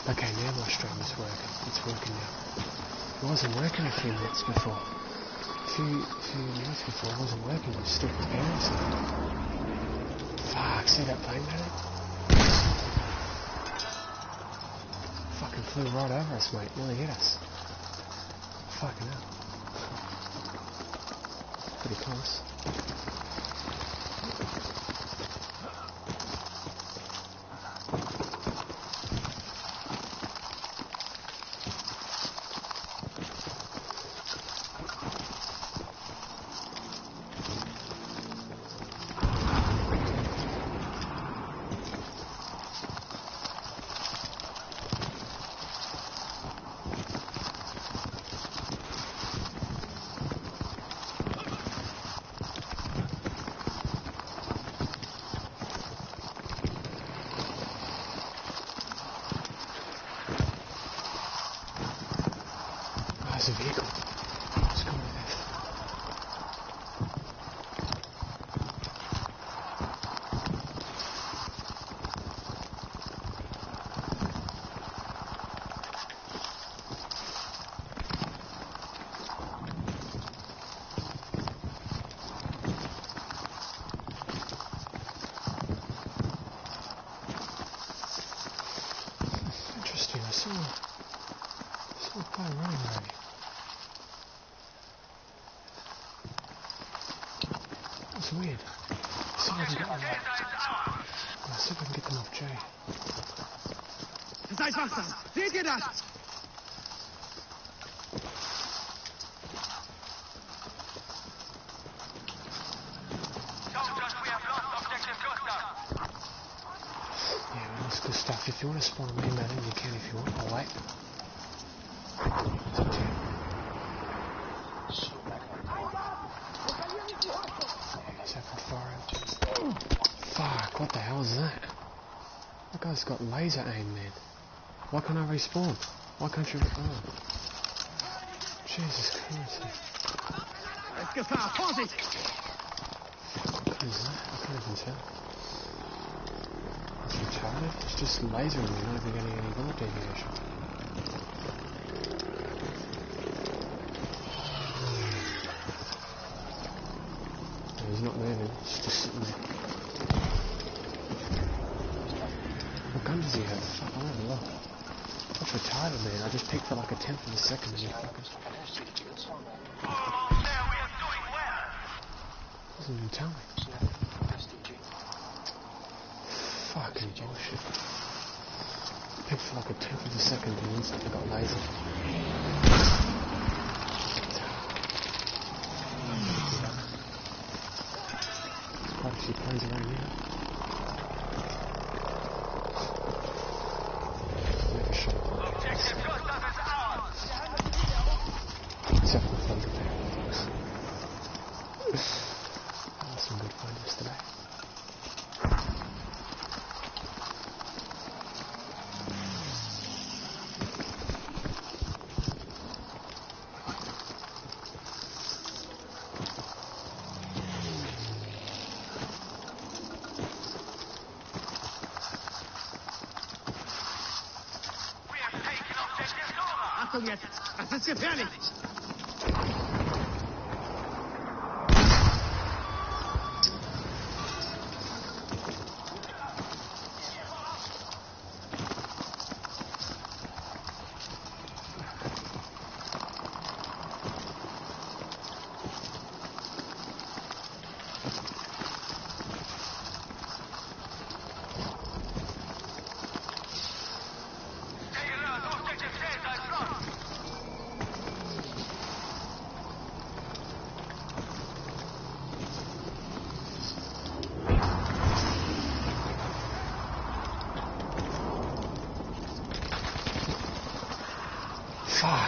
Okay, now my stream is working. It's working now. It wasn't working a few minutes before. A few minutes before it wasn't working. It was still preparing stuff. Fuck, see that plane, man? Fucking flew right over us, mate. Nearly hit us. Fucking hell. Pretty close. There's a vehicle. Let's go with this. Interesting, I saw a guy running already. That's weird. See if I can get them off. Let's see if I can get them off Jay. Seid wachsam! Seht ihr das? Yeah, well, that's good stuff. If you want to spawn me, madam, you can if you want. I'll wait. It's up to you. Fuck, what the hell is that? That guy's got laser aim, man. Why can't I respawn? Why can't you... Oh. Jesus Christ. Fuck, what is that? I can't even tell. It's retarded. It's just lasering me, not even getting any bullet deviation. He's not moving, he's just sitting there. What gun does he have? Fuck, I don't have a look. That's retarded, man. I just peeked for like a tenth of a second and he fucking... Doesn't even tell me. Fucking bullshit. Peeked for like a tenth of a second and instantly got lasered. Quite a few planes around here. Never shot a plane. Except for the thunder there. That was some good fun yesterday. Jetzt! Das ist gefährlich!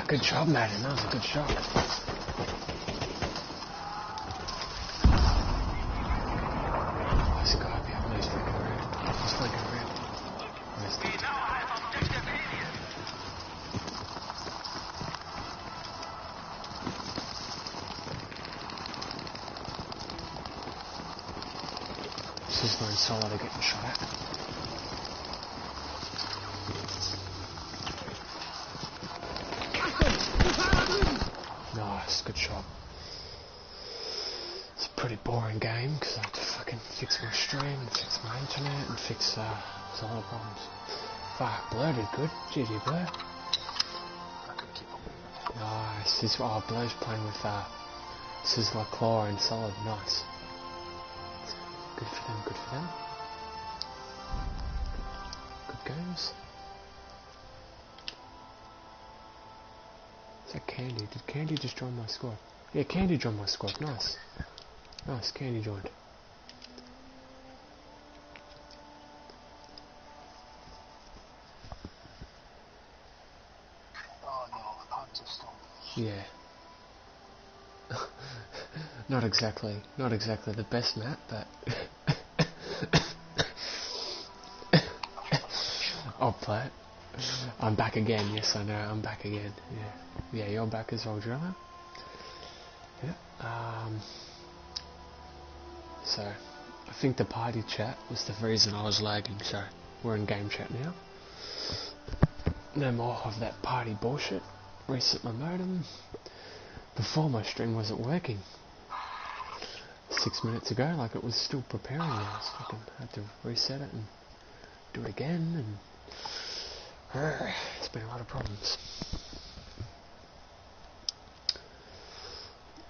Good job, Madden. That was a good shot. There's a guy behind me. He's flanking around. He's flanking around. Where's that? This is my solo, they're getting shot at. Nice, good shot. It's a pretty boring game because I have to fucking fix my stream and fix my internet and fix a lot of problems. Fuck, Blur did good. GG Blur. Nice. Blur's playing with Sizzler, Claw and Solid. Nice. Good for them, good for them. Good games. Is that Candy? Did Candy just join my squad? Yeah, Candy joined my squad. Nice. Nice, Candy joined. Oh no, Hunter Storm. Yeah. Not exactly the best map, but I'll play it. I'm back again. Yes, I know. I'm back again. Yeah, you're back as well, drummer. Yeah. So, I think the party chat was the reason I was lagging. So, we're in game chat now. No more of that party bullshit. Reset my modem. Before my stream wasn't working. 6 minutes ago, like it was still preparing. I was fucking had to reset it and do it again, and it's been a lot of problems.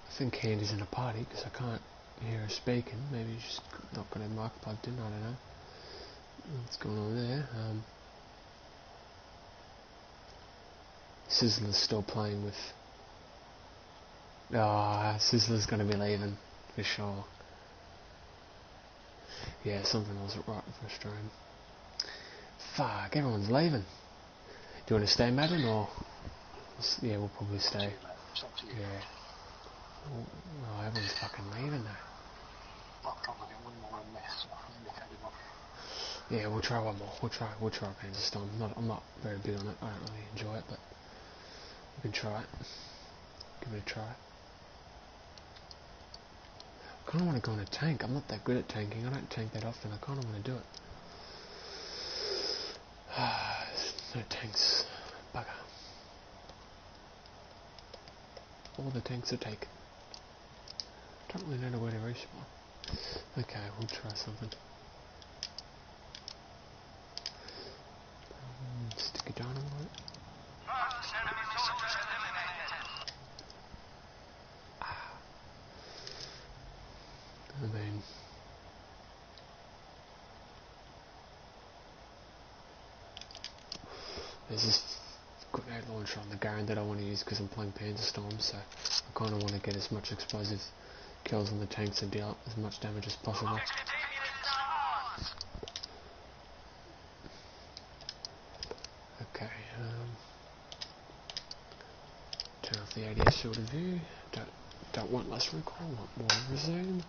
I think Candy's in a party because I can't hear her speaking. Maybe she's not got her mic plugged in. I don't know what's going on there. Sizzler's still playing with. Sizzler's going to be leaving for sure. Yeah, something wasn't right with my stream. Fuck, everyone's leaving. Do you want to stay, Madden, or? Yeah, we'll probably stay. Yeah. Oh, everyone's fucking leaving though. Yeah, we'll try one more. We'll try Panzer Storm. I'm not very big on it. I don't really enjoy it, but we can try it. Give it a try. I kind of want to go on a tank. I'm not that good at tanking. I don't tank that often. I kind of want to do it. No tanks. Bugger. All the tanks are taken. Don't really know where to respawn. Okay, we'll try something. Stick a dynamite. I mean, there's this grenade launcher on the Garand that I want to use because I'm playing Panzer Storm, so I kind of want to get as much explosive kills on the tanks and deal as much damage as possible. Okay, turn off the ADS field of view. Don't want less recoil, want more resume.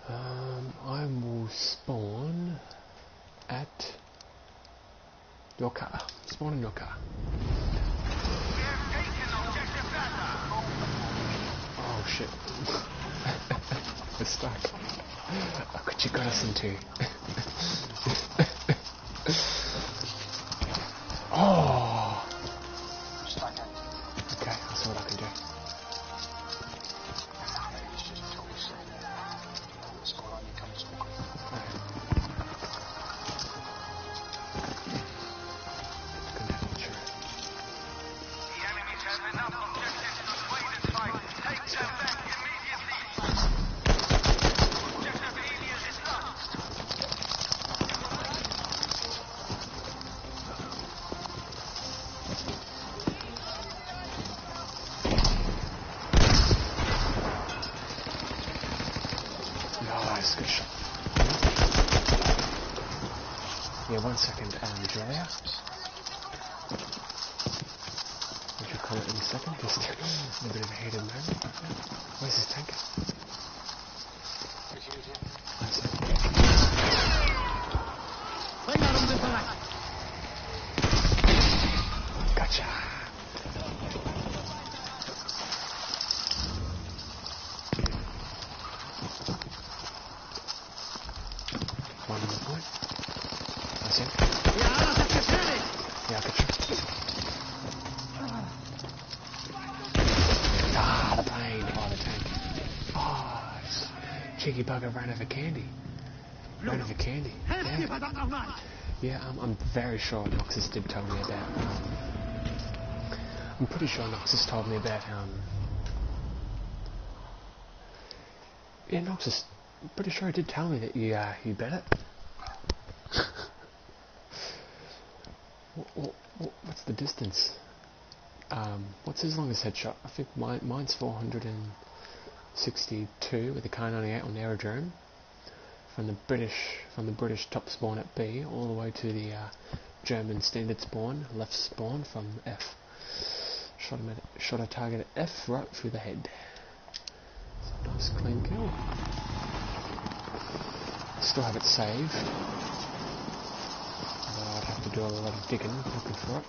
I will spawn at your car. Spawn in your car. Oh shit. We're stuck. Look what you got us into. Oh! Okay, I'll see what I can do. Nice, good shot. Yeah, 1 second, Julia. We should call it in a second, just a bit of a heated moment. Where's his tank? Gotcha. One more point. That's it. Yeah, gotcha. Cheeky bugger ran over candy. Ran over candy. Helft mir Yeah, verdammt nochmal! yeah. I'm very sure Noxus did tell me about. I'm pretty sure Noxus told me about. Yeah, Noxus. I'm pretty sure he did tell me that you bet it. What's the distance? What's his longest headshot? I think mine's 462 with a Kar 98 on the aerodrome from the British top spawn at B all the way to the German standard spawn, left spawn from F. Shot a target at F right through the head. It's a nice clean kill. Still have it saved. Although I'd have to do a lot of digging looking for it.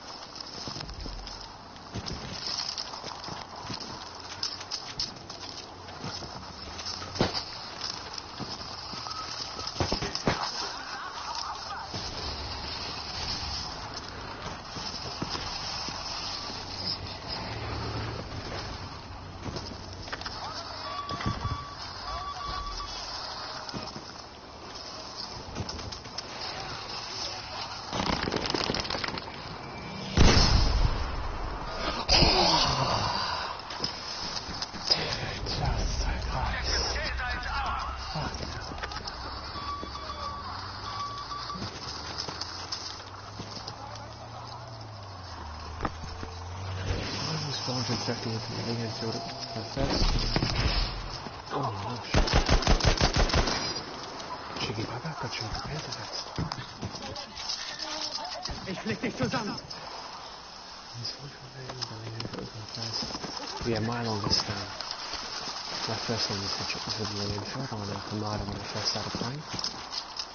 Ich flick dich zusammen! Yeah, my first longest headshot was with the Enfield on Kamada when I first started playing. I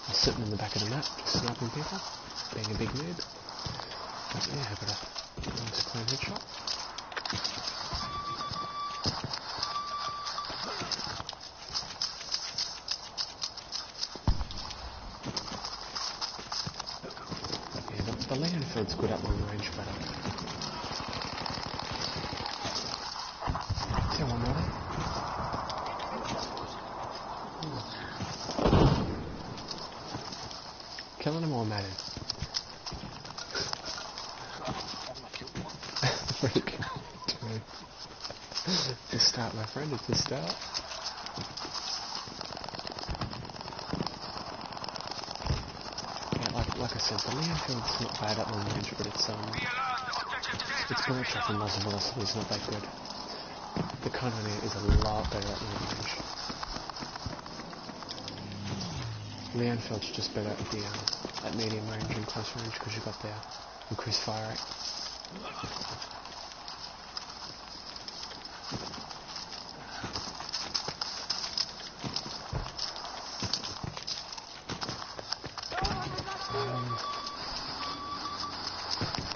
was sitting in the back of the map, just sniping people, being a big noob. But yeah, I got a nice clean headshot. The Enfield's good at long range, but is there one more there? Killing them all, Madden. Freak. It's a start, my friend, it's a start. Like I said, the Enfield's not bad at long range, but its bullet trap and loss of velocity is not that good. The Kar 98 is a lot better at long range. The Enfield's just better at the at medium range and close range because you've got the increased fire rate.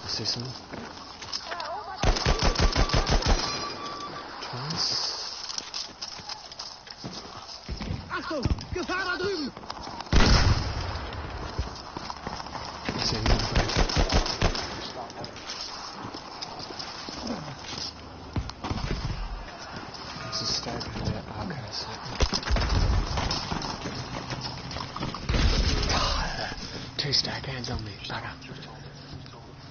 Let's do some. Twice. Achtung! Gefahr da drüben! Let's see another break. There's a stag in there. Okay, so. Two stag hands on me, bugger.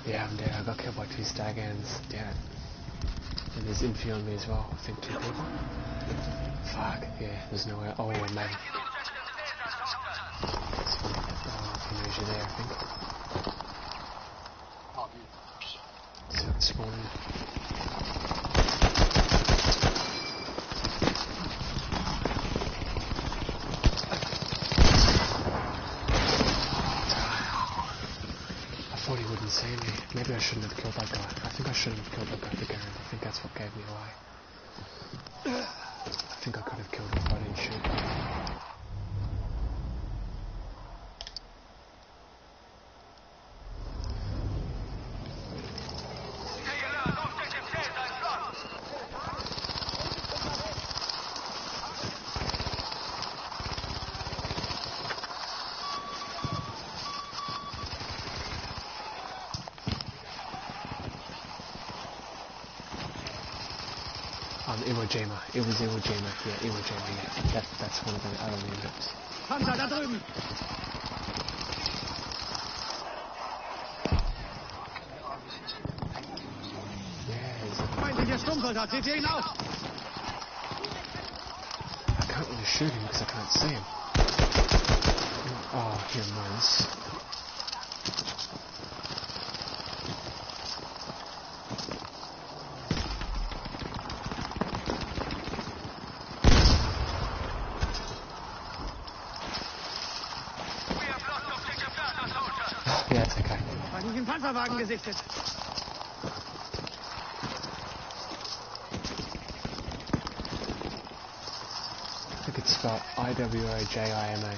Yeah, I'm dead. I got killed by two stag hands. Damn it. And there's Infi on me as well. I think 2 people. Fuck. Yeah, there's no way. Oh, man. Measure there, I think. So it's spawning. I thought he wouldn't see me. Maybe I shouldn't have killed that guy. I think I shouldn't have killed that guy again. I think that's what gave me away. I think I could have killed him if I didn't shoot. In my Jima. It was Iwo Jima. Yeah, Iwo Jima. Yeah, that's one of the other maps. Panzer da drüben! Feindlicher Sturmsoldat, seht ihr ihn auch? I can't really shoot him because I can't see him. Oh, here he is. Yeah, it's okay. Feindlichen Panzerwagen gesichtet. I think it's spelled IWOJIMA.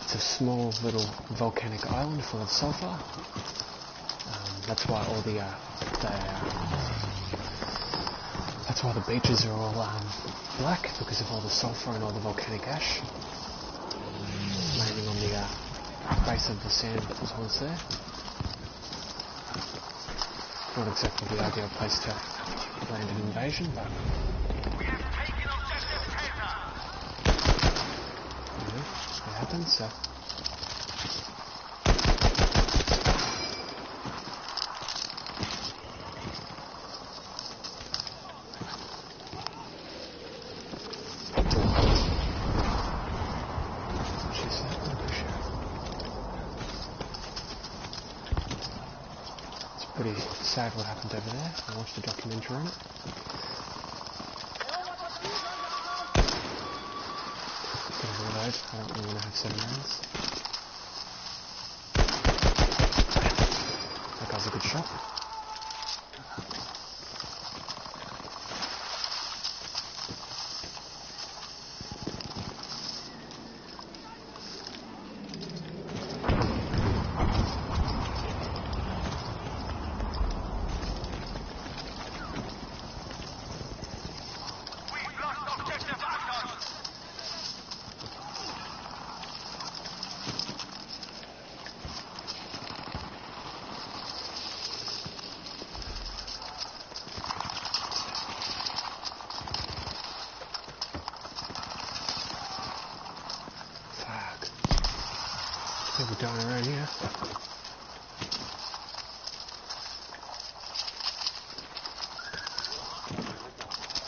It's a small little volcanic island full of sulfur. That's why all that's why the beaches are all black, because of all the sulfur and all the volcanic ash landing on the base of the sand that was once there. Not exactly the ideal place to land an invasion, but it happens, so. Pretty sad what happened over there. I watched a documentary on it. Gonna reload. I don't really want to have 7 rounds. That guy's a good shot. People dying around here.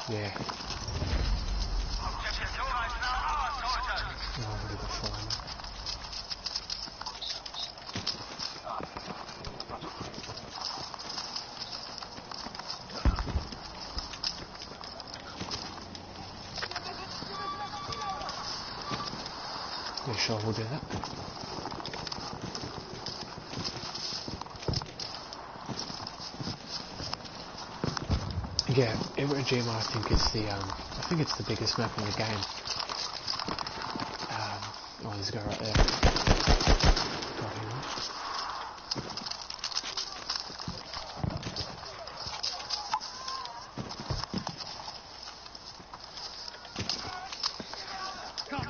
Yeah. Oh, I've already got 4 ammo. Yeah, sure, we'll do that. Yeah, Iwo Jima I think it's the biggest map in the game. Oh, there's a guy right there. Got him.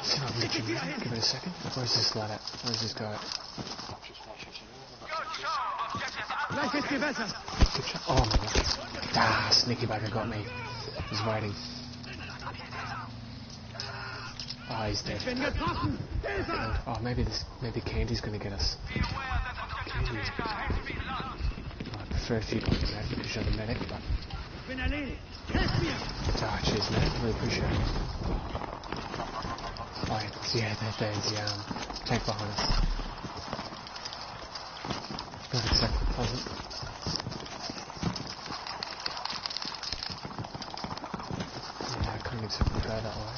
See if I can reach him now. Give it a second. Where's this lad at? Where's this guy at? Gleich geht's dir besser. Good shot. Oh my god. Ah, sneaky bugger got me. He's waiting. Oh, he's dead. Oh, maybe Candy's gonna get us. Candy. I prefer if you got me that because you're the medic, but. Oh, cheers, man. Really appreciate it. Oh, yeah, there's the tank behind us. Not exactly pleasant. Yeah, I couldn't exactly go that way.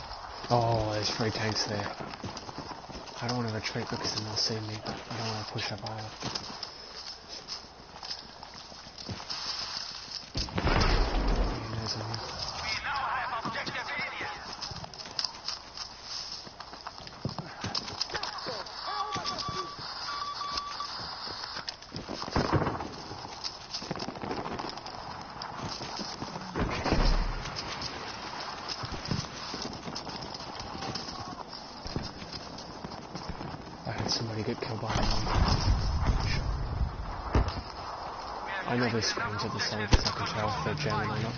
Oh, there's 3 tanks there. I don't want to retreat because then they'll see me, but I don't want to push up either. Yeah, there's one. Somebody get killed behind me. Sure. I know there's screams of the soldiers, I can tell if they're German or not.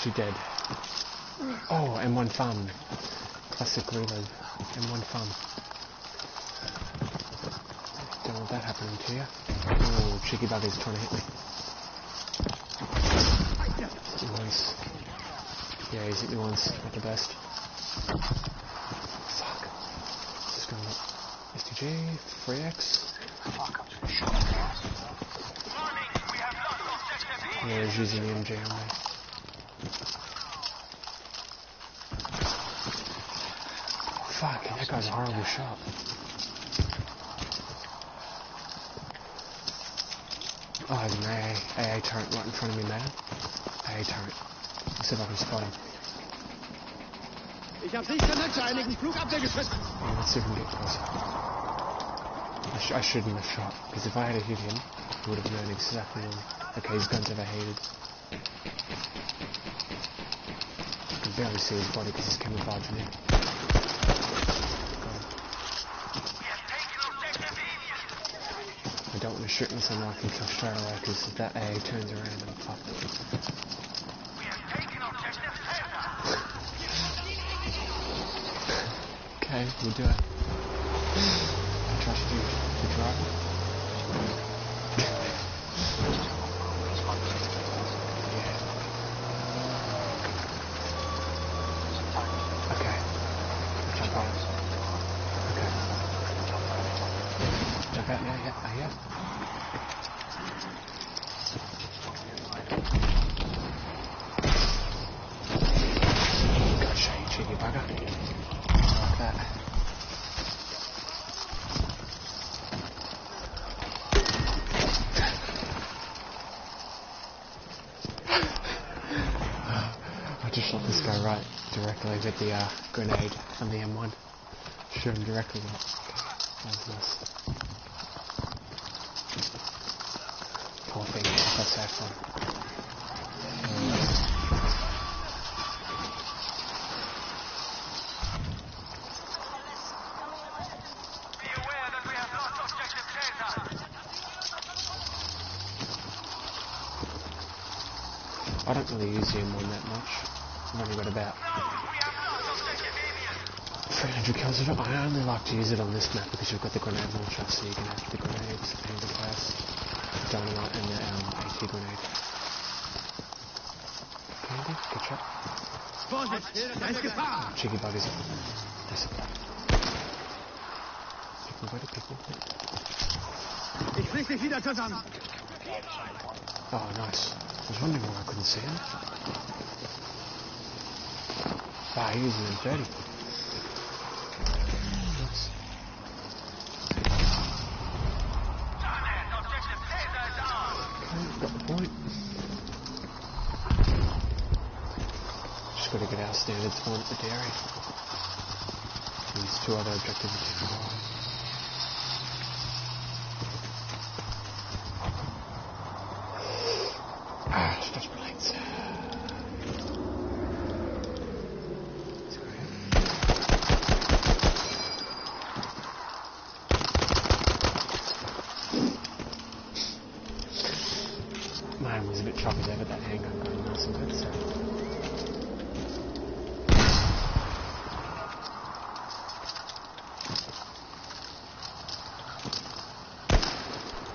actually dead. Oh, M1 fun. Classic reload. M1 fun. Don't want that happening to you. Oh, cheeky bugger's trying to hit me. Once. Yeah, he's hit me once. Not the best. Fuck. Just going up. STG, 3X. Yeah, he's using the MG on me. Fuck, that guy's a horrible shot. Oh, there's an AA turret right in front of me, man. AA turret. Let's see if I can spot him. Ich habe sicher nicht zu einigen Flugabwehrgeschützen. Yeah, let's see if we can get closer. I shouldn't have shot, because if I had hit him, he would have known exactly where. Okay, his gun's overheated. I can barely see his body because he's camouflaging in. I don't want to shoot unless I know I can kill straight away, because if that AA turns around, I'm fucked. Okay, we'll do it. I trust you to drive it. Okay. Jump out. Okay. Jump out now, yeah, yeah. Gotcha, you cheeky bugger. Like that. I just shot this guy right directly with the grenade from the M1. Shoot him directly with it. That was nice. Poor thing, that's sad fun. I don't really use the M1 that much. I've only got about 300 kills of it. I only like to use it on this map because you've got the grenade launcher, so you can have the grenades and the gas, dynamite and the AT grenade. Candy, good shot. Vorsicht, da ist Gefahr. Cheeky buggers. Discipline. Pick me, buddy, pick me. Ich schließe dich wieder zusammen. Oh, nice. I was wondering why I couldn't see him. Ah, he was in 30. Nice. Okay, got the point. Just got to get our standard spawn at the dairy. These two other objectives are taken away. Stretch my legs. Mine was a bit choppy there, but that handgun going nice and good, so.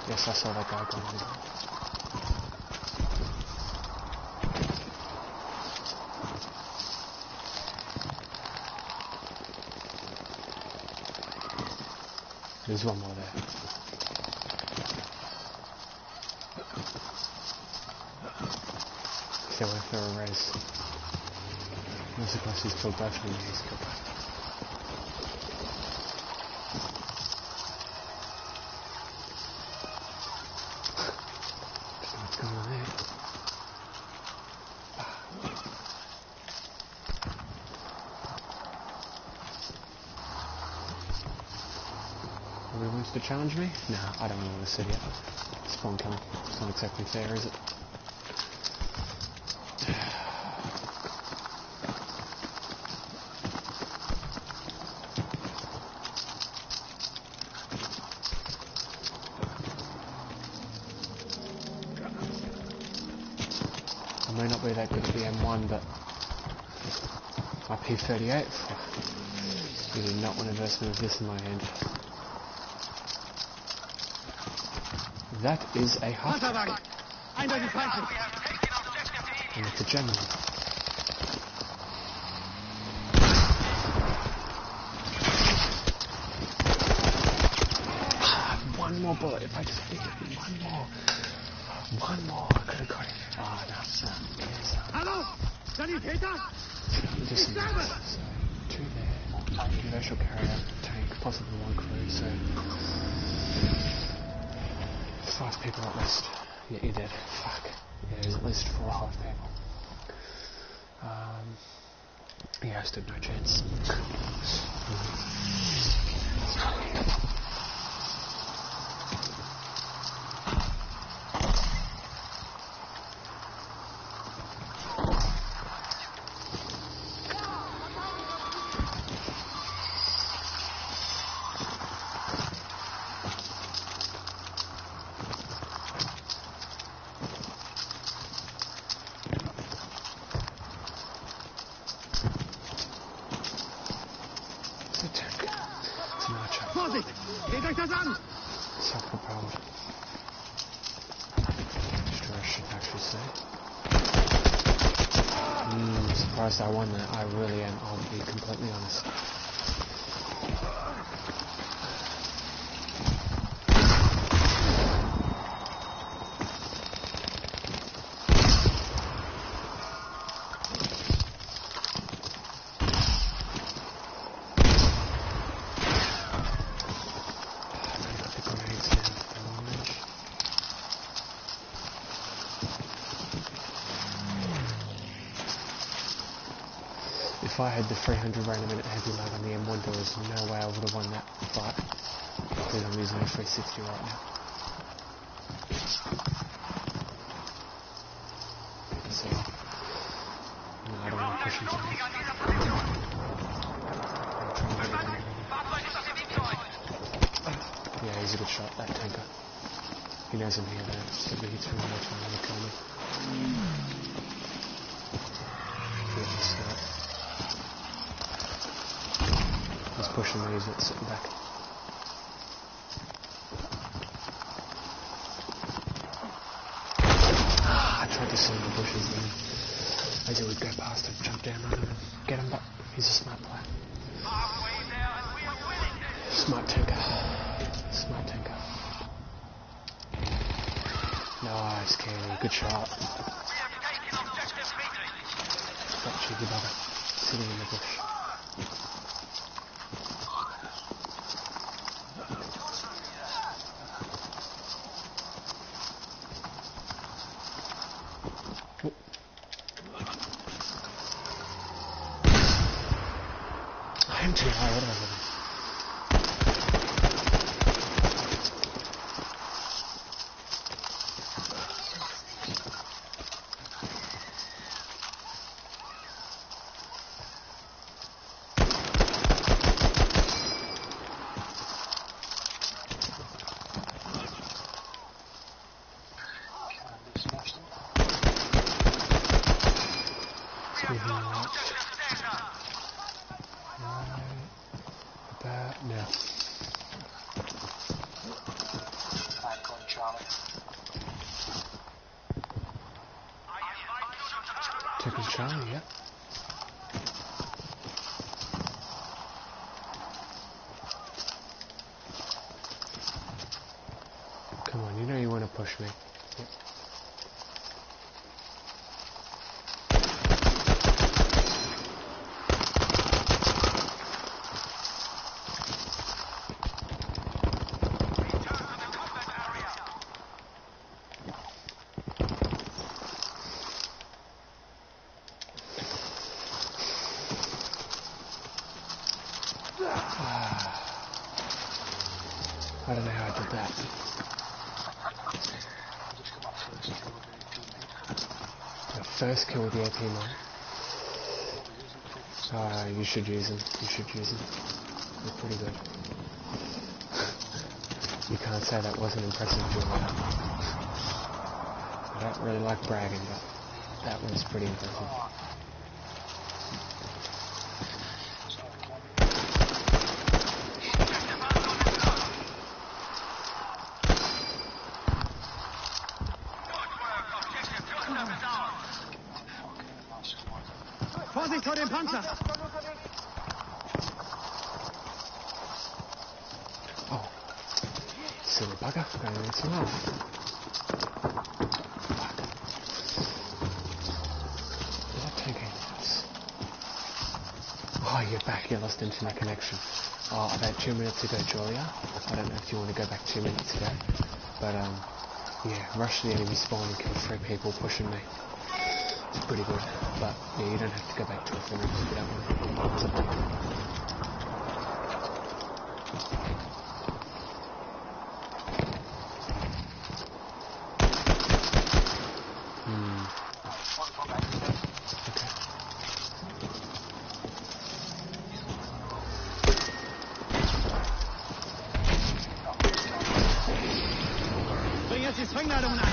Yes, I saw that guy going on. There's one more there. So I went for a race. I'm surprised he's killed both of them. He's killed both. Just know what's going on there. Who wants to challenge me? No, I don't want to sit here. Spawn killing. It's not exactly fair, is it? may not be that good at the M1, but my P38, you do not want to verse me with this in my hand. That is a half. Eindeutig feindlich. And it's a German. One more bullet, if I just pick it, one more, I could have got it. Oh, no, yes, Hallo, Sanitäter? just some minutes, so 2 there, universal carrier, tank, possibly 1 crew, so 5 people at least. Yeah, you're dead. Fuck. Yeah, there's at least 4 or 5 people. Yeah, I stood no chance. Vorsicht! Seht euch das an! Self-propelled. Destroyer should actually say. I'm surprised I won that. I really am, I'll be completely honest. If I had the 300 round a minute heavy load on the M1, there was no way I would have won that fight. Because I'm using a 360 right now. So, no, I don't want to push into him. Yeah, he's a good shot, that tanker. He knows I'm here though, so if he hits me one more time, he'll kill me. Yeah, he's smart. He's pushing me, he's not sitting back. I tried to sit in the bushes and as he would go past, I'd jump down on him and get him, but he's a smart player. Smart tanker. Smart tanker. Nice, Kenny. Good shot. That cheeky bugger. Sitting in the bush. I'm too high, what am I doing? No. Taking Charlie, yeah. Come on, you know you want to push me. Yep. I don't know how I did that. The first kill with the AP mine. You should use them. You should use them. They're pretty good. You can't say that wasn't impressive, Julia. I don't really like bragging, but That was pretty impressive. Vorsicht vor dem Panzer! Oh, silly bugger, going into some health. Did I take any of this? Oh, you're back, you lost internet connection. Oh, about 2 minutes ago, Julia. I don't know if you want to go back 2 minutes ago. But, yeah, rush the enemy spawn and kill 3 people pushing me. It's pretty good. But, yeah, you don't have to go back to it for minutes if you don't want to. It's up to you. Bring jetzt die Sprengladungen an!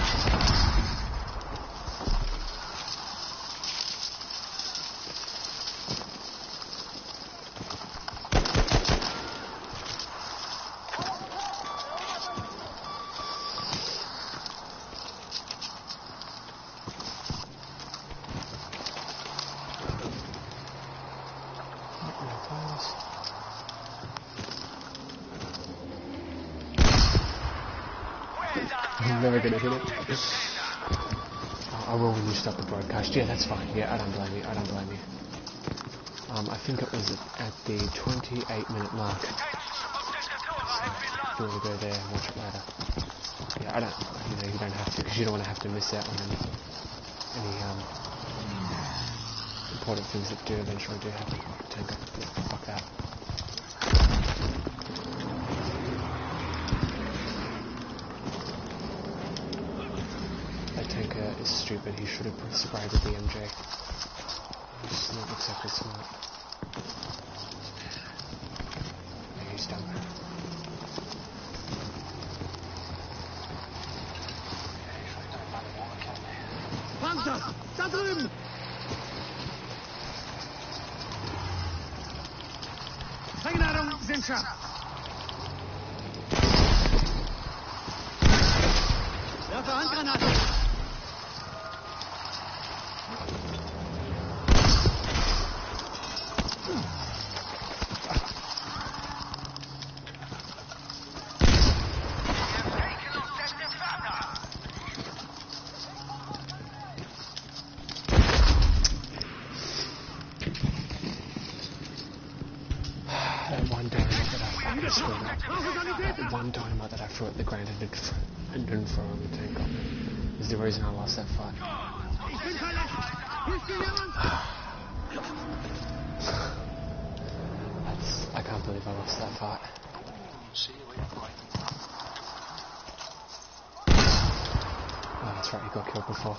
I'm never gonna hit it. I will when you stop the broadcast. Yeah, that's fine. Yeah, I don't blame you. I don't blame you. I think it was at the 28-minute mark. So, if you want to go there and watch it later. Yeah, I don't. You don't have to, because you don't want to have to miss out on any important things that do eventually do happen. Tango. Yeah, fuck that. Tanker is stupid, he should have sprayed with the MJ. He's not exactly smart. Yeah, he's dumb. Panzer! Da drüben! Sprengladungen sind scharf! Werfe Handgranaten! One dynamite that I threw at the ground and didn't throw on the tank on me is the reason I lost that fight. I can't believe I lost that fight. Oh, that's right, he got killed before.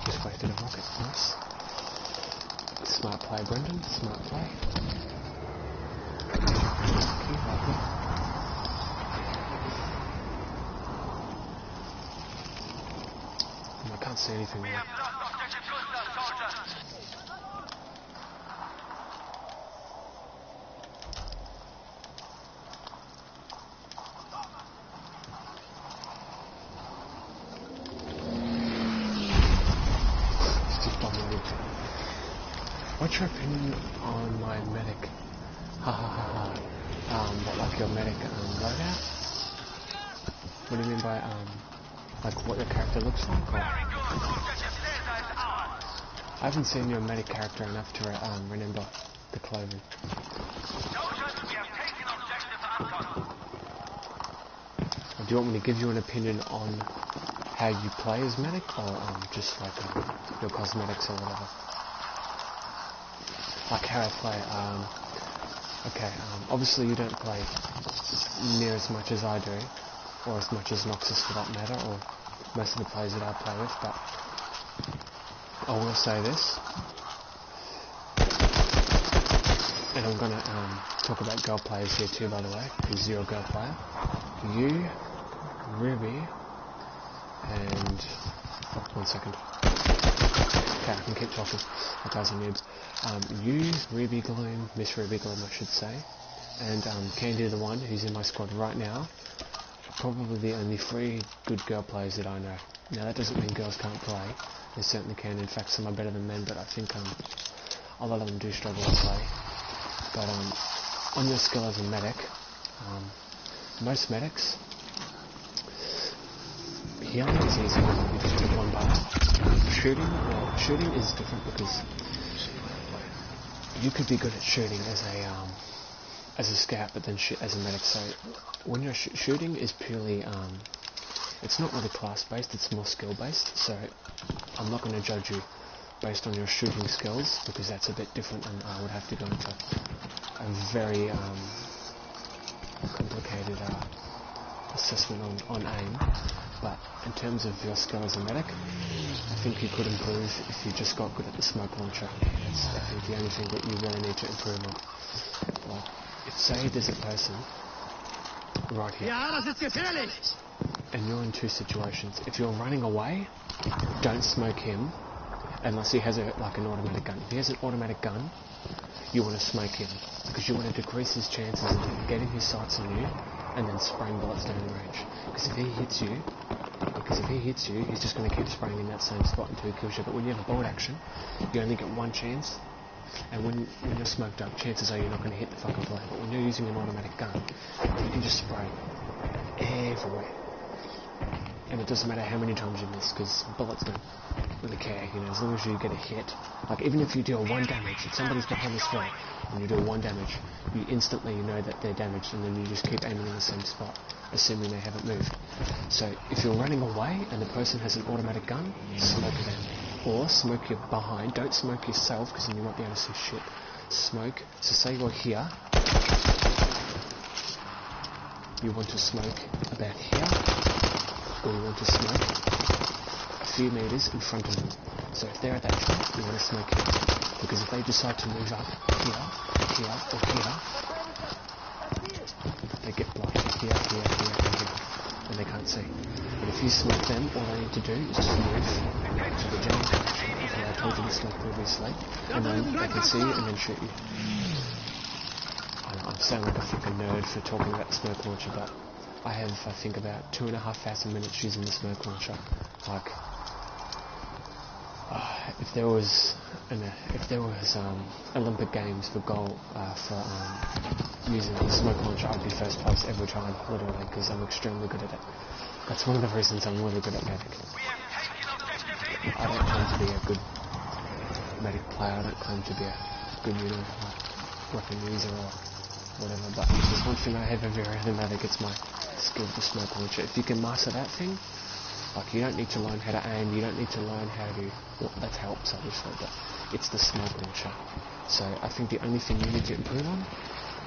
Just wasted a rocket. Nice. Smart play, Brendan. Smart play. I can't see anything now. It's just bombing me. What's your opinion on my medic? Ha ha ha ha. What, like your medic loadout? What do you mean by like what your character looks like? Or? I haven't seen your medic character enough to remember the clothing. Or do you want me to give you an opinion on how you play as medic, or just like your cosmetics or whatever? Like how I play. Okay, obviously you don't play near as much as I do, or as much as Noxus for that matter, or most of the players that I play with, but I will say this, and I'm going to talk about girl players here too, by the way, because you're a girl player. You, Ruby, and... one second. Okay, I can keep talking. That guys are noobs. Use Ruby Gloom, Miss Ruby Gloom I should say, and Candy the one who's in my squad right now. Probably the only 3 good girl players that I know. Now that doesn't mean girls can't play. They certainly can. In fact, some are better than men, but I think a lot of them do struggle to play. But on your skill as a medic, most medics, healing is easy because you have one bar. Shooting is different because you could be good at shooting as a scout, but then shoot as a medic. So when you're shooting is purely, it's not really class based, it's more skill based. So I'm not going to judge you based on your shooting skills because that's a bit different, and I would have to go into a very complicated assessment on aim. But in terms of your skill as a medic, I think you could improve if you just got good at the smoke launcher. It's I think the only thing that you really need to improve on. Like, if say there's a person right here, Ja, das ist gefährlich. and you're in 2 situations. If you're running away, don't smoke him unless he has an automatic gun. If he has an automatic gun, you want to smoke him because you want to decrease his chances of getting his sights on you and then spraying bullets down the range. Because if he hits you, he's just going to keep spraying in that same spot until he kills you. But when you have a bolt action, you only get 1 chance, and when you're smoked up, chances are you're not going to hit the fucking player. But when you're using an automatic gun, you can just spray everywhere. And it doesn't matter how many times you miss, because bullets don't really care, you know, as long as you get a hit. Like, even if you deal 1 damage, if somebody's behind this wall, and you do 1 damage, you instantly know that they're damaged, and then you just keep aiming in the same spot, assuming they haven't moved. So, if you're running away, and the person has an automatic gun, smoke them. Or, smoke your behind. Don't smoke yourself, because then you won't be able to see shit. Smoke. So, say you're here, you want to smoke about here, or you want to smoke a few meters in front of them. So if they're at that point, you want to smoke here. Because if they decide to move up here, or here, they get blocked here, and here, and they can't see. But if you smoke them, all they need to do is just move to the general direction of where I told you to smoke previously, and then they can see you and then shoot you. I sound like a fucking nerd for talking about the smoke launcher, but I have, I think, about 2,500 minutes using the smoke launcher. Like, if there was Olympic Games for gold for using the smoke launcher, I'd be first place every time, literally, because I'm extremely good at it. That's one of the reasons I'm really good at medic. I don't claim to be a good medic player. I don't claim to be a good, weapon user or whatever, but if there's one thing I have over the medic, it's my skill for smoke launcher. If you can master that thing, like, you don't need to learn how to aim, you don't need to learn how to, well, that helps obviously, but it's the smoke launcher. So I think the only thing you need to improve on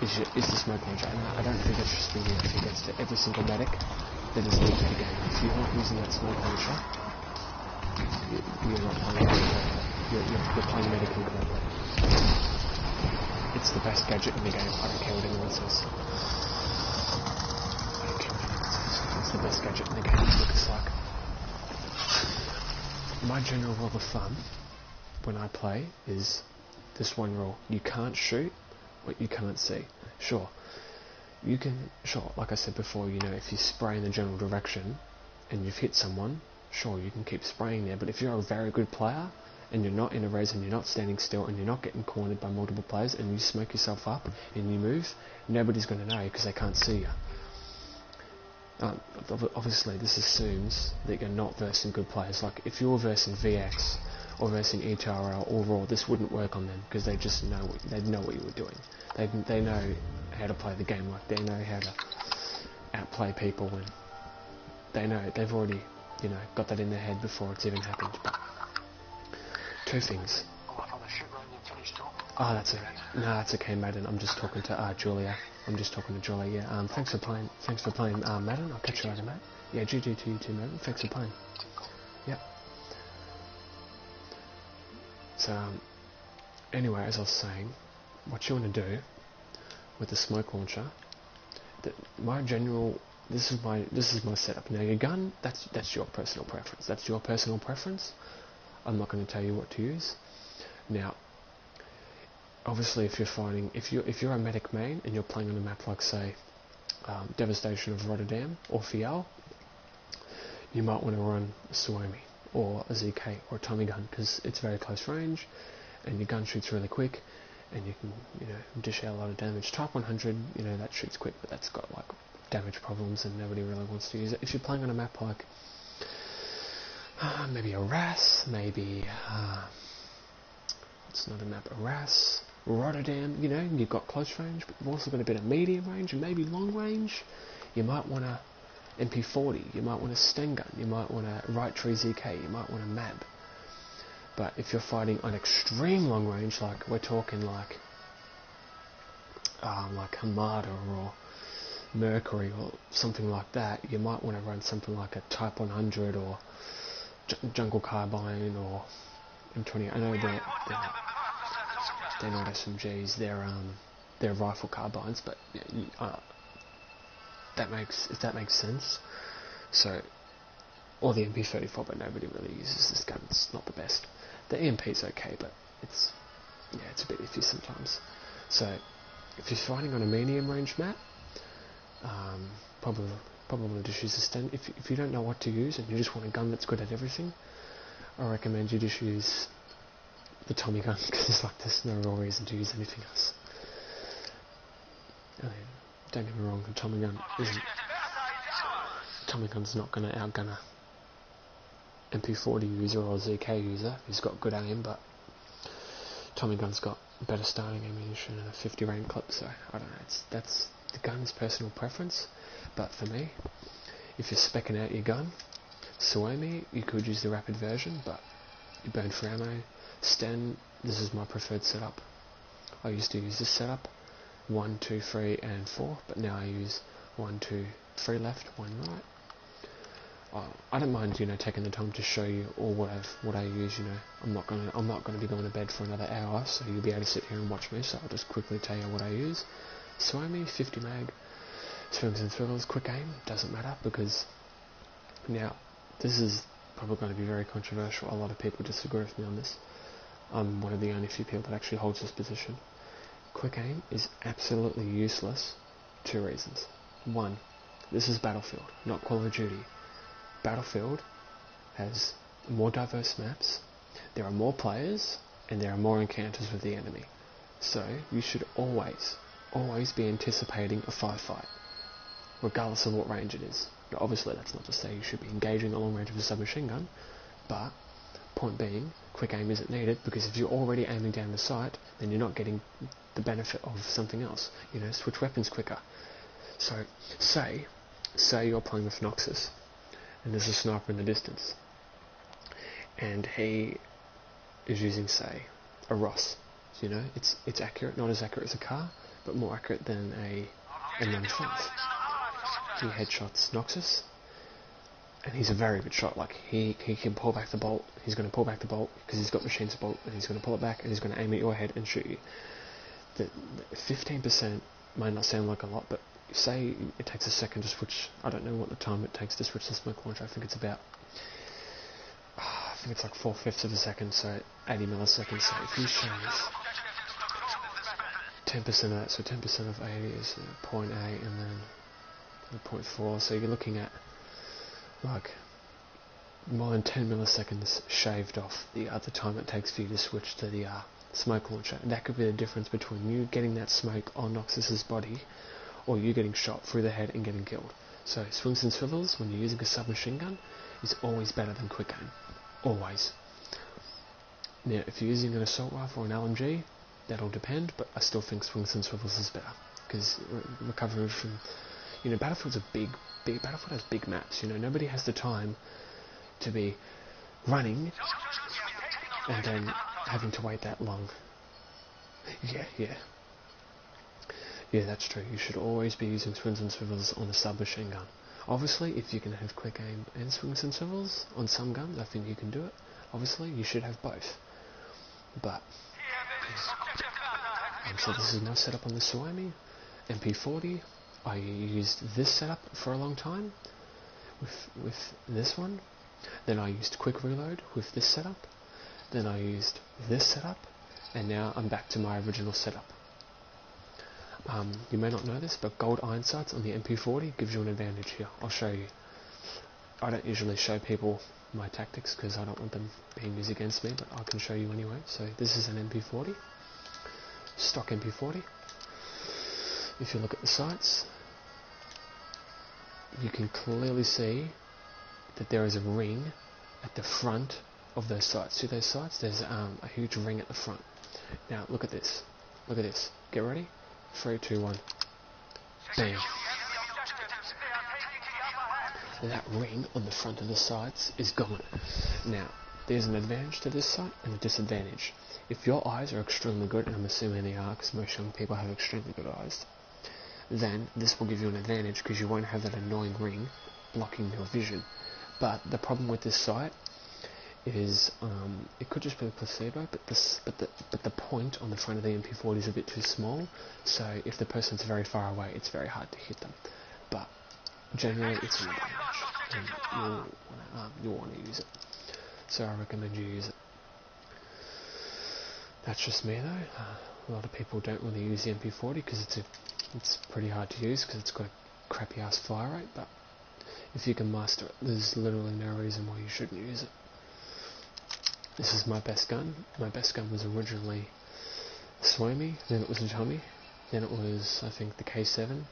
is the smoke launcher, and I don't think that's just for you. I think that's to every single medic that is new to the game. If you're not using that smoke launcher, you're not playing you're playing medic incorrectly. It's the best gadget in the game. I don't care what anyone says. It's the best gadget in the game. It's like, my general rule of thumb when I play is this one rule: you can't shoot what you can't see. Sure, like I said before, you know, if you spray in the general direction and you've hit someone, sure, you can keep spraying there. But if you're a very good player and you're not in a res and you're not standing still and you're not getting cornered by multiple players and you smoke yourself up and you move, nobody's going to know because they can't see you. Obviously this assumes that you're not versing good players. Like, if you're versing VX or versing etrl or raw, this wouldn't work on them because they just know what you were doing. They know how to play the game. Like, they know how to outplay people when they know they've already, you know, got that in their head before it's even happened. But 2 things. Oh, that's okay. No, that's okay, Madden. I'm just talking to Julia. Yeah. Thanks for playing, Madden. I'll catch you later, mate. Yeah, GG to you too, Madden. Thanks for playing. Yep. So, anyway, as I was saying, what you want to do with the smoke launcher, this is my setup. Now, your gun, that's your personal preference. I'm not going to tell you what to use. Now, obviously, if you're a medic main and you're playing on a map like, say, Devastation of Rotterdam or Fial, you might want to run a Suomi or a ZK or a Tommy gun, because it's very close range and your gun shoots really quick and you can, dish out a lot of damage. Type 100, that shoots quick, but that's got like damage problems and nobody really wants to use it. If you're playing on a map like maybe a RAS, maybe it's not a map, a RAS, Rotterdam, you've got close range, but you've also got a bit of medium range and maybe long range, you might want a MP40, you might want a Sten gun, you might want a Right Tree ZK, you might want a MAB. But if you're fighting on extreme long range, like we're talking like Hamada or Mercury or something like that, you might want to run something like a Type 100 or Jungle Carbine or M20. I know they're not SMGs, they're rifle carbines, but if that makes sense. So, or the MP34, but nobody really uses this gun. It's not the best. The EMP's okay, but it's a bit iffy sometimes. So, if you're fighting on a medium range map, probably just use the Sten. If you don't know what to use and you just want a gun that's good at everything, I recommend you just use the Tommy gun, because there's no real reason to use anything else. I mean, don't get me wrong, the Tommy gun's not going to outgun a MP40 user or a ZK user who's got good aim, but Tommy gun's got better starting ammunition and a 50 round clip, so I don't know, that's the gun's personal preference. But for me, if you're speccing out your gun, Suomi, you could use the rapid version, but you burn for ammo. Sten, this is my preferred setup. I used to use this setup 1, 2, 3 and 4, but now I use 1, 2, 3 left, 1 right. I don't mind, taking the time to show you all what I use. I'm not gonna be going to bed for another hour, so you'll be able to sit here and watch me. So I'll just quickly tell you what I use. Suomi, 50 mag, swings and swivels, quick aim, doesn't matter, because now this is probably going to be very controversial. A lot of people disagree with me on this. I'm one of the only few people that actually holds this position. Quick aim is absolutely useless. 2 reasons. 1, this is Battlefield, not Call of Duty. Battlefield has more diverse maps, there are more players, and there are more encounters with the enemy. So you should always be anticipating a firefight, regardless of what range it is. Now, obviously that's not to say you should be engaging the long range of a submachine gun, but point being, quick aim isn't needed, because if you're already aiming down the sight, then you're not getting the benefit of something else. Switch weapons quicker. So say you're playing with Noxus and there's a sniper in the distance and he is using, say, a Ross. It's accurate, not as accurate as a car, but more accurate than a M95. He headshots Noxus and he's a very good shot. Like, he can pull back the bolt. He's going to pull back the bolt because he's got machine bolt, and he's going to pull it back and he's going to aim at your head and shoot you. The 15% might not sound like a lot, but say it takes a second to switch. I don't know what the time it takes to switch the smoke launcher. I think it's like 4/5 of a second, so 80 milliseconds. So if you shave 10% of that, so 10% of 80 is 0.8 and then 0.4, so you're looking at like more than 10 milliseconds shaved off the other time it takes for you to switch to the smoke launcher. And that could be the difference between you getting that smoke on Noxus's body or you getting shot through the head and getting killed. So swings and swivels when you're using a submachine gun is always better than quick aim. Always. Now if you're using an assault rifle or an LMG, that'll depend, but I still think swings and swivels is better, because recovery from, Battlefield's a big Battlefield has big maps. Nobody has the time to be running and then having to wait that long. Yeah, that's true. You should always be using swings and swivels on a submachine gun. Obviously, if you can have quick aim and swings and swivels on some guns, I think you can do it. Obviously, you should have both. But so this is my setup on the Suomi MP40. I used this setup for a long time with this one. Then I used quick reload with this setup. Then I used this setup, and now I'm back to my original setup. You may not know this, but gold iron sights on the MP40 gives you an advantage here. I'll show you. I don't usually show people my tactics because I don't want them being used against me, but I can show you anyway. So this is an MP40, stock MP40. If you look at the sights, you can clearly see that there is a ring at the front of those sights. See those sights? There's a huge ring at the front. Now look at this. Look at this. Get ready. 3, 2, 1. Bam. That ring on the front of the sights is gone. Now, there's an advantage to this sight and a disadvantage. If your eyes are extremely good, and I'm assuming they are because most young people have extremely good eyes, then this will give you an advantage because you won't have that annoying ring blocking your vision. But the problem with this sight is it could just be a placebo, but the point on the front of the MP40 is a bit too small, so if the person's very far away, it's very hard to hit them. But generally, it's an advantage, and you'll want to use it. So I recommend you use it. That's just me though. A lot of people don't really use the MP40 because it's pretty hard to use because it's got a crappy ass fire rate. But if you can master it, there's literally no reason why you shouldn't use it. This is my best gun. My best gun was originally Swami, then it was a Tommy, then it was, I think, the K7,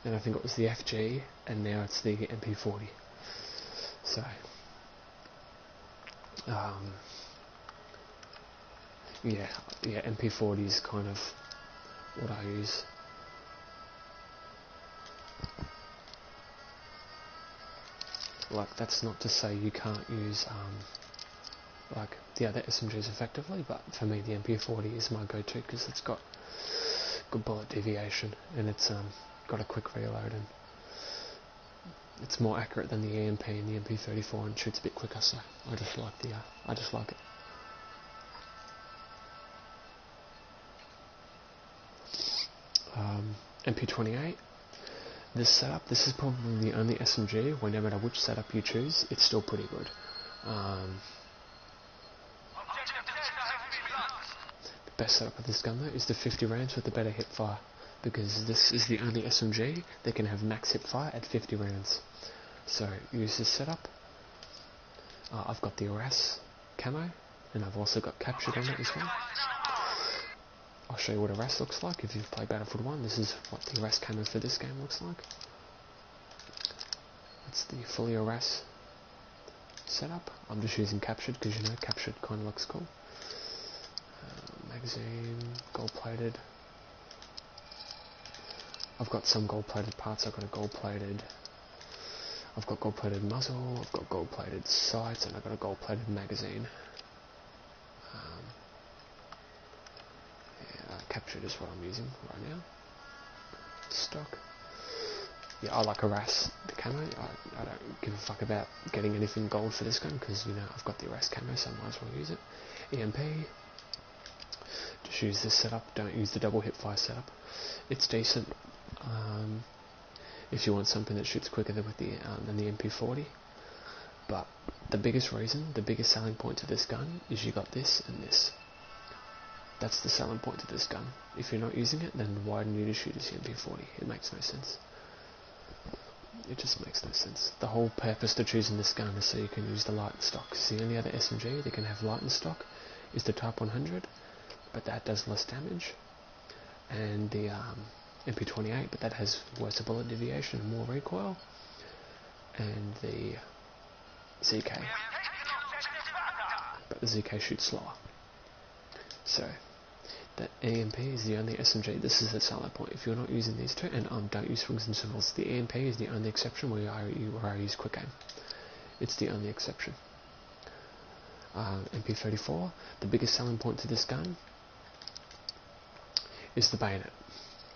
then I think it was the FG, and now it's the MP40. So, yeah, MP40 is kind of what I use. Like, that's not to say you can't use like the other SMGs effectively, but for me the MP40 is my go-to because it's got good bullet deviation and it's got a quick reload and it's more accurate than the EMP and the MP34 and shoots a bit quicker. So I just like it. MP28. This setup, this is probably the only SMG where no matter which setup you choose, it's still pretty good. The best setup of this gun though is the 50 rounds with the better hip fire, because this is the only SMG that can have max hip fire at 50 rounds. So use this setup. I've got the RAS camo, and I've also got captured on it as well. I'll show you what a RAS looks like. If you've played Battlefield 1, this is what the RAS camo for this game looks like. It's the fully RAS setup. I'm just using captured because, you know, captured kind of looks cool. Magazine, gold plated. I've got some gold plated parts. I've got gold plated muzzle, I've got gold plated sights, and I've got a gold plated magazine. Captured is what I'm using right now. Stock. Yeah, I like a RAS, the camo. I don't give a fuck about getting anything gold for this gun because, you know, I've got the RAS camo, so I might as well use it. EMP. Just use this setup. Don't use the double hip fire setup. It's decent if you want something that shoots quicker than the MP40. But the biggest selling point to this gun is you got this and this. That's the selling point to this gun. If you're not using it, then why don't you just shoot as the MP40? It makes no sense. It just makes no sense. The whole purpose to choosing this gun is so you can use the light in stock. Because the only other SMG that can have light in stock is the Type 100, but that does less damage. And the MP28, but that has worse bullet deviation and more recoil. And the ZK. But the ZK shoots slower. So, that EMP is the only SMG. This is the selling point. If you're not using these two, and don't use swings and civils. The EMP is the only exception where I use quick aim. It's the only exception. MP34. The biggest selling point to this gun is the bayonet.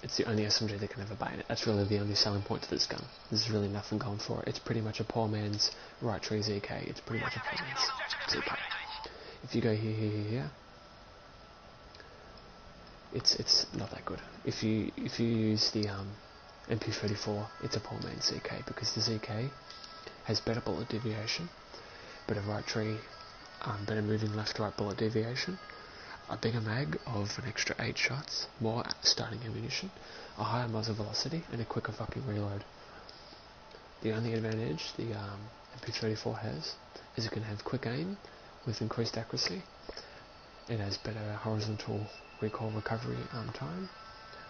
It's the only SMG that can have a bayonet. That's really the only selling point to this gun. There's really nothing going for it. It's pretty much a poor man's right tree ZK. It's pretty much a poor man's ZK. If you go here. It's not that good. If you use the MP34, it's a poor man's ZK because the ZK has better bullet deviation, better right tree better moving left to right bullet deviation, a bigger mag of an extra 8 shots, more starting ammunition, a higher muzzle velocity, and a quicker fucking reload. The only advantage the MP34 has is it can have quick aim with increased accuracy. It has better horizontal recoil recovery time,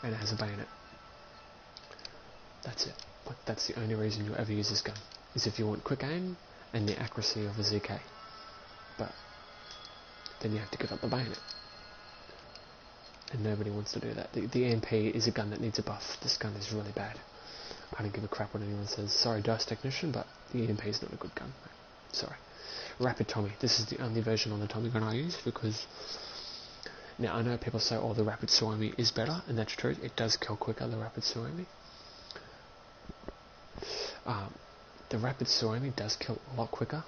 and it has a bayonet. That's it. Like, that's the only reason you'll ever use this gun, is if you want quick aim and the accuracy of a ZK. But then you have to give up the bayonet, and nobody wants to do that. The EMP is a gun that needs a buff. This gun is really bad. I don't give a crap what anyone says. Sorry, Dice Technician, but the EMP is not a good gun. Sorry. Rapid Tommy. This is the only version on the Tommy gun I use, because now I know people say, oh, the Rapid Suomi is better, and that's true. It does kill quicker, the Rapid Suomi. The Rapid Suomi does kill a lot quicker.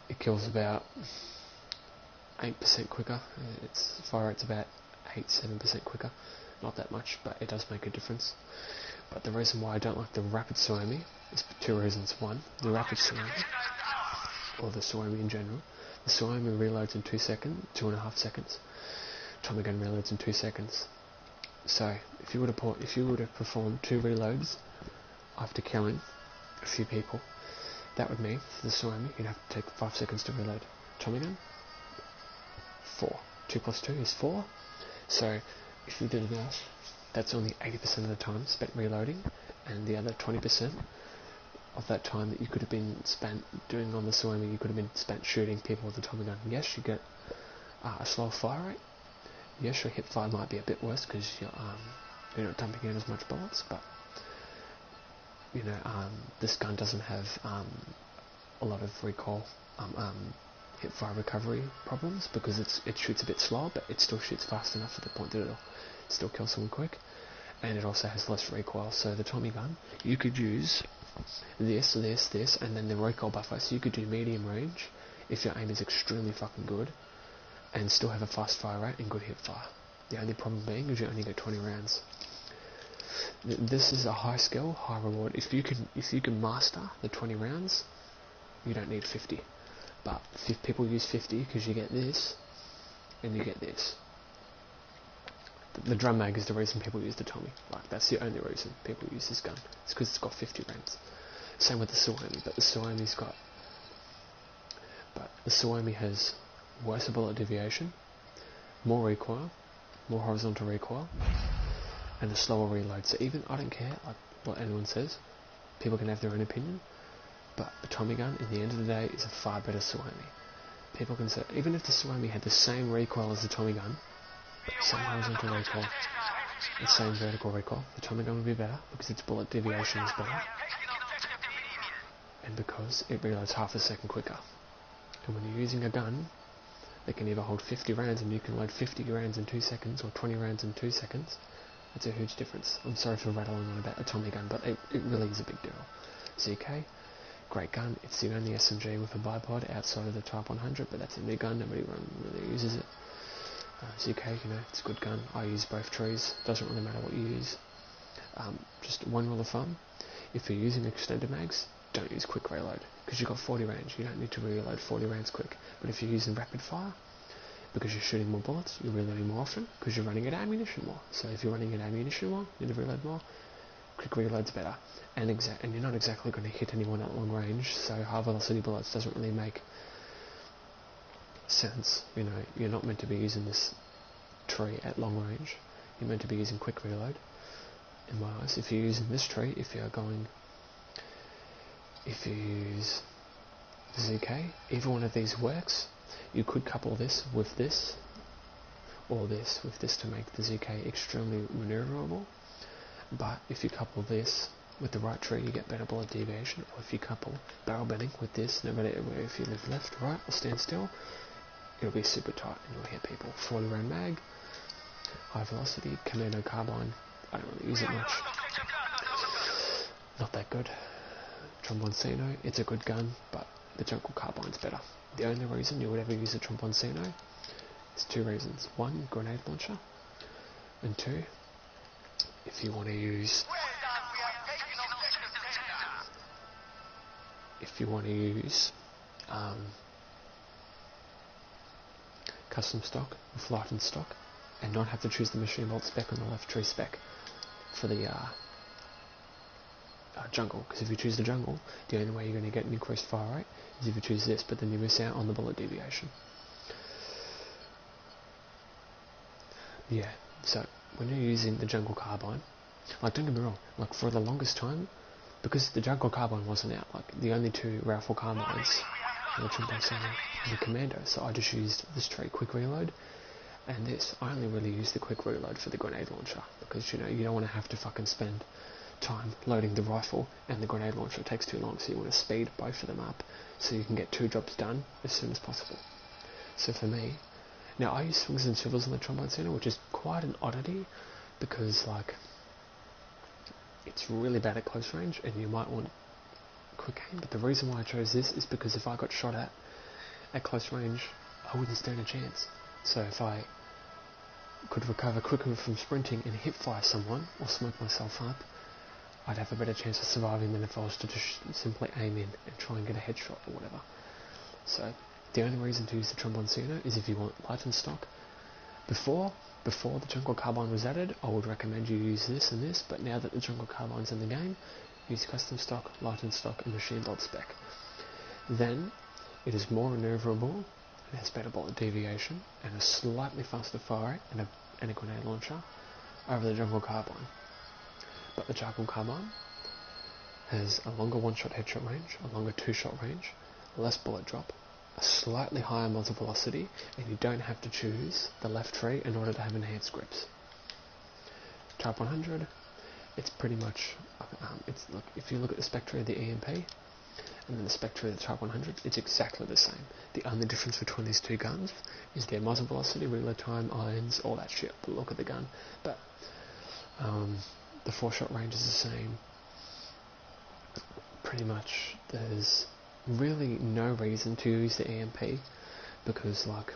It kills about 8% quicker. Its fire rate's about 8-7% quicker. Not that much, but it does make a difference. But the reason why I don't like the Rapid Suomi is for 2 reasons. One, the Rapid Suomi, or the Suomi in general, the Suomi reloads in 2.5 seconds. Tommy gun reloads in 2 seconds. So if you were to perform 2 reloads after killing a few people, that would mean for the Suomi you'd have to take 5 seconds to reload. Tommy gun, 4. 2 plus 2 is 4. So if you did that, that's only 80% of the time spent reloading, and the other 20% of that time that you could have been spent doing on the Suomi, you could have been spent shooting people with the Tommy gun. Yes, you get a slower fire rate. Yes, your hip fire might be a bit worse because you're not dumping in as much bullets, but this gun doesn't have a lot of recoil, hip fire recovery problems, because it shoots a bit slower, but it still shoots fast enough to the point that it'll still kill someone quick, and it also has less recoil. So the Tommy gun, you could use this, and then the recoil buffer, so you could do medium range if your aim is extremely fucking good, and still have a fast fire rate and good hip fire. The only problem being is you only get 20 rounds. This is a high skill, high reward. If you can master the 20 rounds, you don't need 50. But if people use 50 because you get this and you get this. The drum mag is the reason people use the Tommy. Like, that's the only reason people use this gun. It's because it's got 50 rounds. Same with the Suomi, but the Suomi has worse bullet deviation, more recoil, more horizontal recoil, and a slower reload. So even, I don't care like what anyone says, people can have their own opinion, but the Tommy gun, in the end of the day, is a far better Suomi. People can say, even if the Suomi had the same recoil as the Tommy gun, same horizontal recoil, and same vertical recoil, the Tommy gun would be better because its bullet deviation is better, and because it reloads half a second quicker. And when you're using a gun that can either hold 50 rounds and you can load 50 rounds in 2 seconds, or 20 rounds in 2 seconds, that's a huge difference. I'm sorry for rattling on about a Tommy gun, but it really is a big deal. ZK, great gun. It's the only SMG with a bipod outside of the Type 100, but that's a new gun. Nobody really uses it. ZK, it's a good gun. I use both trees. Doesn't really matter what you use. Just one rule of thumb: if you're using extended mags, don't use quick reload, because you've got 40 range. You don't need to reload 40 rounds quick. But if you're using rapid fire, because you're shooting more bullets, you're reloading more often, because you're running out of ammunition more. So if you're running out of ammunition more, you need to reload more. Quick reload's better. And you're not exactly going to hit anyone at long range, so high velocity bullets doesn't really make sense. You're not meant to be using this tree at long range. You're meant to be using quick reload, in my eyes. If you're using this tree, if you use ZK, either one of these works. You could couple this with this, or this with this, to make the ZK extremely maneuverable. But if you couple this with the right tree, you get better bullet deviation. Or if you couple barrel bending with this, no matter if you live left, right, or stand still, it'll be super tight and you'll hit people. 40 round mag, high velocity, commando carbine. I don't really use it much. Not that good. Tromboncino, it's a good gun, but the jungle carbine's better. The only reason you would ever use a Tromboncino is 2 reasons. 1, grenade launcher, and 2, if you want to use custom stock with lightened stock and not have to choose the machine bolt spec on the left tree spec for the jungle, because if you choose the jungle, the only way you're going to get an increased fire rate is if you choose this, but then you miss out on the bullet deviation. Yeah, so when you're using the jungle carbine, like, don't get me wrong, like, for the longest time, because the jungle carbine wasn't out, like, the only two rifle carbines were the Triple Sonic and the Commando, so I just used this tree quick reload, and this, I only really used the quick reload for the grenade launcher, because, you know, you don't want to have to fucking spend time loading the rifle and the grenade launcher. It takes too long, so you want to speed both of them up so you can get two jobs done as soon as possible. So for me, now I use swings and swivels on the trombone center, which is quite an oddity because, like, it's really bad at close range and you might want quick aim, but the reason why I chose this is because if I got shot at close range, I wouldn't stand a chance. So if I could recover quicker from sprinting and hip fire someone or smoke myself up, I'd have a better chance of surviving than if I was to just simply aim in and try and get a headshot or whatever. So the only reason to use the trombone Cena is if you want lightened stock. Before the jungle carbine was added, I would recommend you use this and this, but now that the jungle carbine's in the game, use custom stock, lightened stock and machine bolt spec. Then it is more maneuverable, it has better bullet deviation and a slightly faster fire rate and a grenade launcher over the jungle carbine. But the jungle carbine has a longer one-shot headshot range, a longer two-shot range, less bullet drop, a slightly higher muzzle velocity, and you don't have to choose the left tree in order to have enhanced grips. Type 100, it's pretty much, look, if you look at the spec tree of the EMP, and then the spec tree of the Type 100, it's exactly the same. The only difference between these two guns is their muzzle velocity, reload time, irons, all that shit, the look of the gun. But the 4-shot range is the same. Pretty much, there's really no reason to use the EMP because, like,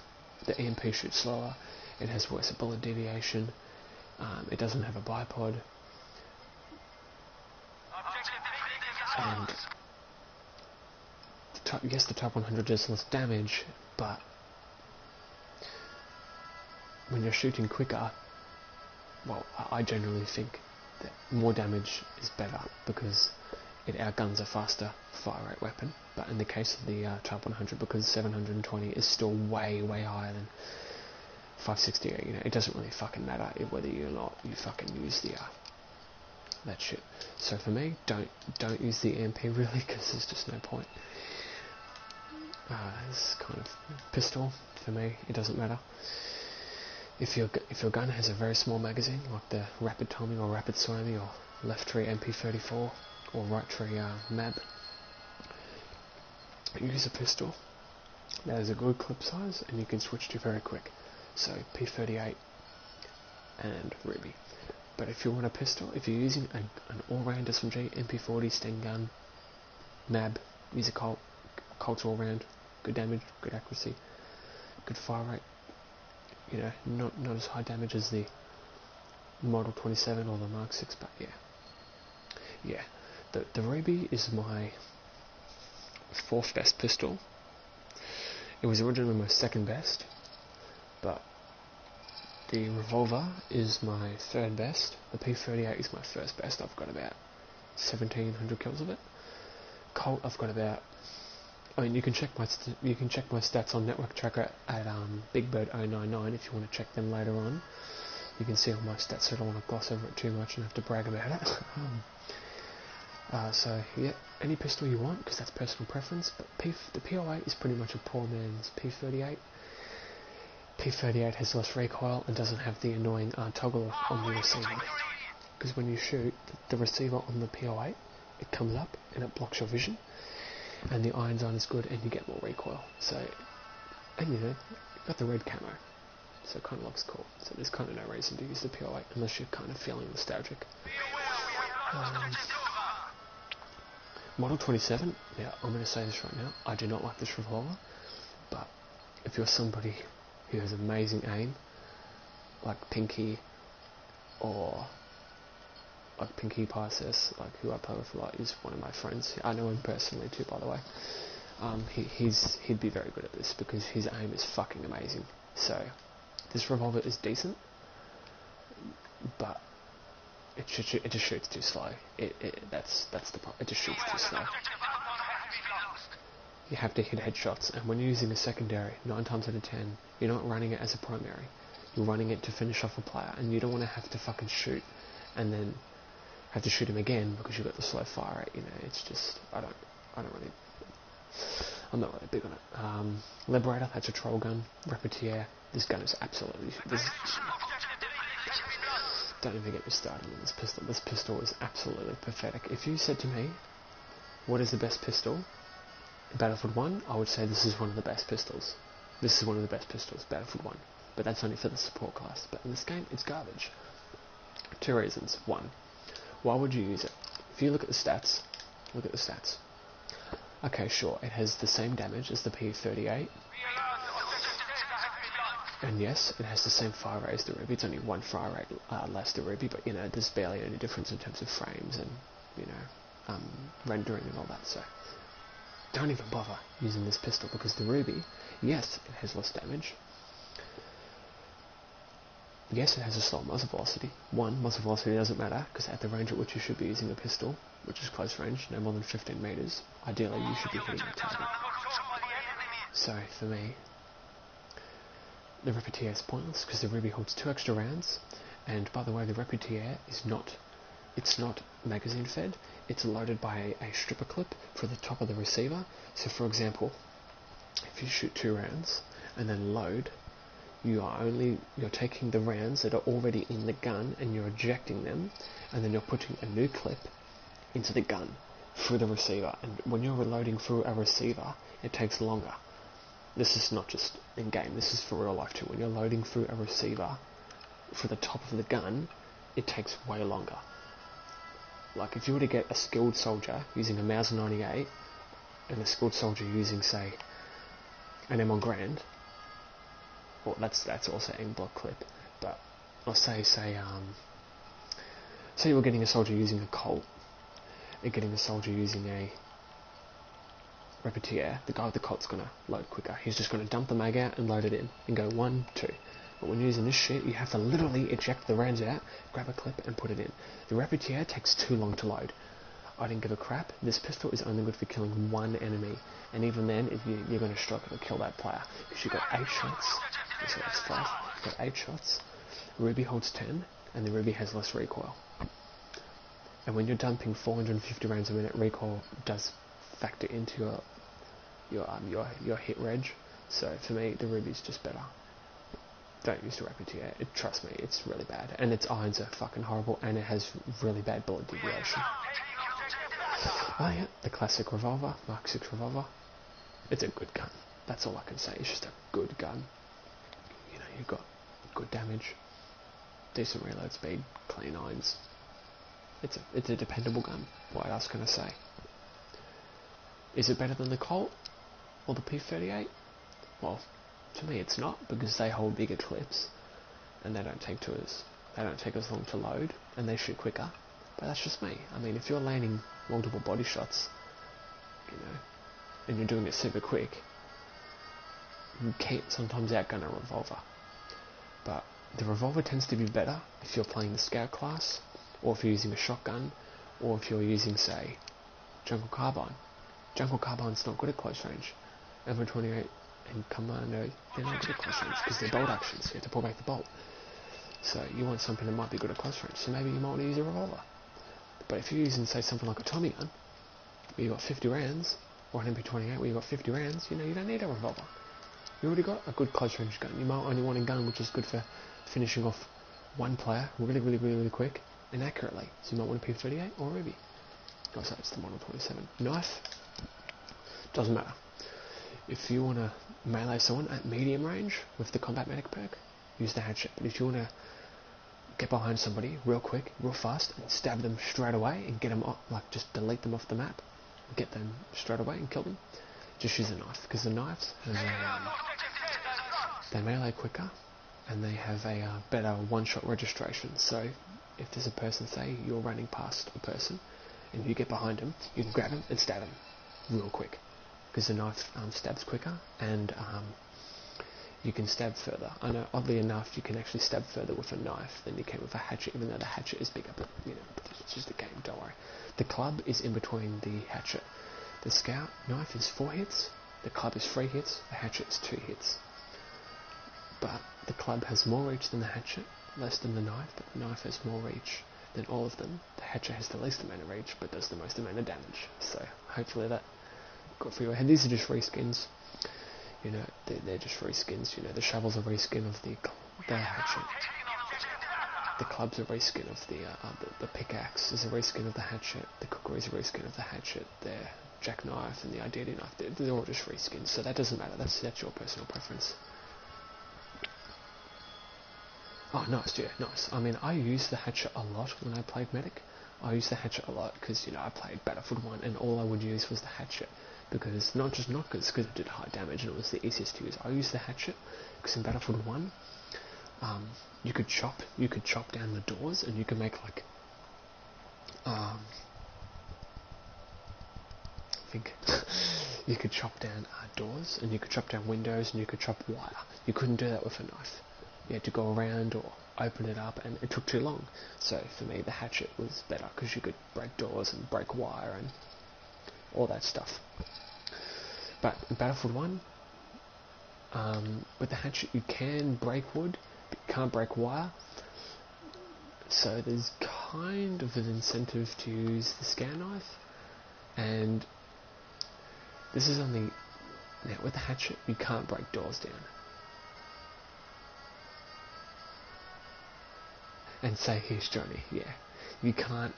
the EMP shoots slower, it has worse bullet deviation, it doesn't have a bipod, and the Type 100 does less damage, but when you're shooting quicker, well, I generally think that more damage is better because it outguns a faster fire rate weapon. But in the case of the Type 100, because 720 is still way, way higher than 568, you know, it doesn't really fucking matter whether you or not you fucking use the that shit. So for me, don't use the EMP really, because there's just no point. It's kind of pistol for me. It doesn't matter. If your gun has a very small magazine, like the rapid timing or rapid swimming or left tree MP34 or right tree MAB, use a pistol that has a good clip size and you can switch to very quick. So P38 and Ruby. But if you want a pistol, if you're using an all-round SMG, MP40, Sten gun, MAB, use a Colt's all-round, good damage, good accuracy, good fire rate. You know, not as high damage as the Model 27 or the Mark 6, but yeah. The Ruby is my 4th best pistol. It was originally my 2nd best, but the revolver is my 3rd best. The P38 is my 1st best. I've got about 1,700 kills of it. Colt, I've got about. I mean, you can check my stats on Network Tracker at BigBird099 if you want to check them later on. You can see all my stats, so I don't want to gloss over it too much and have to brag about it. So yeah, any pistol you want, because that's personal preference. But the P08 is pretty much a poor man's P38. P38 has less recoil and doesn't have the annoying toggle on the receiver. Because when you shoot, the receiver on the P08, it comes up and it blocks your vision. And the irons aren't as good and you get more recoil. So, and you know, you've got the red camo. So it kind of looks cool. So there's kind of no reason to use the P08 unless you're kind of feeling nostalgic. Model 27, yeah, I'm going to say this right now, I do not like this revolver, but if you're somebody who has amazing aim, like Pinky, or like Pinky Pisces, like who I play with a lot, is one of my friends. I know him personally too, by the way. He'd be very good at this because his aim is fucking amazing. So this revolver is decent, but it just shoots too slow. That's the problem. It just shoots too slow. You have to hit headshots, and when you're using a secondary, 9 times out of 10, you're not running it as a primary. You're running it to finish off a player, and you don't want to have to fucking shoot, and then have to shoot him again because you've got the slow fire rate. You know, it's just I'm not really big on it. Liberator, that's a troll gun. Repetier, this gun is absolutely. Don't even get me started on this pistol. This pistol is absolutely pathetic. If you said to me, what is the best pistol? Battlefield 1, I would say this is one of the best pistols. This is one of the best pistols, Battlefield 1. But that's only for the support class. But in this game, it's garbage. 2 reasons. 1, why would you use it? If you look at the stats, okay, sure, it has the same damage as the P38. And yes, it has the same fire rate as the Ruby. It's only 1 fire rate less than Ruby, but you know, there's barely any difference in terms of frames and, you know, rendering and all that, so don't even bother using this pistol, because the Ruby, yes, it has less damage. Yes, it has a slow muzzle velocity. 1, muzzle velocity doesn't matter, because at the range at which you should be using a pistol, which is close range, no more than 15 meters, ideally you should be hitting the target. So, for me, the Repetier is pointless, because the Ruby holds 2 extra rounds, and by the way, the Repetier is not, it's not magazine fed, it's loaded by a stripper clip for the top of the receiver. So for example, if you shoot 2 rounds and then load, you're taking the rounds that are already in the gun and you're ejecting them, and then you're putting a new clip into the gun through the receiver. And when you're reloading through a receiver, it takes longer. This is not just in game, this is for real life too. When you're loading through a receiver for the top of the gun, it takes way longer. Like if you were to get a skilled soldier using a Mauser 98 and a skilled soldier using, say, an M1 Grand, well, that's also aim block clip, but I'll say you're getting a soldier using a Colt, and getting a soldier using a Repetier, the guy with the Colt's gonna load quicker. He's just gonna dump the mag out and load it in and go 1, 2. But when you're using this shit, you have to literally eject the rounds out, grab a clip and put it in. The Repetier takes too long to load. I didn't give a crap. This pistol is only good for killing 1 enemy, and even then, you're going to struggle to kill that player, because you've got 8 shots. So that's 5. You've got 8 shots. Ruby holds 10, and the Ruby has less recoil. And when you're dumping 450 rounds a minute, recoil does factor into your hit reg. So for me, the Ruby's just better. Don't use the Repetier. Trust me, it's really bad. And its irons are fucking horrible, and it has really bad bullet deviation. Oh yeah, the classic revolver, Mark 6 revolver. It's a good gun. That's all I can say. It's just a good gun. You know, you've got good damage, decent reload speed, clean irons. It's a dependable gun. What else can I say? Is it better than the Colt or the P38? Well, to me it's not, because they hold bigger clips and they don't take as long to load, and they shoot quicker. But that's just me. I mean, if you're landing multiple body shots, you know, and you're doing it super quick, you can't sometimes outgun a revolver. But the revolver tends to be better if you're playing the scout class, or if you're using a shotgun, or if you're using, say, jungle carbine. Jungle carbine's not good at close range. M28 and Commando, they're not good at close range because they're bolt actions. You have to pull back the bolt. So you want something that might be good at close range. So maybe you might want to use a revolver. But if you're using, say, something like a Tommy gun, where you've got 50 rounds, or an MP28 where you've got 50 rounds, you know, you don't need a revolver. You already got a good close range gun. You might only want a gun which is good for finishing off one player really quick and accurately. So you might want a P38 or a Ruby. Oh, sorry, it's the Model 27. Knife, doesn't matter. If you want to melee someone at medium range with the combat medic perk, use the hatchet. But if you want to get behind somebody real quick, real fast, and stab them straight away and get them off, like just delete them off the map, get them straight away and kill them, just use a knife, because the knives they melee quicker and they have a better one-shot registration. So if there's a person, say you're running past a person and you get behind them, you can grab them and stab them real quick, because the knife stabs quicker, and you can stab further. I know, oddly enough, you can actually stab further with a knife than you can with a hatchet, even though the hatchet is bigger, but, you know, it's just a game, don't worry. The club is in between the hatchet. The scout knife is 4 hits, the club is 3 hits, the hatchet is 2 hits. But the club has more reach than the hatchet, less than the knife, but the knife has more reach than all of them. The hatchet has the least amount of reach, but does the most amount of damage. So, hopefully that got through your head. These are just reskins. You know, they're just reskins. You know, the shovel's a reskin of the hatchet. The club's a reskin of the pickaxe is a reskin of the hatchet. The cookery is a reskin of the hatchet. The jackknife and the identity knife, they're all just reskins. So that doesn't matter. That's your personal preference. Oh, nice, yeah, nice. I mean, I used the hatchet a lot when I played Medic. I used the hatchet a lot because, you know, I played Battlefield 1 and all I would use was the hatchet. Because, not because it did high damage and it was the easiest to use. I used the hatchet because in Battlefield 1, you could chop down the doors and you could make, like, you could chop down doors and you could chop down windows and you could chop wire. You couldn't do that with a knife. You had to go around or open it up, and it took too long. So for me, the hatchet was better because you could break doors and break wire and all that stuff. But in Battlefield 1, with the hatchet you can break wood, but you can't break wire. So there's kind of an incentive to use the scout knife, and this is only now with the hatchet you can't break doors down. And say, here's Johnny, yeah. You can't,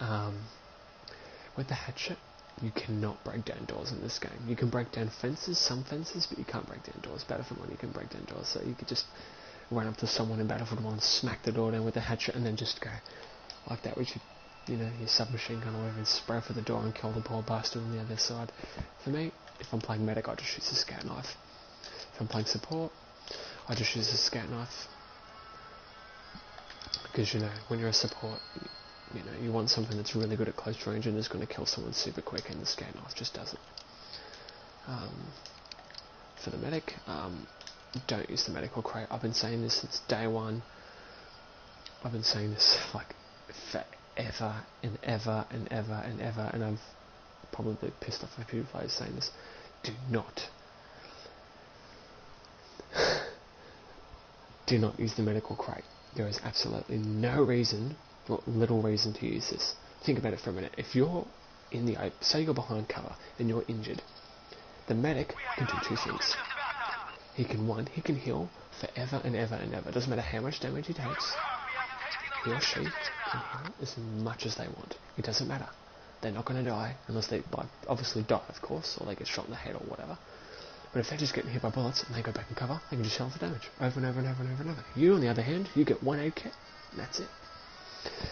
with the hatchet, you cannot break down doors in this game. You can break down fences, some fences, but you can't break down doors. Battlefield 1, you can break down doors, so you could just run up to someone in Battlefield 1, smack the door down with the hatchet, and then just go like that with your submachine gun or whatever, and spray for the door and kill the poor bastard on the other side. For me, if I'm playing Medic, I just use a scout knife. If I'm playing support, I just use a scout knife. Because, you know, when you're a support, you want something that's really good at close range and is going to kill someone super quick, and the scout knife just does it. For the medic, don't use the medical crate. I've been saying this since day one. I've been saying this like forever and ever and ever and ever, and I've probably pissed off a few players saying this. Do not use the medical crate. There is absolutely no reason, or little reason, to use this. Think about it for a minute. If you're in the open, say you're behind cover and you're injured, the medic can do 2 things. He can heal forever and ever and ever. Doesn't matter how much damage he takes. He or she can heal as much as they want. It doesn't matter. They're not going to die unless they, obviously die, of course, or they get shot in the head or whatever. But if they're just getting hit by bullets and they go back in cover, they can just heal for damage over and over and over and over and over. You, on the other hand, you get 1 aid kit, and that's it.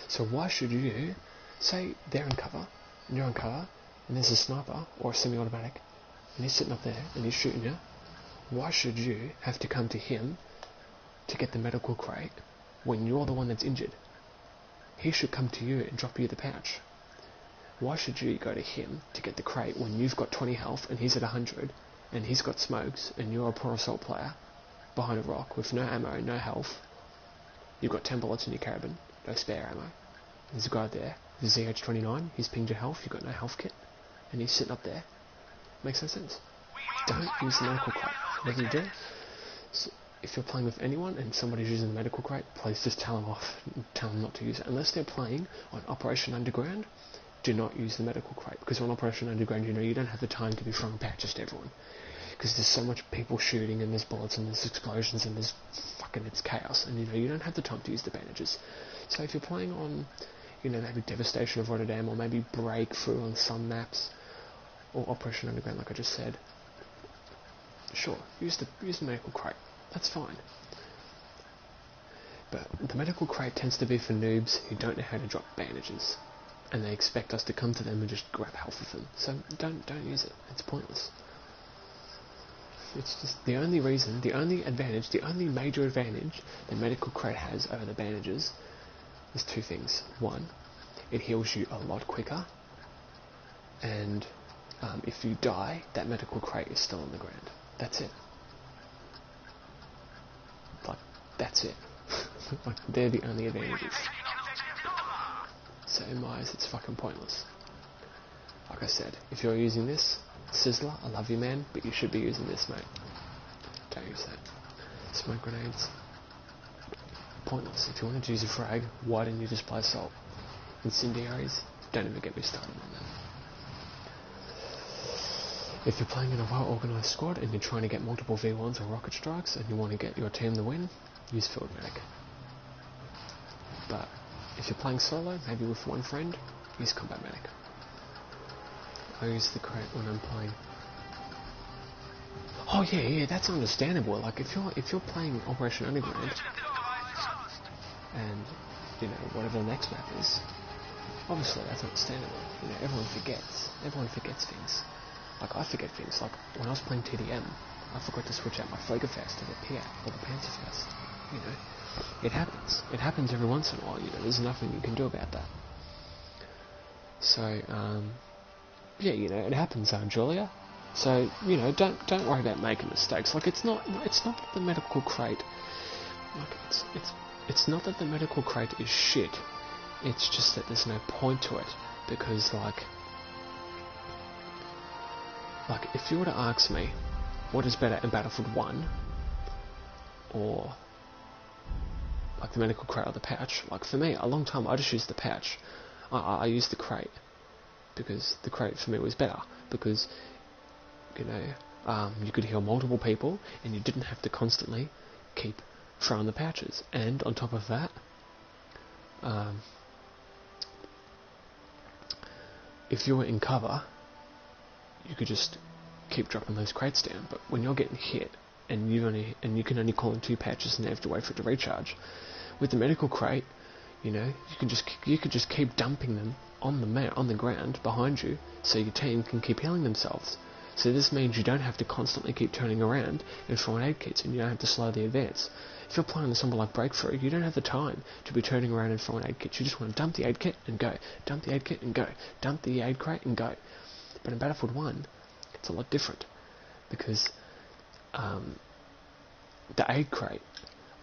So why should you, say they're in cover, and you're in cover, and there's a sniper or a semi-automatic, and he's sitting up there and he's shooting you, why should you have to come to him to get the medical crate when you're the one that's injured? He should come to you and drop you the pouch. Why should you go to him to get the crate when you've got 20 health and he's at 100, and he's got smokes, and you're a poor assault player behind a rock with no ammo, no health? You've got 10 bullets in your carabin, no spare ammo. There's a guy there, the ZH-29, he's pinged your health, you've got no health kit, and he's sitting up there. Makes no sense. Don't use the medical crate. Whatever you do, so if you're playing with anyone and somebody's using the medical crate, please just tell them off, tell them not to use it. Unless they're playing on Operation Underground, do not use the medical crate, because on Operation Underground, you don't have the time to be throwing patches to everyone, because there's so much people shooting, and there's bullets, and there's explosions, and there's it's chaos, and you don't have the time to use the bandages. So if you're playing on, maybe Devastation of Rotterdam, or maybe Breakthrough on some maps, or Operation Underground, like I just said, sure, use the medical crate. That's fine. But the medical crate tends to be for noobs who don't know how to drop bandages, and they expect us to come to them and just grab half of them. So don't use it. It's pointless. It's just the only major advantage the medical crate has over the bandages is 2 things. 1, it heals you a lot quicker, and if you die, that medical crate is still on the ground. That's it. That's it. Like, they're the only advantages. So in my eyes, it's fucking pointless. Like I said, if you're using this, Sizzler, I love you, man, but you should be using this, mate. Don't use that. Smoke grenades. Pointless. If you wanted to use a frag, why didn't you just play assault? Incendiaries, don't even get me started on that. If you're playing in a well-organised squad and you're trying to get multiple V1s or rocket strikes and you want to get your team the win, use field medic. But if you're playing solo, maybe with one friend, use combat medic. I use the crate when I'm playing. Oh yeah, that's understandable. Like if you're playing Operation Underground and you know whatever the next map is, obviously that's understandable. You know, everyone forgets things. Like I forget things. Like when I was playing TDM, I forgot to switch out my Fliegerfaust to the Piat or the Panzerfaust. You know, it happens. It happens every once in a while. You know, there's nothing you can do about that. So yeah, you know, it happens, Julia. So you know, don't worry about making mistakes. Like it's not that the medical crate. Like it's not that the medical crate is shit. It's just that there's no point to it because like if you were to ask me what is better in Battlefield 1 or like the medical crate or the pouch, like for me a long time I just used the pouch. I used the crate because the crate for me was better because you know you could heal multiple people and you didn't have to constantly keep throwing the pouches, and on top of that if you were in cover you could just keep dropping those crates down. But when you're getting hit and you can only call in 2 patches and you have to wait for it to recharge, with the medical crate, you know, you could just keep dumping them on the ground behind you, so your team can keep healing themselves. So this means you don't have to constantly keep turning around and throwing aid kits, and you don't have to slow the advance. If you're playing something like Breakthrough, you don't have the time to be turning around and throwing aid kits. You just want to dump the aid kit and go, dump the aid kit and go, dump the aid crate and go. But in Battlefield 1, it's a lot different because the aid crate,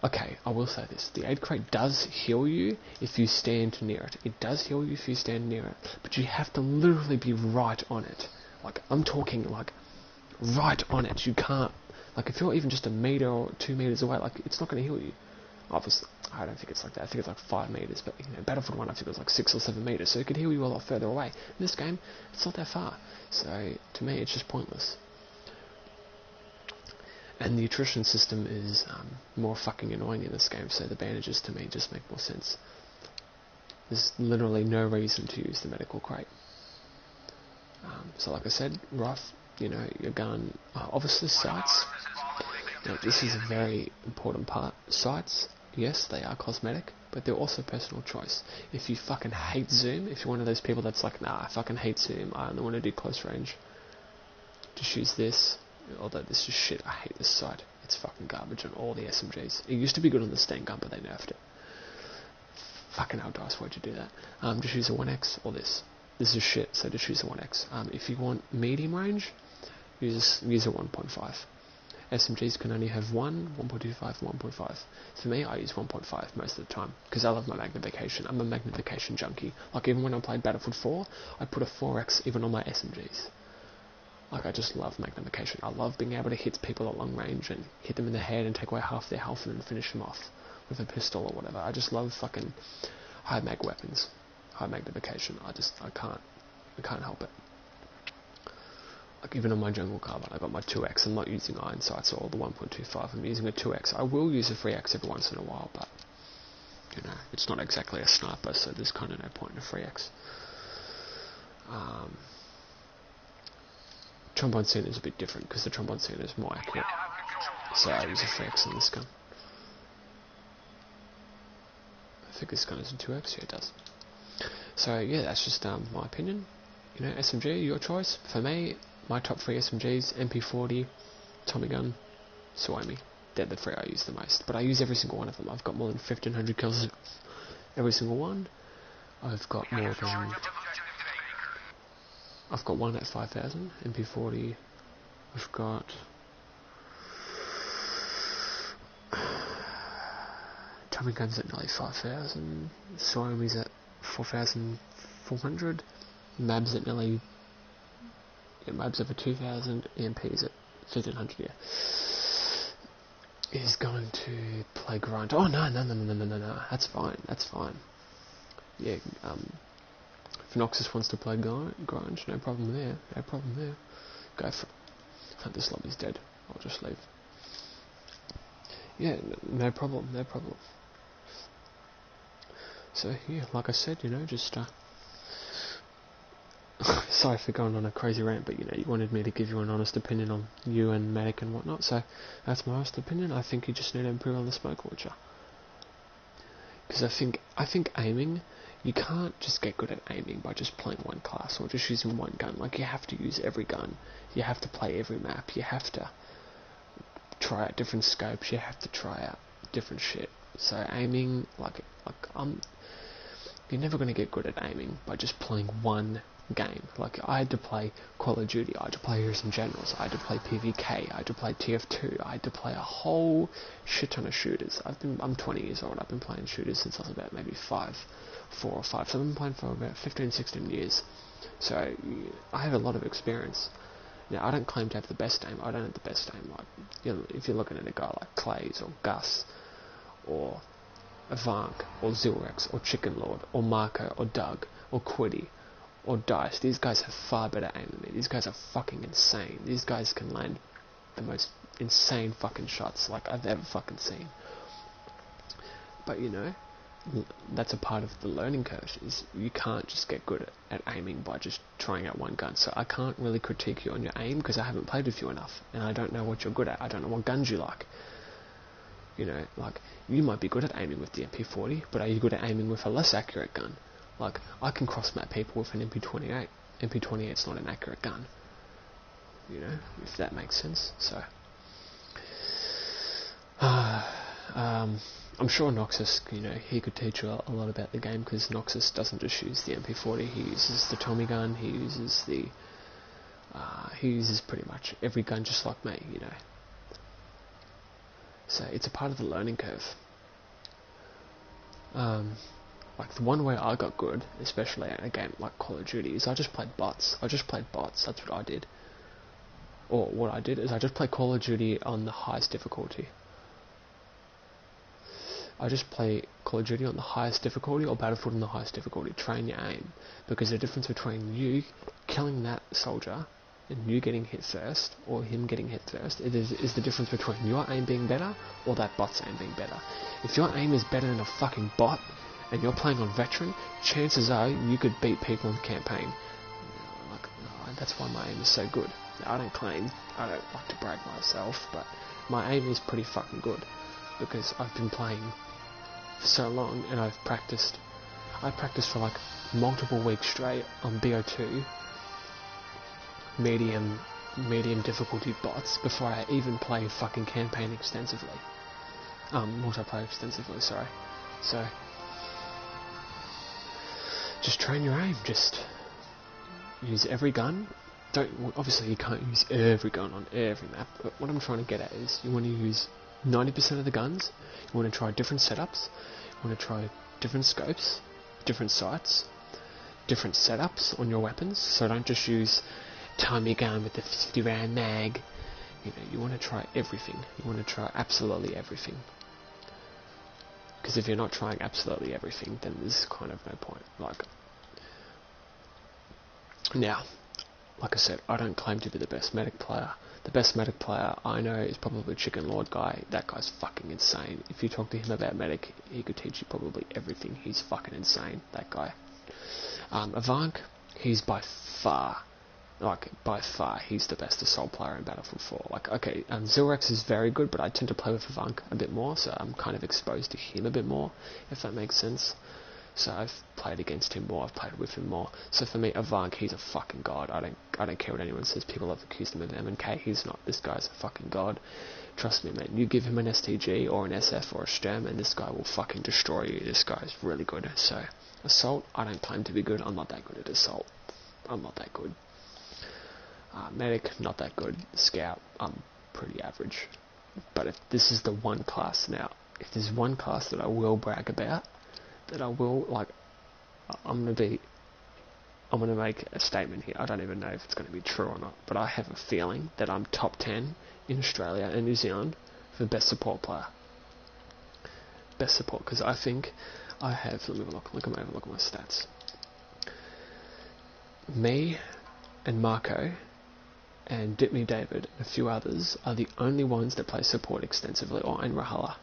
okay, I will say this, the aid crate does heal you if you stand near it. It does heal you if you stand near it, but you have to literally be right on it. Like, I'm talking, like, right on it. You can't, like, if you're even just a meter or 2 meters away, like, it's not going to heal you. Obviously, I don't think it's like that. I think it's like 5 meters, but, you know, Battlefield 1, I think it was like 6 or 7 meters, so it could heal you a lot further away. In this game, it's not that far, so, to me, it's just pointless. And the attrition system is more fucking annoying in this game, so the bandages, to me, just make more sense. There's literally no reason to use the medical crate. So like I said, rough, you know, your gun, obviously sights, you know, this is a very important part. Sights, yes, they are cosmetic, but they're also personal choice. If you fucking hate zoom, if you're one of those people that's like, nah, I fucking hate zoom, I only want to do close range, just use this. Although this is shit, I hate this sight. It's fucking garbage on all the SMGs. It used to be good on the Sten gun, but they nerfed it. Fucking hell, Dice, why'd you do that? Just use a 1x or this. This is shit, so just use a 1x. If you want medium range, use a 1.5. SMGs can only have 1, 1.25, and 1.5. For me, I use 1.5 most of the time, because I love my magnification. I'm a magnification junkie. Like, even when I played Battlefield 4, I put a 4x even on my SMGs. Like, I just love magnification. I love being able to hit people at long range and hit them in the head and take away half their health and then finish them off with a pistol or whatever. I just love fucking high mag weapons. High magnification. I can't help it. Like, even on my jungle carbine, I got my 2x. I'm not using iron sights or the 1.25. I'm using a 2x. I will use a 3x every once in a while, but, you know, it's not exactly a sniper, so there's kind of no point in a 3x. Trombone Center is a bit different because the Trombone Center is more accurate, so I use a 3x on this gun. I think this gun is a 2x, yeah it does. So yeah, that's just my opinion. You know, SMG, your choice. For me, my top 3 SMGs, MP40, Tommy gun, Suomi. They're the 3 I use the most, but I use every single one of them. I've got more than 1,500 kills every single one. I've got one at 5,000, MP40, I've got Tommy gun's at nearly 5,000. Siomi's at 4,400. Mab's at nearly... Yeah, Mab's over 2,000. EMP's at 1,500, yeah. He's going to play grind. Oh, no. That's fine. Yeah, if Noxus wants to play grind, no problem there. Go for it. Oh, this lobby's dead. I'll just leave. Yeah, no problem. So, yeah, like I said, just, sorry for going on a crazy rant, but, you wanted me to give you an honest opinion on you and Medic and whatnot, so that's my honest opinion. I think you just need to improve on the smoke launcher. Because I think aiming, you can't just get good at aiming by just playing one class or just using one gun. Like, you have to use every gun. You have to play every map. You have to try out different scopes. You have to try out different shit. So aiming, you're never going to get good at aiming by just playing one game. Like, I had to play Call of Duty, I had to play Heroes and Generals, I had to play PvK, I had to play TF2, I had to play a whole shit ton of shooters. I'm 20 years old, I've been playing shooters since I was about maybe 4 or 5, so I've been playing for about 15, 16 years. So, I have a lot of experience. Now, I don't claim to have the best aim, I don't have the best aim. Like, if you're looking at a guy like Clays, or Gus, or Avank, or Zilrex, or Chicken Lord, or Marco, or Doug, or Quiddy, or Dice, these guys have far better aim than me. These guys are fucking insane. These guys can land the most insane fucking shots like I've ever fucking seen. But that's a part of the learning curve, is you can't just get good at aiming by just trying out one gun. So I can't really critique you on your aim because I haven't played with you enough, and I don't know what you're good at. I don't know what guns you like. Like, you might be good at aiming with the MP40, but are you good at aiming with a less accurate gun? Like, I can cross-map people with an MP28. MP28's not an accurate gun. If that makes sense. So, I'm sure Noxus, he could teach you a lot about the game, because Noxus doesn't just use the MP40, he uses the Tommy gun, he uses pretty much every gun just like me, So, it's a part of the learning curve. Like, the one way I got good, especially in a game like Call of Duty, is I just played bots. That's what I did. Or what I did is I just played Call of Duty on the highest difficulty. I just play Call of Duty on the highest difficulty, or Battlefield on the highest difficulty. Train your aim. Because the difference between you killing that soldier and you getting hit first, or him getting hit first, is the difference between your aim being better, or that bot's aim being better. If your aim is better than a fucking bot, and you're playing on veteran, chances are you could beat people in the campaign. That's why my aim is so good. I don't like to brag myself, but my aim is pretty fucking good, because I've been playing for so long, and I practiced for like multiple weeks straight on BO2 medium difficulty bots before I even play fucking campaign extensively. Multiplayer extensively, sorry. So, just train your aim, just use every gun. Obviously you can't use every gun on every map, but what I'm trying to get at is you want to use 90% of the guns, you want to try different setups, you want to try different scopes, different sights, different setups on your weapons, so don't just use Tommy gun with the 50 round mag. You want to try everything, you want to try absolutely everything. Because if you're not trying absolutely everything, then there's kind of no point. Now, like I said, I don't claim to be the best medic player. The best medic player I know is probably Chicken Lord guy. That guy's fucking insane. If you talk to him about medic, he could teach you probably everything. He's fucking insane, that guy. Avank, he's by far, he's the best assault player in Battlefield 4. Zilrex is very good, but I tend to play with Avank a bit more, so I'm kind of exposed to him a bit more, if that makes sense. So I've played against him more, I've played with him more. So for me, Avank, he's a fucking god. I don't care what anyone says. People have accused him of M&K. He's not. This guy's a fucking god. Trust me, man. You give him an STG or an SF or a STEM, and this guy will fucking destroy you. This guy's really good. So, Assault, I don't claim to be good. I'm not that good at Assault. I'm not that good. Medic, not that good. Scout, I'm pretty average. But if this is the one class now, if there's one class that I will brag about, that I will, like, I'm going to make a statement here. I don't even know if it's going to be true or not, but I have a feeling that I'm top 10 in Australia and New Zealand for best support player. Best support, because I think I have, let me have a look at my stats. Me and Marco and Ditme David and a few others are the only ones that play support extensively, and Rahala.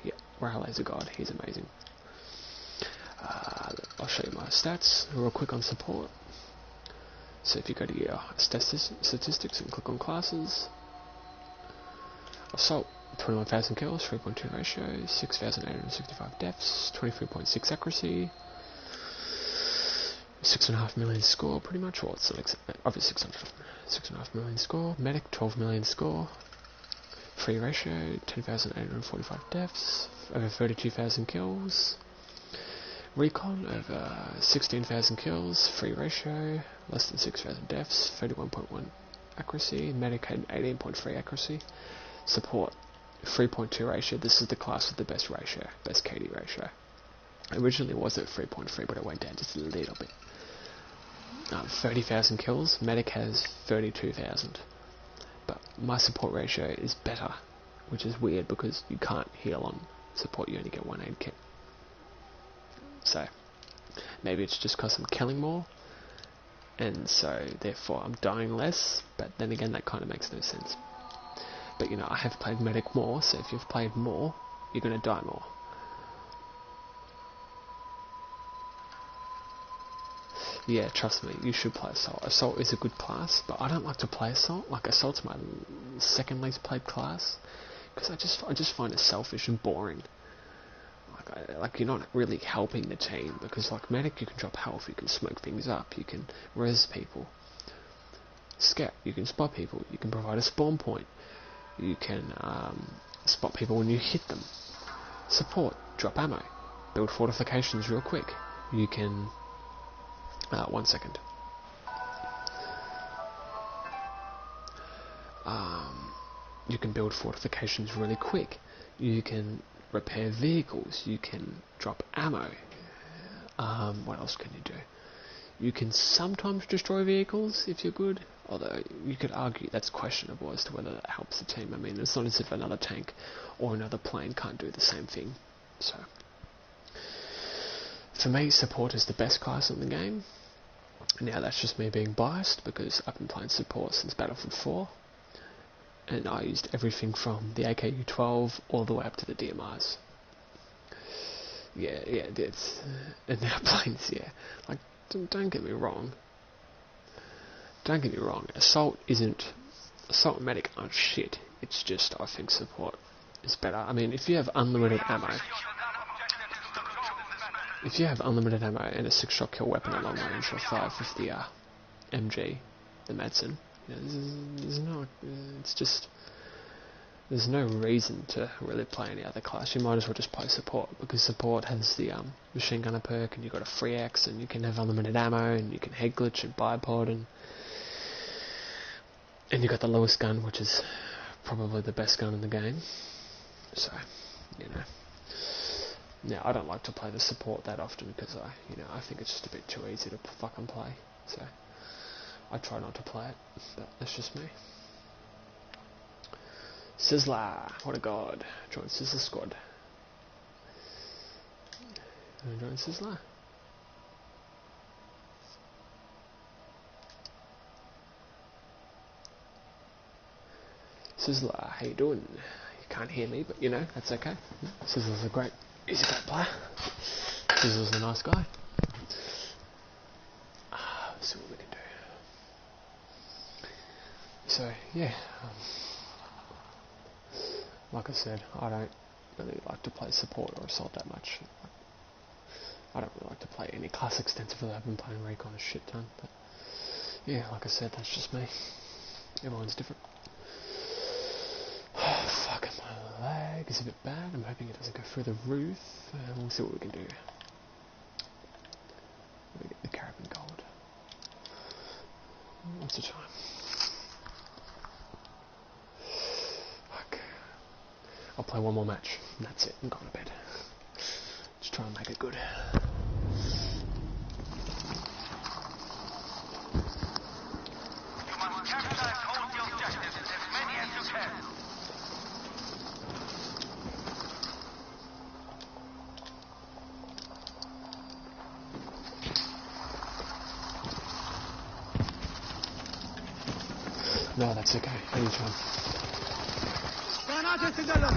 Yeah, Rahala is a god, he's amazing. I'll show you my stats real quick on support. So if you go to your statistics and click on classes, assault, 21,000 kills, 3.2 ratio, 6,865 deaths, 23.6 accuracy, 6.5 million score, pretty much. Well, it's obviously 6.5 million score. Medic, 12 million score. Free ratio, 10,845 deaths, over 32,000 kills. Recon, over 16,000 kills, free ratio, less than 6,000 deaths, 31.1 accuracy. Medic had 18.3 accuracy. Support, 3.2 ratio. This is the class with the best ratio, best KD ratio. Originally was at 3.3, but it went down just a little bit. 30,000 kills. Medic has 32,000. But my support ratio is better, which is weird because you can't heal on support, you only get 1 aid kit. So, maybe it's just because I'm killing more, and so therefore I'm dying less, but then again that kind of makes no sense. But you know, I have played Medic more, so if you've played more, you're going to die more. Yeah, trust me, you should play Assault. Assault is a good class, but I don't like to play Assault. Like, Assault's my second least played class, because I just find it selfish and boring. Like you're not really helping the team, because like Medic you can drop health, you can smoke things up, you can res people. Scout, you can spot people, you can provide a spawn point, you can spot people when you hit them. Support, drop ammo, build fortifications real quick. You can 1 second. You can build fortifications really quick. You can repair vehicles. You can drop ammo. What else can you do? You can sometimes destroy vehicles if you're good, although you could argue that's questionable as to whether that helps the team. I mean, it's not as if another tank or another plane can't do the same thing. So, for me, support is the best class in the game. Now, that's just me being biased because I've been playing support since Battlefield 4, and I used everything from the AKU-12 all the way up to the DMRs. Yeah, it's and now planes. Yeah, like don't get me wrong. Don't get me wrong. Assault and Medic aren't shit. It's just I think support is better. I mean, if you have unlimited ammo. If you have unlimited ammo and a 6-shot kill weapon at long range or 5 with the MG, the Madsen, you know, there's no reason to really play any other class. You might as well just play support, because support has the machine gunner perk, and you've got a free axe, and you can have unlimited ammo, and you can head glitch and bipod, and you've got the lowest gun, which is probably the best gun in the game. So, you know. Now, I don't like to play the support that often because I think it's just a bit too easy to fucking play. So, I try not to play it, but that's just me. Sizzler, what a god. Join Sizzler Squad. Join Sizzler. Sizzler, how you doing? You can't hear me, but you know, that's okay. Sizzler's he's a great player. Sizzler's a nice guy. Let's see what we can do. So, yeah. Like I said, I don't really like to play support or assault that much. I don't really like to play any class extensively. I've been playing Recon a shit ton, but yeah, like I said, that's just me. Everyone's different. Fuck, my leg is a bit bad. I'm hoping it doesn't go through the roof. We'll see what we can do. We get the Carabin Gold. What's the time? Fuck. I'll play one more match. And that's it, I'm going to bed. Just try and make it good. No, that's okay. Anytime. Granate in der Luft!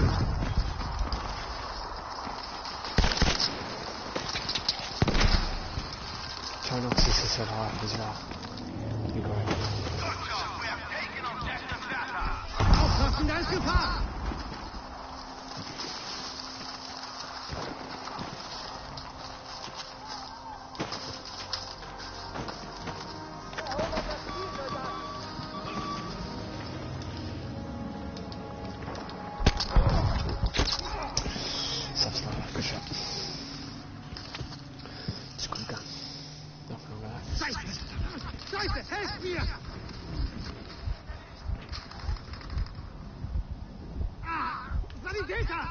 Try not to set high as well. Be great. Aufpassen, da ist Gefahr! Good shot. It's a good gun. Nothing wrong with that. Scheiße, helft mir! Sanitäter!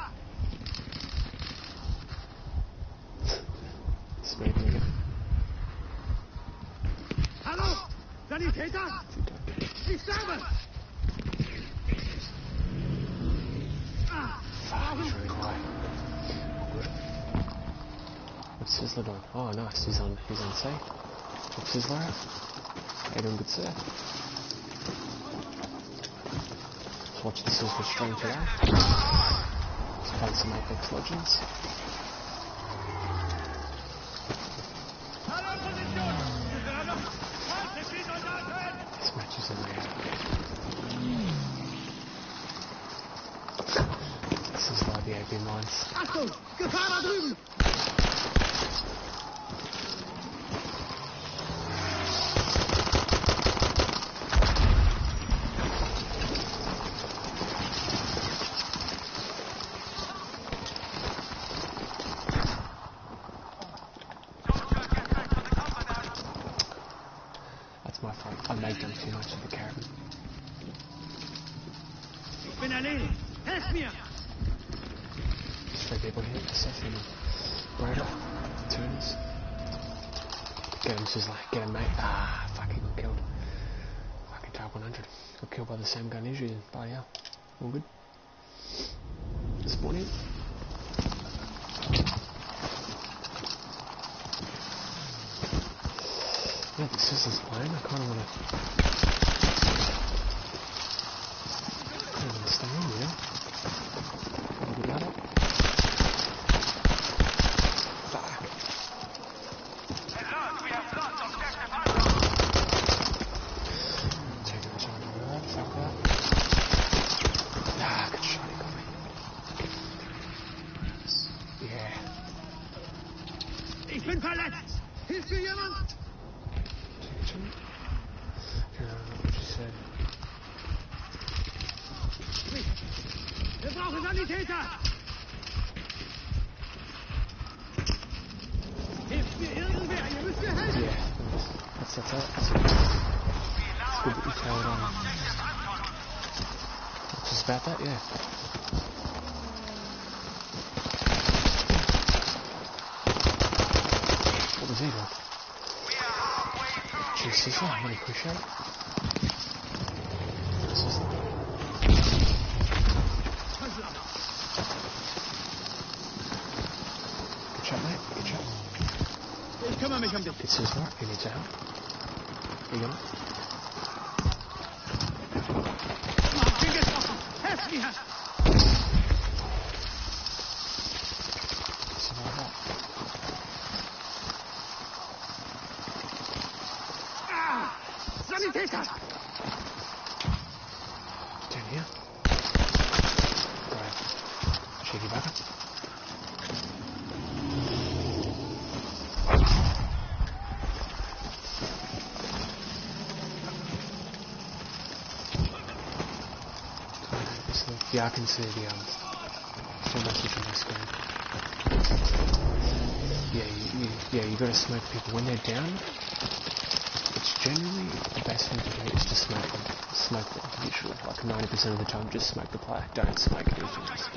Sweet nigga. Hallo? Sanitäter? Ich sterbe! Fuck, it's really high. Good. What's Sizzler doing? Oh, nice. He's on C. What's Sizzler at? How you doing, good sir? Just watch the Sizzler stream today. Just playing some Apex Legends. This match is in there. This is like the AB mines. Achtung! Gefahr da drüben! That's my fault. I made them too much of the caravan. Ich bin erledigt! Helft mir! There's 3 people here. Assassin and Broder. Turners. Get him, Sizzler. Get him, mate. Ah, fuck, he got killed. Fucking Type 100. Got killed by the same gun as you. Bloody hell. All good. Spawn in. Yeah, the Sizzler's playing. I kind of want to stay in, you know? Have a good at it. Fuck. Taking a shot over that. Fuck that. Ah, good shot. He got me. Yeah. Ich bin verletzt! Hilft mir jemand? What she said. Wir brauchen Sanitäter! Hilft mir irgendwer! Ihr müsst mir helfen! Yeah, that's it. It's good that you carried on. It's just about that, yeah. What was he doing? Jesus, I really appreciate it. Good shot, mate. Good shot. Ich kümmere mich dich. Good Sizzler. He needs help. You got it? Bin getroffen! Helft mir! Survive that. Sanitäter! Down here. Great. Cheeky bugger. Yeah, I can see the full message on my screen. Yeah, you gotta smoke people when they're down. It's generally the best thing to do is to smoke them. Smoke them, literally. Like 90% of the time, just smoke the player. Don't smoke anything else.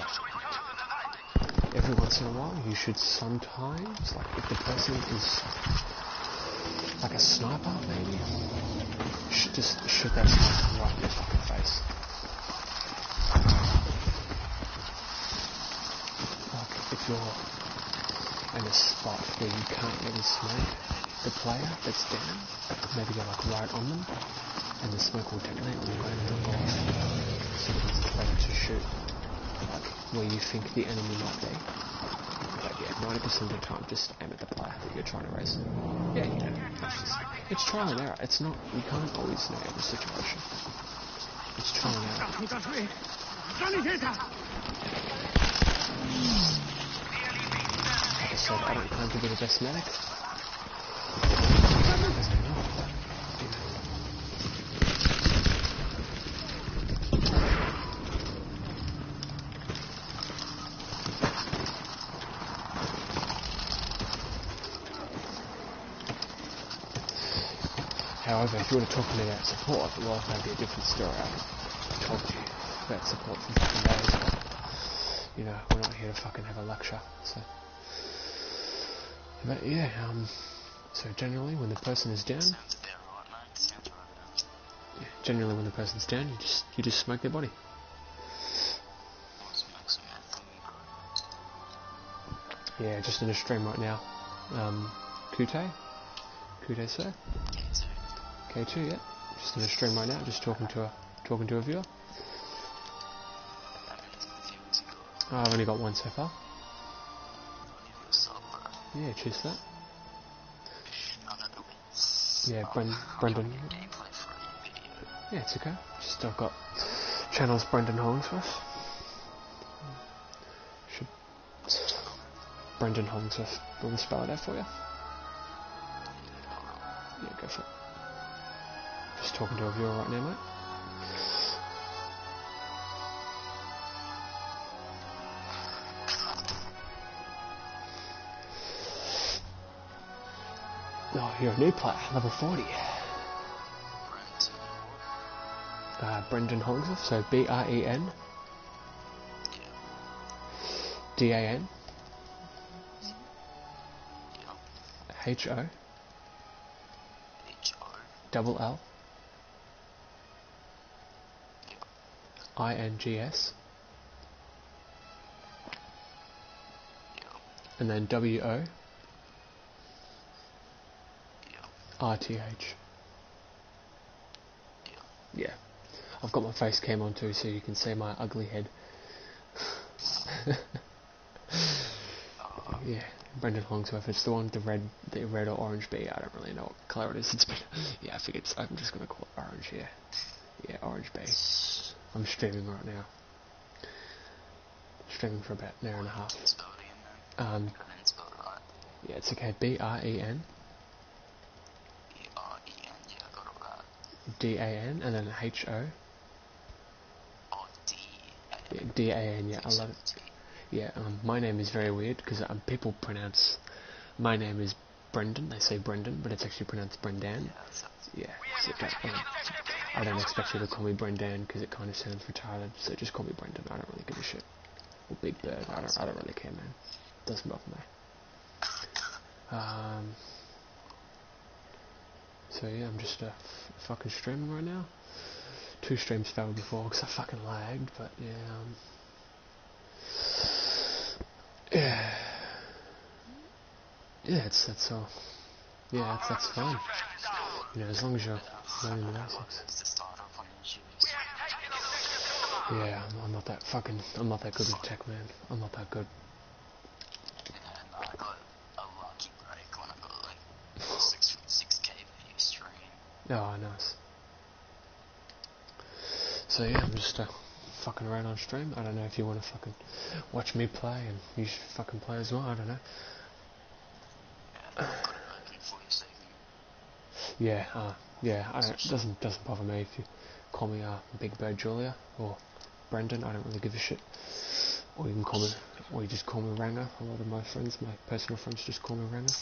every once in a while, you should sometimes, like if the person is like a sniper, maybe, you should just shoot that sniper right in their fucking face. Like if you're in a spot where you can't really smoke the player that's down, maybe go like right on them, and the smoke will detonate when you're going to drop off. So it's better to shoot like where you think the enemy might be. But yeah, 90% of the time just aim at the player that you're trying to race. Yeah, you know, it's trial and error. It's not, you can't always know every situation. It's trial and error. Like I said, I don't claim to be the best medic. However, if you want to talk to me about support, well, that'd be a different story. I'll talk to you about support for fucking days, but, you know, we're not here to fucking have a lecture, so. But yeah, so generally when the person is down, generally when the person's down, you just smoke their body. Yeah, just in a stream right now. Kute sir. K2, yeah. Just in a stream right now, just talking to a viewer. Oh, I've only got one so far. Yeah, cheers for that. Yeah, Brendan. Yeah, it's okay. Just I've got channels Brendan Hollingsworth. Should Brendan Hollingsworth. Want me to spell it out for you? Yeah, go for it. Just talking to a viewer right now, mate. Oh, you're a new player, level 40. Brendan Hollingsworth, so BREN DAN HO double L INGS and then WO RTH. Yeah. I've got my face cam on too, so you can see my ugly head. Yeah, Brendan Hollingsworth. It's the one with the red or orange B. I don't really know what colour it is. It's been, yeah, I think I'm just gonna call it orange. Yeah, yeah, orange B. I'm streaming right now. Streaming for about an hour and a half. Yeah, it's okay. BREN DAN and then HO. Yeah, DAN, yeah, I love it. Yeah, my name is very weird because people pronounce my name is Brendan. They say Brendan, but it's actually pronounced Brendan. Yeah, so I don't expect you to call me Brendan because it kind of sounds retarded. So just call me Brendan. I don't really give a shit. Or Big Bird. I don't really care, man. Doesn't bother me. So yeah, I'm just fucking streaming right now. 2 streams failed before because I fucking lagged, but yeah. Yeah, that's all. Yeah, that's fine. You know, as long as you're learning the basics. Yeah, I'm not that good with tech, man. I'm not that good. I got a lucky break when I got like 6K video stream. Oh, nice. So yeah, I'm just fucking around on stream. I don't know if you want to fucking watch me play and you should fucking play as well. I don't know. Yeah, it doesn't bother me if you call me Big Bird Julia or Brendan. I don't really give a shit. Or you just call me Ranger. A lot of my friends, my personal friends, just call me Ranger.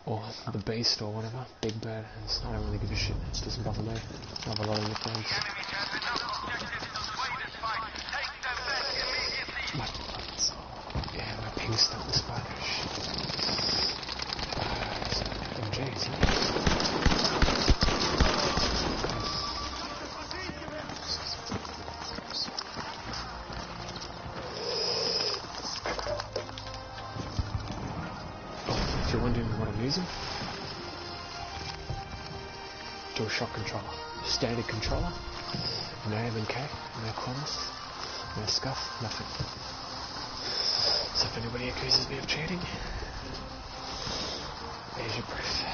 Or the Beast or whatever. Big Bird. I don't really give a shit. It doesn't bother me. I have a lot of nicknames. messed up the spider. Shit. MG, isn't it? If you're wondering what I'm using, DualShock controller. Standard controller. No M&K, no corners, no scuff, nothing. So if anybody accuses me of cheating, there's your proof.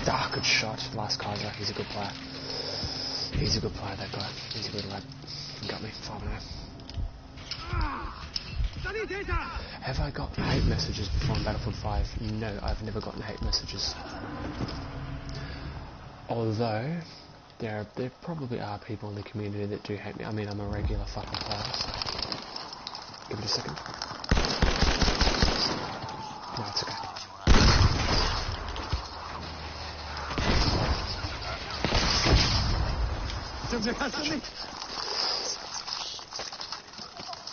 Ah, good shot. Last Kaiser. He's a good player. He's a good player, that guy. He's a good lad. He got me 5-0. Have I got hate messages before on Battlefield 5? No, I've never gotten hate messages. Although, there probably are people in the community that do hate me. I mean, I'm a regular fucking player, so... Give it a second. No, it's okay.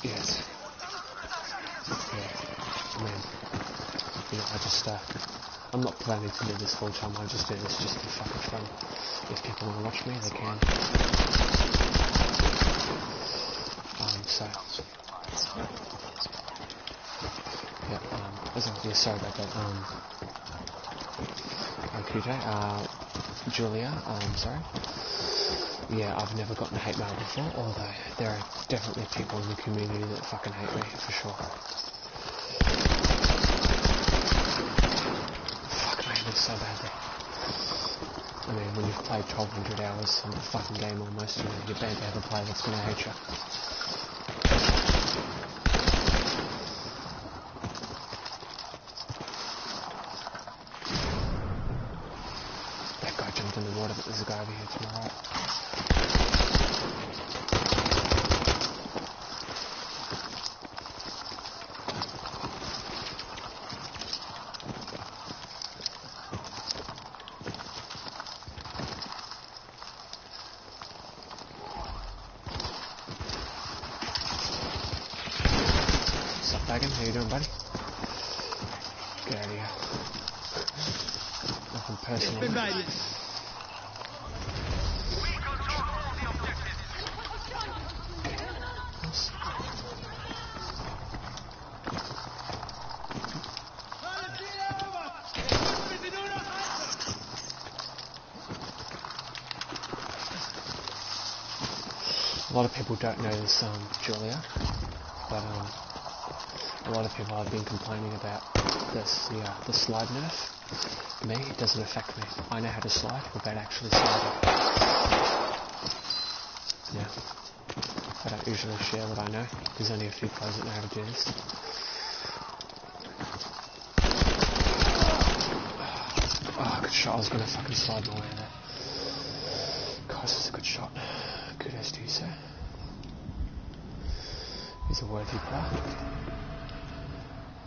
Yes. Yeah. I mean, you know, I'm not planning to do this full time. I just do this just for fucking fun. If people want to watch me, they can. So. Yeah, sorry about that. QJ, Julia, sorry. Yeah, I've never gotten hate mail before, although there are definitely people in the community that fucking hate me, for sure. Fuck, I hate this so badly. I mean, when you've played 1200 hours on a fucking game almost, you know, you're bound to have a player that's gonna hate you. That guy jumped in the water, but there's a guy over here to my right. Baggin, how you doing, buddy? Get out of here. Nothing personal. A lot of people don't know this, Julia, but a lot of people have been complaining about this, the slide nerf. Me, it doesn't affect me. I know how to slide without actually sliding. Yeah. I don't usually share what I know. There's only a few players that know how to do this. Oh, good shot. I was going to fucking slide my way there. God, this is a good shot. Kudos to you, sir. He's a worthy player.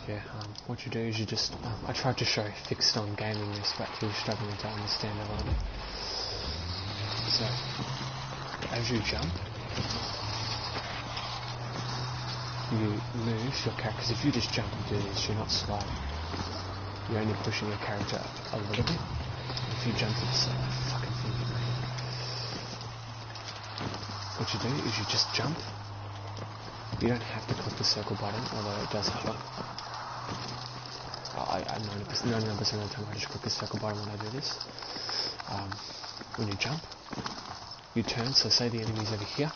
Yeah, what you do is you just, I tried to show fixed on gaming this, but he was struggling to understand a little bit. So, as you jump, you move your character, because if you just jump and do this, you're not sliding. You're only pushing your character up a little bit. If you jump, it's a fucking thing. What you do is you just jump. You don't have to click the circle button, although it does help. I 99% of the time I just click the circle button when I do this. When you jump, you turn, so say the enemy's over here.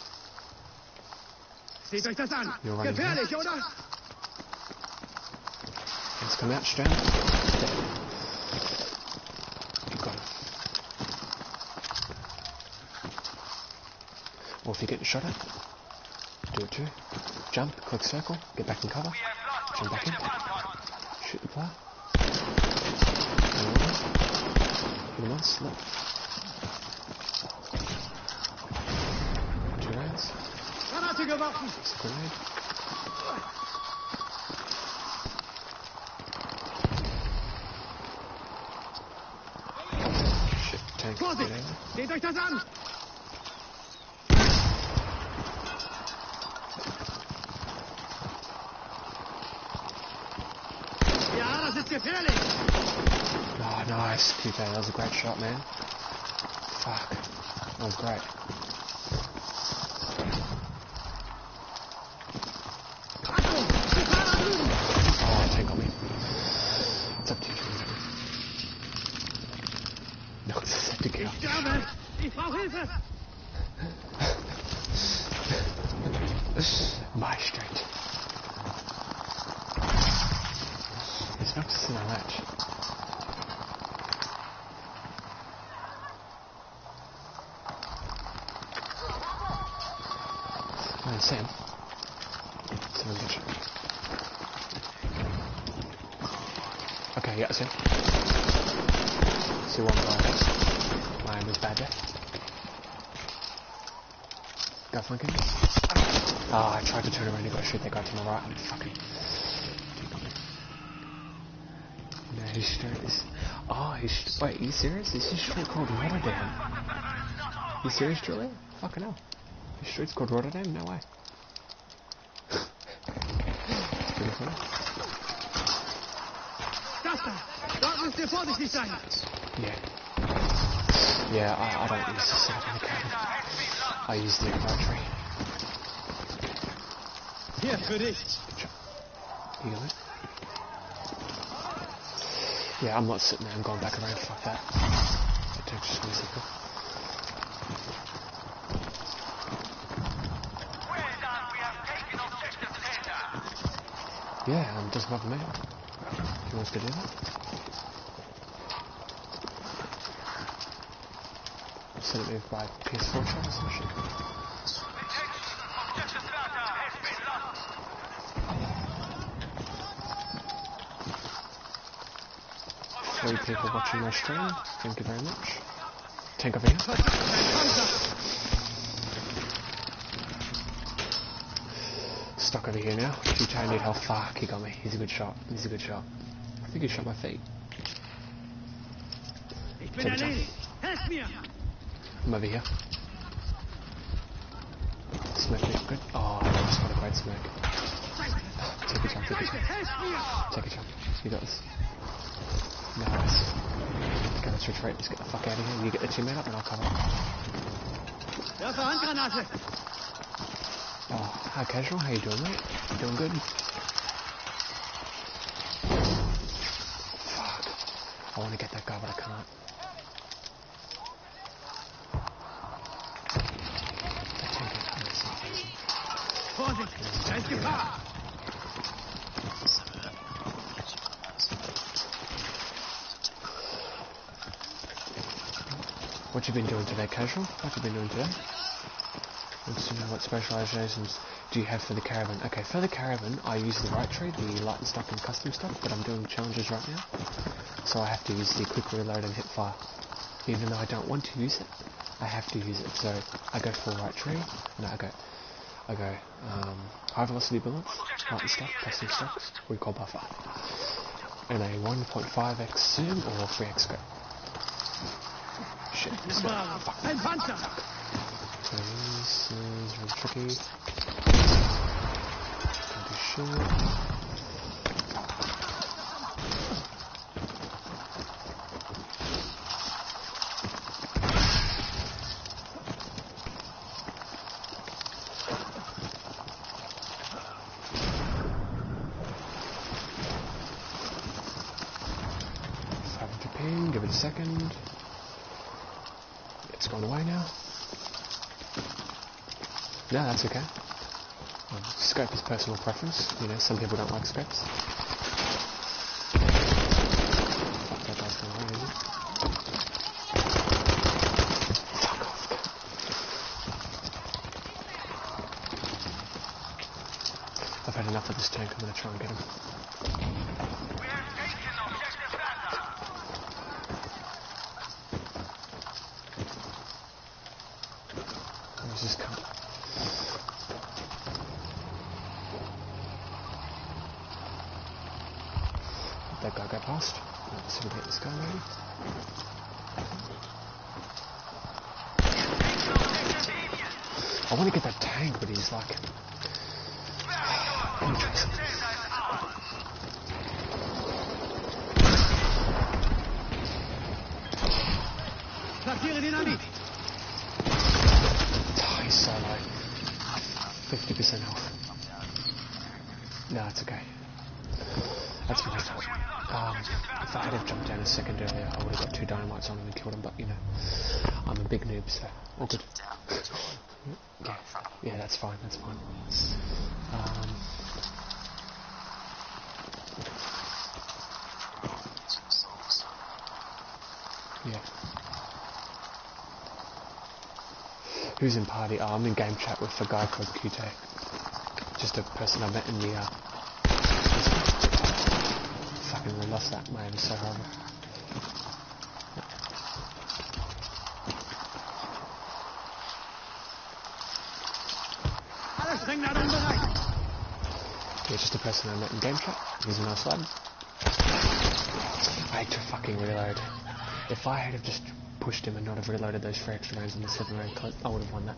You're running here. Let's come out straight. You've got it. Or if you're getting shot at, do it too. Jump, click circle, get back in cover, jump back in. Shoot the player. Hit him once, no. 2 rounds. Granate geworfen! It's a grenade. Shit, tank. Vorsicht! Grenade. Seht euch das an! Ja, das ist gefährlich! Oh, nice, PK. That was a great shot, man. Fuck. That was great. Achtung! Die Fahrer drüben! Oh, tank on me. It's up to you. No, it's a set to kill. Ich sterbe! Ich brauche Hilfe! My straight. It's not just in a match. Oh, Sam. Someone get shot. Okay, yeah, Sam. See one behind us. My aim is bad there. Go flanking. Oh, I tried to turn around and go shoot that guy to my right and fucking... No, his street is... Oh, wait, are you serious? Is his street called Rotterdam? You serious, Julia? Fucking hell. His street's called Rotterdam? No way. It's pretty funny. Das da! Dort müsst ihr vorsichtig sein! Yeah. Yeah, I don't use the setup in the cabin. I use the artillery. Hier, für dich! You got it? Yeah, I'm not sitting there, I'm going back around, fuck that. It takes just 1 second. Yeah, doesn't bother me. If he wants to do that. Set it with by PS4 shot or some shit. Three people watching my stream, thank you very much. Tank over here. Stuck over here now. GT need health. Fuck, he got me. He's a good shot. He's a good shot. I think he shot my feet. Ich bin erledigt! Helft mir! I'm over here. Smoke is good. Oh, I just got a great smoke. Take a jump, take a jump. Helft mir! Take a jump. You got this. Nice. Okay, let's retreat. Let's get the fuck out of here. You get the teammate up and I'll cover. Werfe Handgranate! Oh, hi Casual. How you doing, mate? You doing good? Fuck. I want to get that guy, but I can't. Vorsicht! Da ist Gefahr! What you been doing today, Casual? What you been doing today? Wants to know what specializations do you have for the caravan? Okay, for the caravan, I use the right tree, the light and stock and custom stock, but I'm doing challenges right now, so I have to use the quick reload and hip fire. Even though I don't want to use it, I have to use it. So I go for right tree, and I go high velocity bullets, light and stock, custom stock, recoil buffer, and a 1.5x zoom or 3x scope. Shit, this Bravo! Ein Panzer! Okay, this is really tricky. Can't be sure. Ping, give it a second. It's gone away now. No, that's okay. Scope is personal preference. You know, some people don't like scopes. Fuck, that guy's gone away, isn't it? Fuck off. I've had enough of this tank. I'm going to try and get him. Who's this cunt? Let that guy go past. Let's see if we get this guy maybe. I want to get that tank, but he's like... Platziere Dynamit. Oh, he's so low. 50% health. No, it's okay. That's my fault. If I had have jumped down a second earlier, I would have got 2 dynamites on him and killed him, but you know, I'm a big noob, so all good. Yeah, that's fine, that's fine. Yeah. Who's in party? Oh, I'm in game chat with a guy called QT. Just a person I met in the, fucking lost that, man, it's so horrible. Yeah, just a person I met in game chat. He's a nice lad. I had to fucking reload. If I had have just pushed him and not have reloaded those 3 extra rounds in the 7 round clip, I would have won that.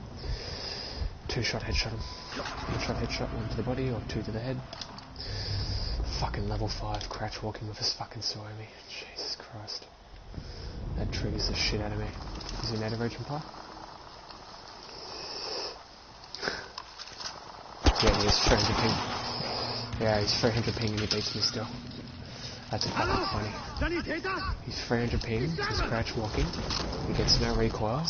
2-shot headshot him. 1-shot headshot, 1 to the body or 2 to the head. Fucking level 5 crouch walking with his fucking Suomi. Jesus Christ. That triggers the shit out of me. Is he an average pie? Yeah, he is 300 ping. Yeah, he's 300 ping and he beats me still. That's fucking funny. He's 300 ping, he's crouch walking, he gets no recoil.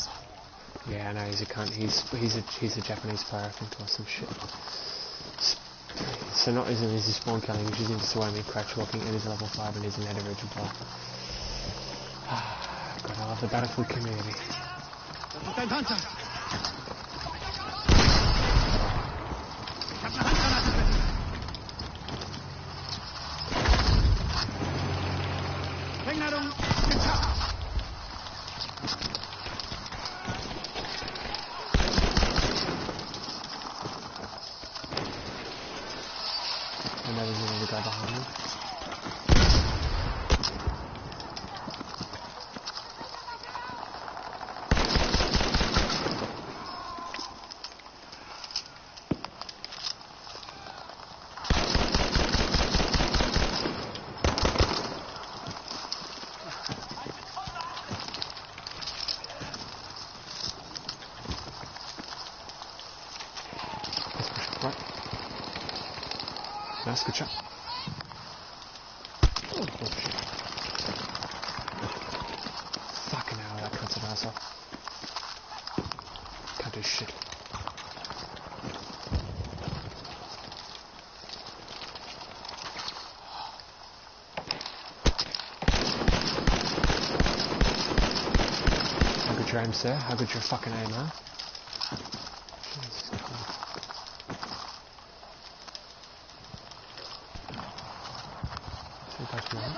Yeah, I know, he's a cunt. He's a Japanese player, I think, or some shit. So not only is he spawn killing, he's using Suomi, crouch walking, and he's level 5 and he's an average player. God, I love the Battlefield community. I know there's another guy behind me. Right. Nice, good shot. Oh, shit. Fucking hell, that cuts an ass off. Can't do shit. How good your aim, sir? How good your fucking aim, huh? Jesus Christ. That's right.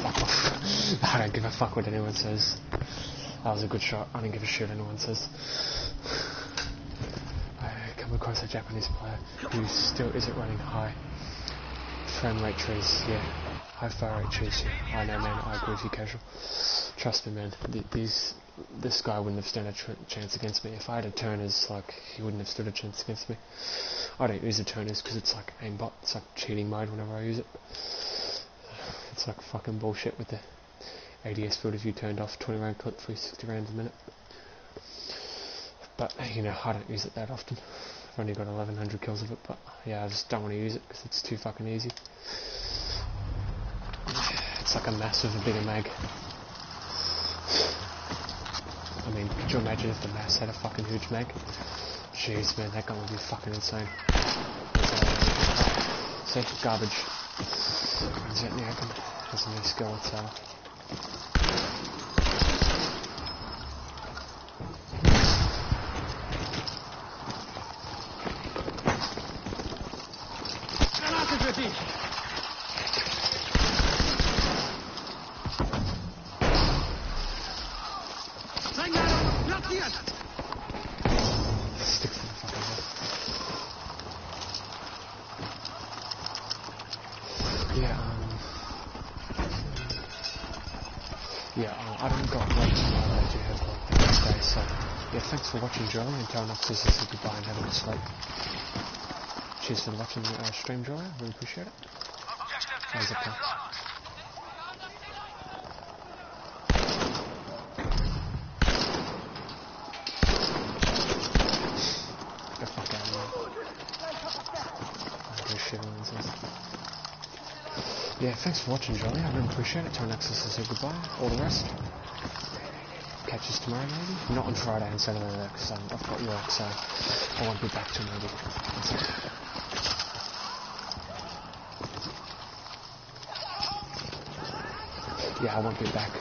Fuck off. I don't give a fuck what anyone says. That was a good shot. I don't give a shit what anyone says. I come across a Japanese player who still isn't running high frame rate trees, yeah. High fire rate trees, yeah. I know, man, I agree with you, casual. Trust me, man, this guy wouldn't have stood a chance against me. If I had a turners, like, he wouldn't have stood a chance against me. I don't use the turners because it's like aimbot, it's like cheating mode whenever I use it. It's like fucking bullshit with the ADS field if you turned off 20 round clip, 360 rounds a minute. But, you know, I don't use it that often. I've only got 1100 kills of it, but yeah, I just don't want to use it because it's too fucking easy. It's like a massive, a bigger mag. I mean, could you imagine if the mass had a fucking huge mag? Jeez, man, that gun would be fucking insane. See, garbage. Is that in the open? There's a new skill, it's I don't got a lot of time, I do have like the next day, so yeah, thanks for watching, Joey, and tell Noxus to say goodbye and have a good sleep. Cheers for watching the stream, Joey, really appreciate it. How's it, pal? Go fuck out of here. I do shit on this. Yeah, thanks for watching, Joey, I really appreciate it. Tell Noxus to say goodbye, all the rest. Catch us tomorrow, maybe? Not on Friday and Saturday, though, because I've got work, so I won't be back till maybe. Yeah, I won't be back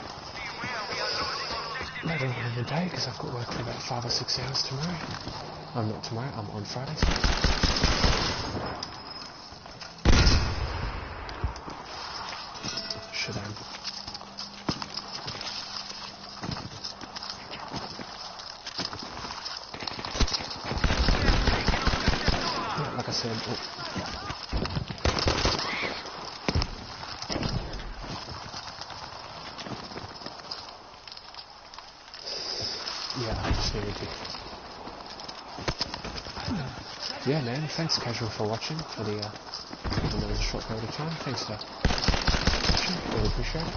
later on in the day, because I've got work for about 5 or 6 hours tomorrow. I'm not tomorrow, I'm on Friday. Should I? Like I said, yeah, I just needed to. Yeah, man, thanks Casual for watching for the short period of time. Thanks for watching, really appreciate it.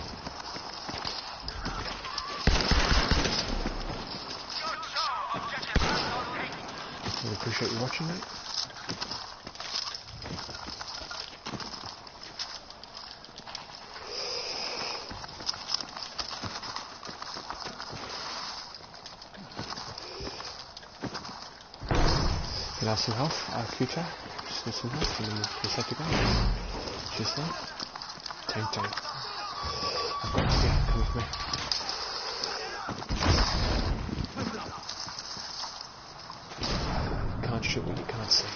Really appreciate you watching, mate. Can I have some health, Q-Chat? Just need some health and then we're set to go. Cheers there. Tank. I've got to get, come with me. Can't shoot what you can't see.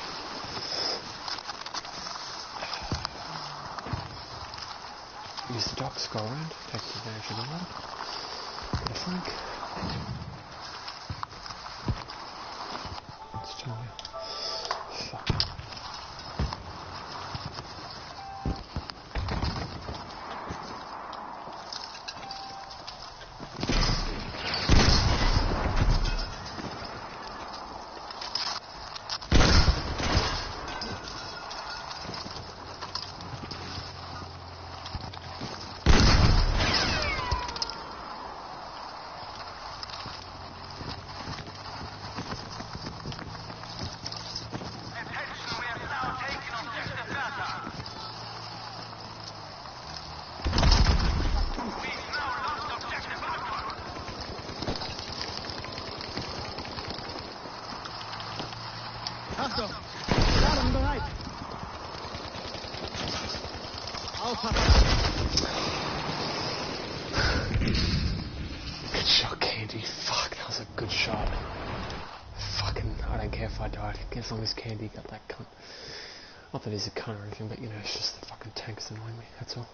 Use the docks, go around, take advantage of the road. Get a flank. Let's turn you. Fuck. Achtung! Ladung bereit! Aufpassen! Good shot, Candy. Fuck, that was a good shot. Fucking, I don't care if I died, as long as Candy got that cunt. Not that he's a cunt or anything, but you know, it's just the fucking tank's annoying me, that's all.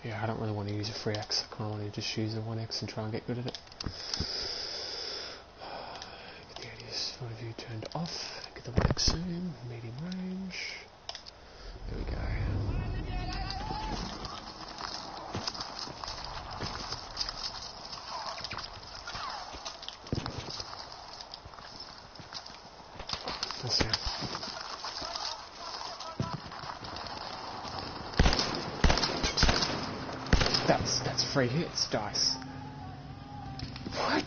Yeah, I don't really want to use a free X, I kind of want to just use a 1X and try and get good at it. Get the ADS point of view turned off, get the 1X zoom, medium range. There we go. Let's see. That's free hits, dice. What?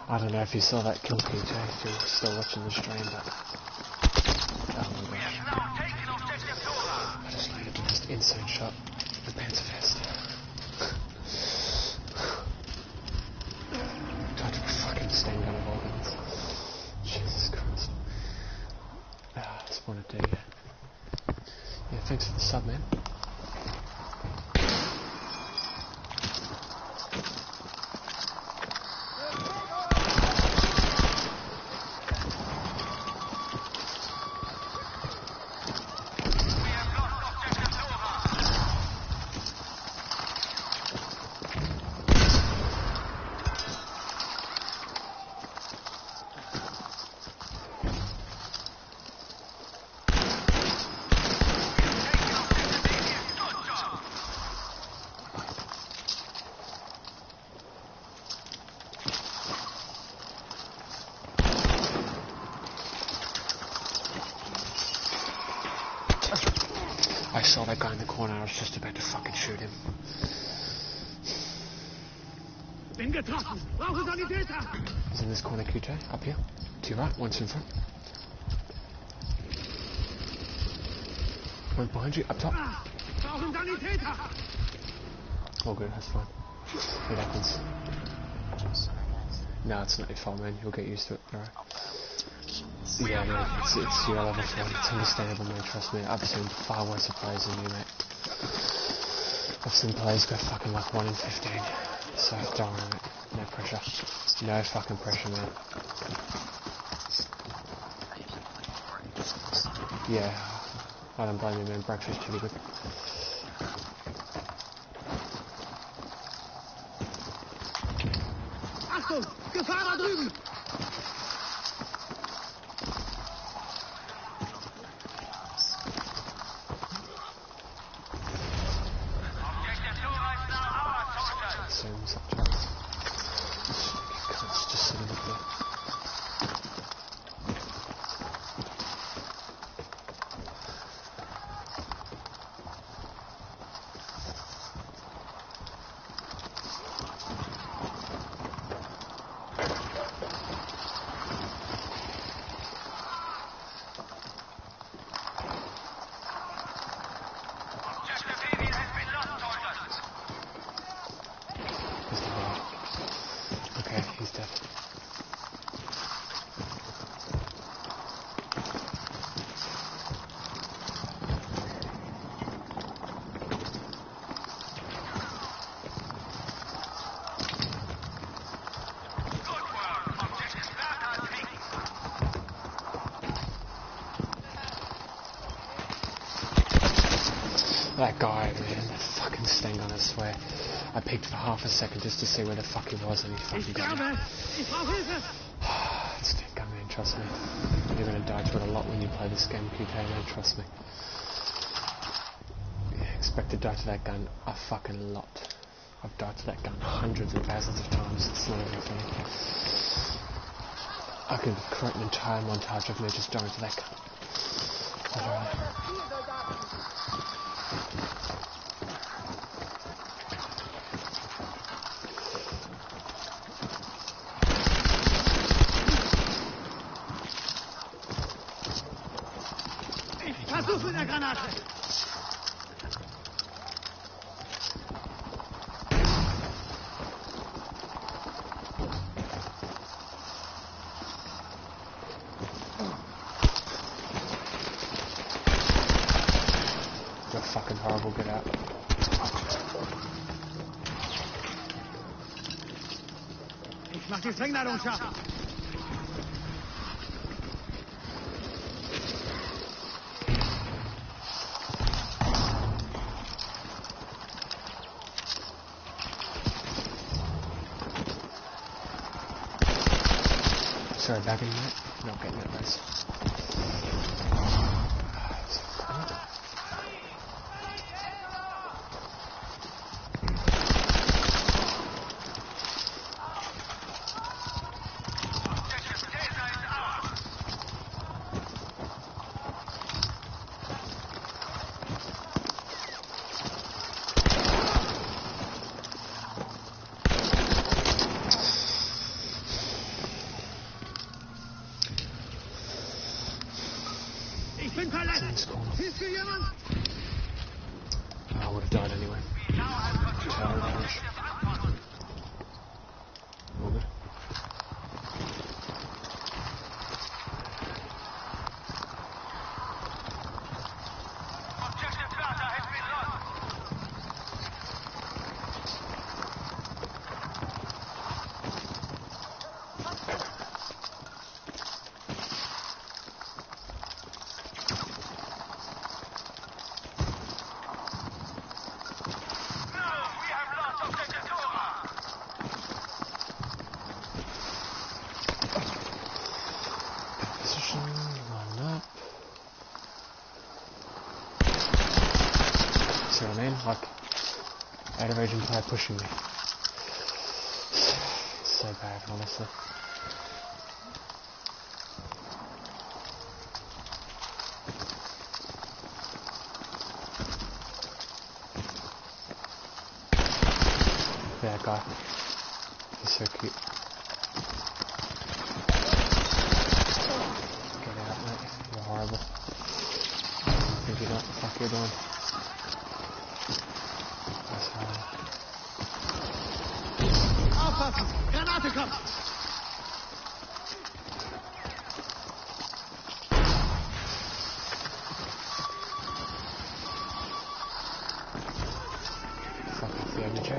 I don't know if you saw that kill, PJ, if you're still watching the stream, but oh my gosh. I just landed the most insane shot. The Panzerfest. Tried to fucking stand gun of all guns. Jesus Christ. I just wanted to, yeah, thanks for the sub, man. I saw that guy in the corner, I was just about to fucking shoot him. Bin getroffen. Brauche Sanitäter. He's in this corner, QJ. Up here. To your right, one's in front. One behind you, up top. Brauchen Sanitäter. All good, that's fine. It happens. No, it's not your fault, man. You'll get used to it, alright? Yeah, no, it's your level 4. It's understandable, man. Trust me. I've seen far worse players than you, mate. I've seen players go fucking like 1 in 15. So, don't worry, mate. No pressure. No fucking pressure, man. Yeah, I don't blame you, man. Breakfast pretty good. Achtung, Gefahr da drüben. Just sitting up there. Okay, he's dead. That guy, man, that fucking sting on, I swear. I peeked for half a second just to see where the fuck he was and he fucking got me. Ich brauche Hilfe. It's Stinker, man, trust me. You're gonna die to it a lot when you play this game, QK, man, trust me. Yeah, expect to die to that gun a fucking lot. I've died to that gun hundreds and thousands of times, it's not even funny. I could create an entire montage of me just dying to that gun. Literally. Versuch mit der Granate. You're fucking horrible, get out. Ich mach die Sprengladung scharf. Sorry, bagging that? Not getting it, guys. Ich bin verletzt. Hilft mir jemand? I would have died anyway. Tower damage. All good. Position, line up. See what I mean? Like, out of agent player pushing me. So bad, honestly. that guy. He's so cute. Get out, mate. You're horrible. I think you know what the fuck you're doing. That's horrible. Aufpassen! Granate kommt! Fuck off the energy.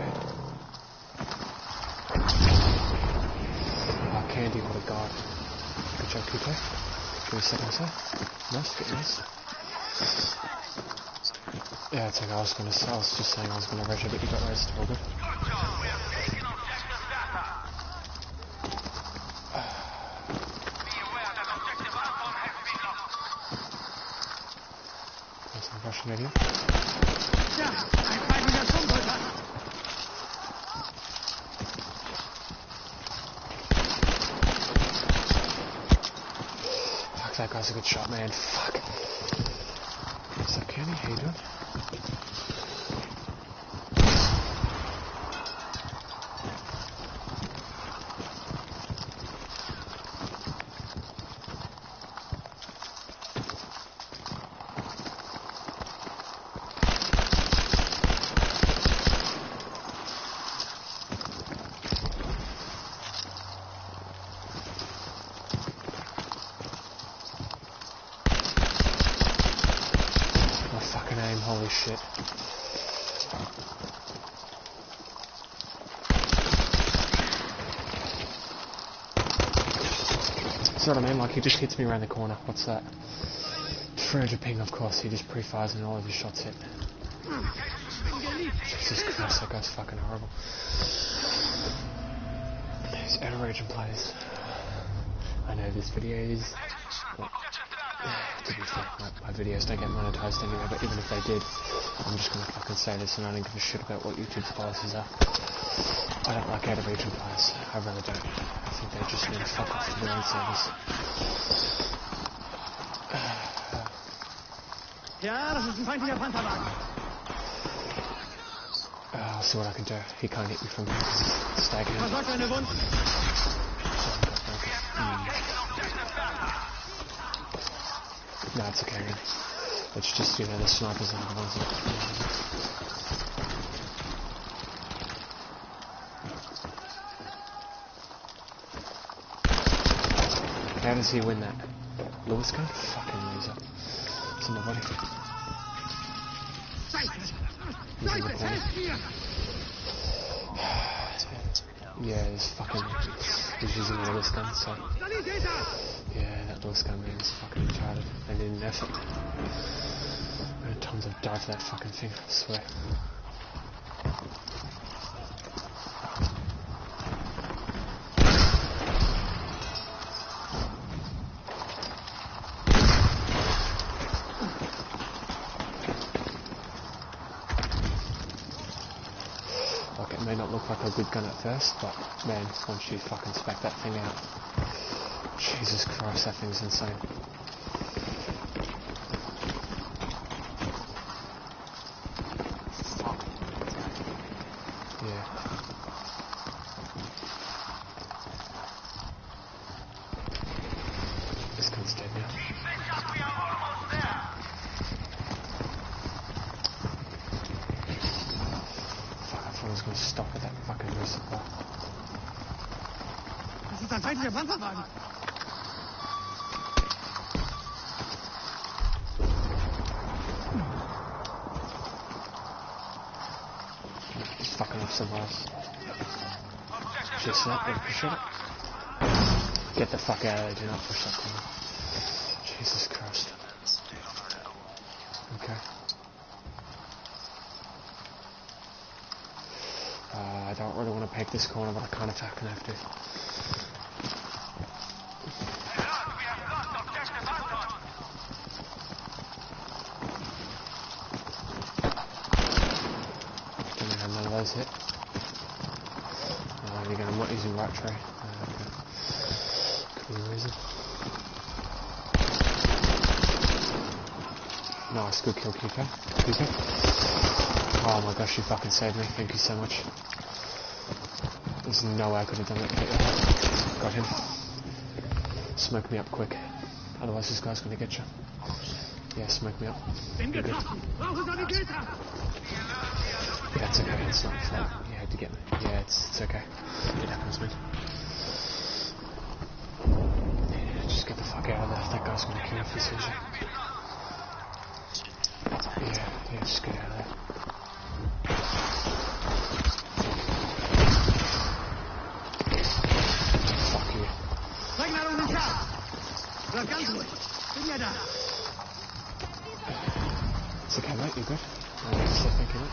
Oh, Candy, what a god. Good job, Cooper. Give me a second, sir. Nice, get nice. Yeah, it's okay, I was just saying I was gonna rush it, but you got raised, all good. There's some Russian idiot. Fuck, that guy's a good shot, man. Fuck. What's up, Kenny? How you doing? Holy shit. See what I mean? Like, he just hits me around the corner. What's that? 300 ping, of course. He just pre-fires and all of his shots hit. Jesus Christ, that guy's fucking horrible. These etrl region players. I know this video is... Well, to be fair, my videos don't get monetized anyway, but even if they did, I'm just gonna fucking say this and I don't give a shit about what YouTube's policies are. I don't like etrl region players. I really don't. I think they just need to fuck off for their own service. Ja, das ist ein feindlicher Panzerwagen. I'll see what I can do. He can't hit me from here because he's staggering. Versorgt eine Wunde. No, it's okay, really. It's just, you know, the snipers are the ones that... How does he win that? Lewis gun? Fucking loser. It's in the body. He's in the corner. Yeah, he's fucking... He's using a Lewis gun, so... Yeah, that Lewis gun man is fucking retarded. They need an effort. Tons of dive that fucking thing, I swear. Like, it may not look like a good gun at first, but man, once you fucking spec that thing out, Jesus Christ, that thing's insane. Yeah. This gun's dead now. Fuck, I thought I was gonna stop at that fucking resupply. Das ist ein feindlicher Panzerwagen. Just fucking up somewhere else. Just that, then push it. Get the fuck out of there, do not push that corner. Jesus Christ. Okay. I don't really want to peg this corner, but I kind of fucking have to. Don't know how none of those hit. There you go, I'm not using right tray. Okay. Could be a reason. Nice, good kill, Kiko. Kiko. Oh my gosh, you fucking saved me. Thank you so much. There's no way I could have done that. Got him. Smoke me up quick. Otherwise this guy's gonna get you. Yeah, smoke me up. You're good. Yeah, it's okay. It's not your fault. You had to get me. Yeah, it's okay. It happens, man. Yeah, just get the fuck out of there. That guy's gonna kill you if he sees you. Yeah, just get out of there. Fuck you. It's okay, mate, you're good. I'll just step back in it.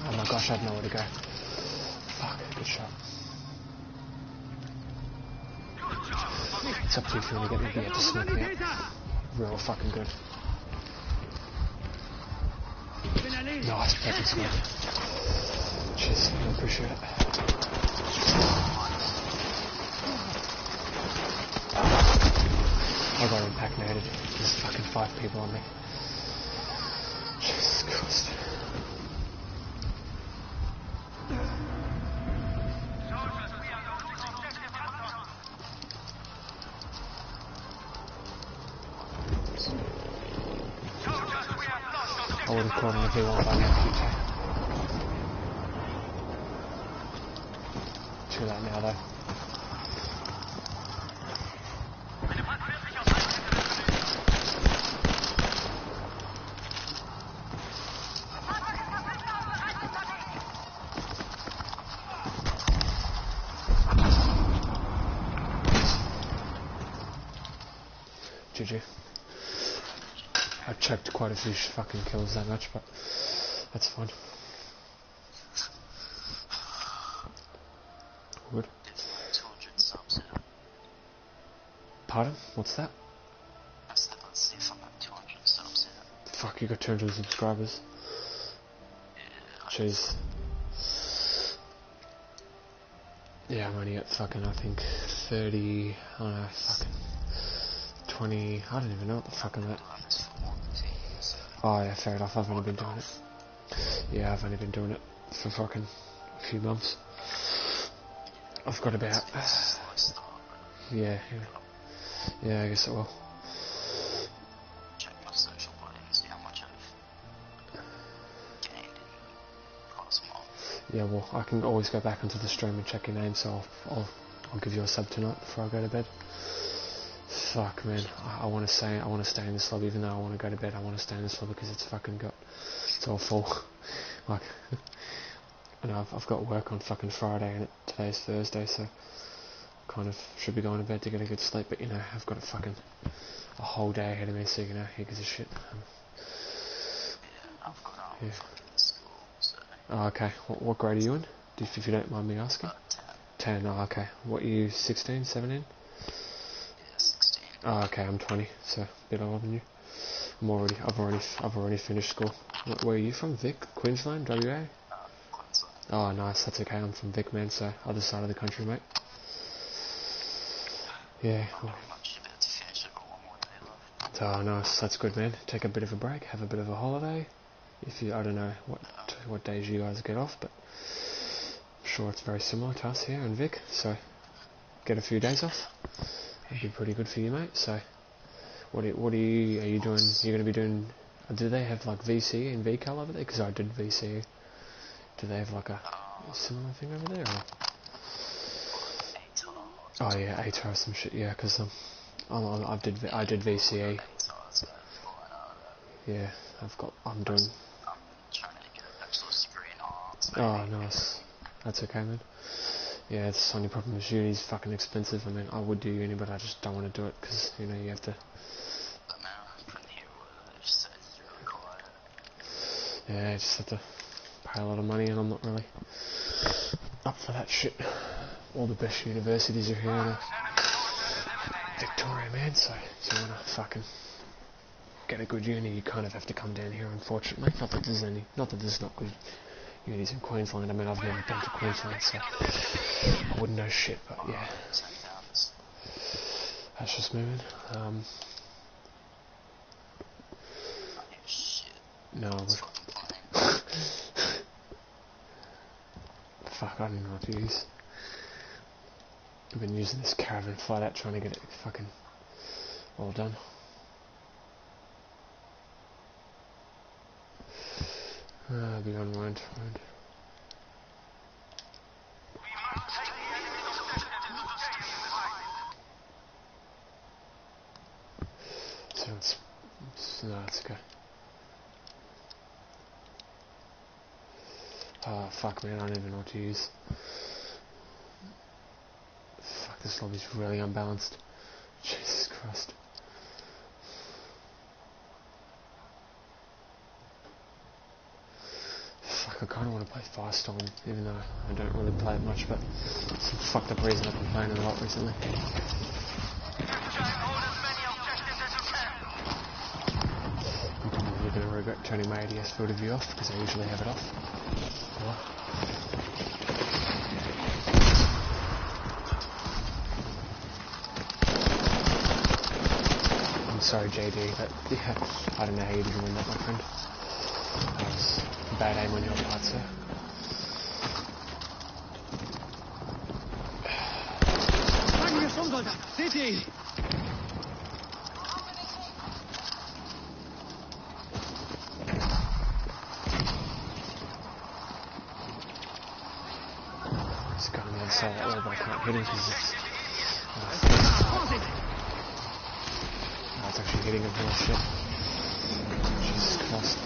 Oh my gosh, I have nowhere to go. Fuck, good shot. It's up to you if you want to get me, but you have to smoke me up. Real fucking good. Nice, perfect smoke. Cheers, I appreciate it. I got impacted. There's fucking 5 people on me. Jesus Christ. I would have caught him if he won't by now. Too late now though. GG. I choked quite a few fucking kills that much, but that's fine. Good. 200 subs here. Pardon? What's that? I said, let's see if I'm at 200 subs here. Fuck, you got 200 subscribers. Yeah, Jeez. Yeah, I'm only at fucking, I think, 30, I don't know, fucking 20, I don't even know what the fuck I'm at. Oh yeah, fair enough, I've only been doing it. Yeah, I've only been doing it for fucking a few months. I've got about... Yeah, I guess it will. Check my social body and see how much I've gained in the last month. Yeah, well, I can always go back into the stream and check your name, so I'll give you a sub tonight before I go to bed. Fuck, man, I want to stay in this lobby, even though I want to go to bed. I want to stay in this lobby because it's all full. Like, I know I've got work on fucking Friday and today's Thursday, so kind of should be going to bed to get a good sleep. But you know, I've got a whole day ahead of me, so you know, who gives a shit. Yeah, I've got Yeah. fucking school, so... Oh, okay. What grade are you in? If you don't mind me asking. 10. 10. Oh, okay. What are you? 16, 17? Yeah, 16. Oh, okay. I'm 20, so a bit older than you. I've already finished school. Where are you from? Vic, Queensland, WA? Queensland. Oh, nice. That's okay. I'm from Vic, man. So other side of the country, mate. Yeah. I'm pretty much about to finish it, got one more day left. Oh, nice. That's good, man. Take a bit of a break. Have a bit of a holiday. If you, I don't know what days you guys get off, but I'm sure it's very similar to us here in Vic. So get a few days off. That'd be pretty good for you, mate. So what are you doing? You're going to be doing... Do they have like VCE and VCAL over there? Because I did VCE. Do they have like a similar thing over there? Or? Oh yeah, etrl some shit. Yeah, because I did VCE. Yeah, I'm doing... I'm trying to get a bachelor's degree in arts. Oh, nice. That's okay, man. Yeah, the only problem is uni's fucking expensive. I mean, I would do uni, but I just don't want to do it because, you know, you have to... But man, I couldn't hear what they said. It's really quiet. Yeah, I just have to pay a lot of money, and I'm not really up for that shit. All the best universities are here in Victoria, man, so if you want to fucking get a good uni, you kind of have to come down here, unfortunately. Not that there's not good unis in Queensland. I mean, I've never been to Queensland, so I wouldn't know shit, but yeah. That's just moving. Shit. No, That's what I'm playing. fuck, I don't even know what to use. I've been using this caravan flat out trying to get it fucking all done. Be unwind. So no, it's okay. Oh fuck man, I don't even know what to use. Fuck, this lobby's really unbalanced. Jesus Christ. Fuck, I kinda wanna play Firestorm, even though I don't really play it much, but some fucked up reason I've been playing it a lot recently. I'm probably gonna regret turning my ADS photo view off, because I usually have it off. I'm sorry JD, but yeah, I don't know how you didn't win that, my friend. That was bad aim on your part, sir. He's got me inside that way, but I can't hit him because it's... it's actually hitting him for shit. Jesus Christ.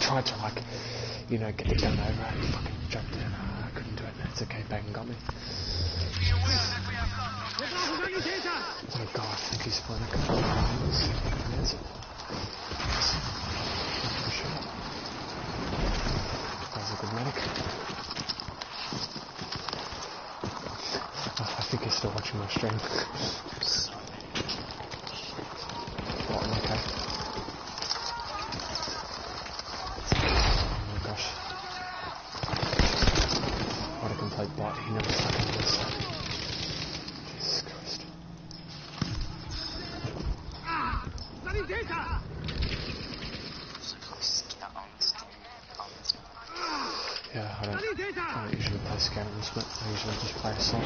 Tried to, like, you know, get the gun over and fucking jumped in. I couldn't do it. It's okay, Bang got me. Oh god, I think he's playing a couple of rounds. Yes. For sure. That was a good medic. Oh, I think he's still watching my stream. Oh, okay. What a complete bot, he never fucking does that. Jesus Christ. Yeah, I don't usually play scoundrels, but I usually just play assault.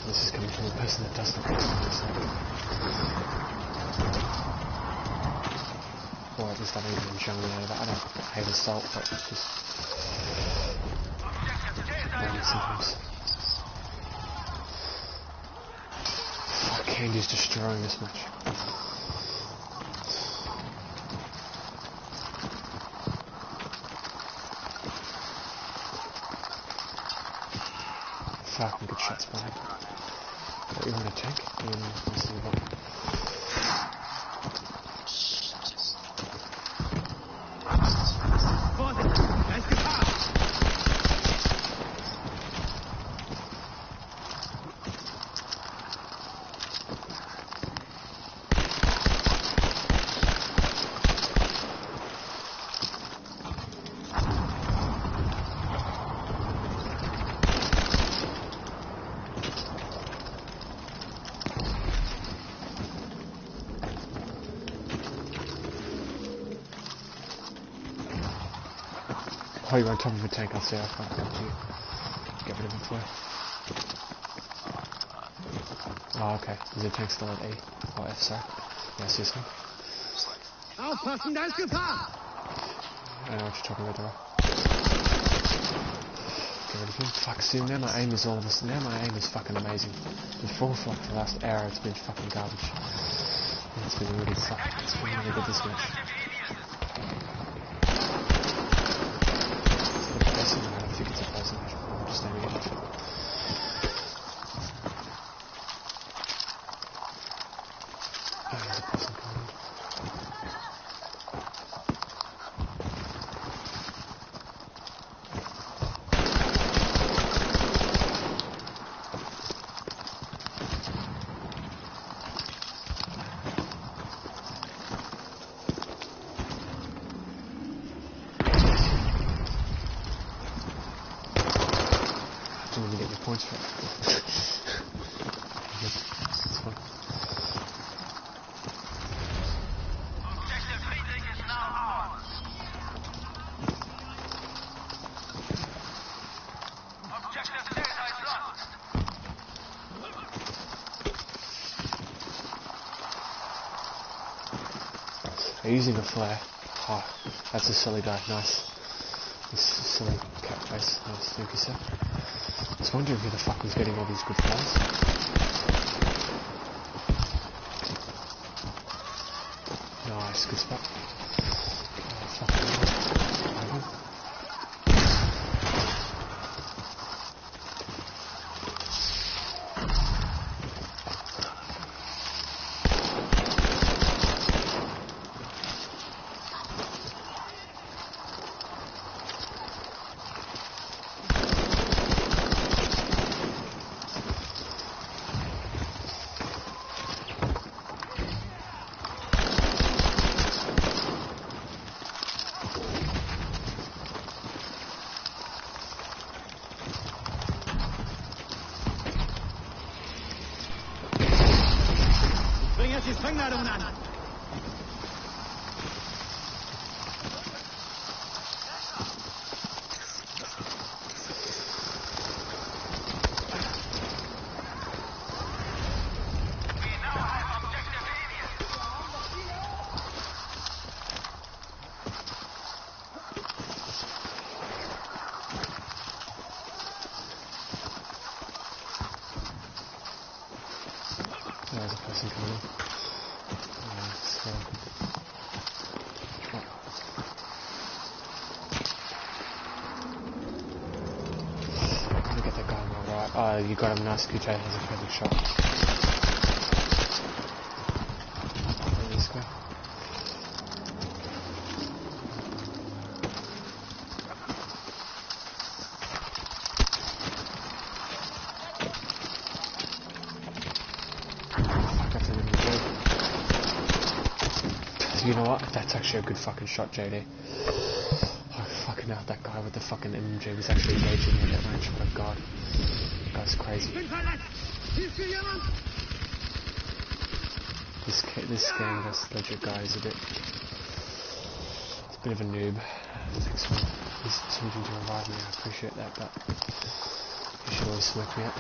This is coming from a person that does not play assault. Or at least I don't even generally know that. I don't hate assault, but it's just... sometimes. Fuck, Candy's destroying this match. Fucking good shots, buddy. What, you want a tank? You want to see what? Oh, you're on top of a tank, I'll see how far I can get rid of it for you. Oh, okay. Is the tank still at E? Or F, sorry. Yeah, I see this one. Aufpassen, da ist Gefahr! I know what you're talking about, get rid of him. Fuck, soon now my aim is all of this. Now my aim is fucking amazing. Before, for like the last hour, it's been fucking garbage. And it's been really fucking. It's been really good this match. Is it a person? I don't think it's a person. I'm just aiming at it. Oh, there's a person coming in. I didn't even get your points for it. That's fine. Objective meeting is now ours. Objective data is lost. They're using a flare. Oh, that's a silly guy. Nice. This silly cat face. Nice. Thank you, sir. I was wondering who the fuck was getting all these good plays. Nice, good spot. Oh, fucking hell. Bring jetzt die Sprengladungen an. There's a person coming in. So. Oh. I'm gonna get that guy on my right. Oh, you got him. Nice. QJ has a perfect shot. There this guy. You know what? That's actually a good fucking shot, JD. Oh, fucking hell, that guy with the fucking MG was actually engaging me at that range. Oh god. That guy's crazy. This game, this legit guy is a bit of a noob. Thanks for he's attempting to revive me, I appreciate that, but he should always smoke me up.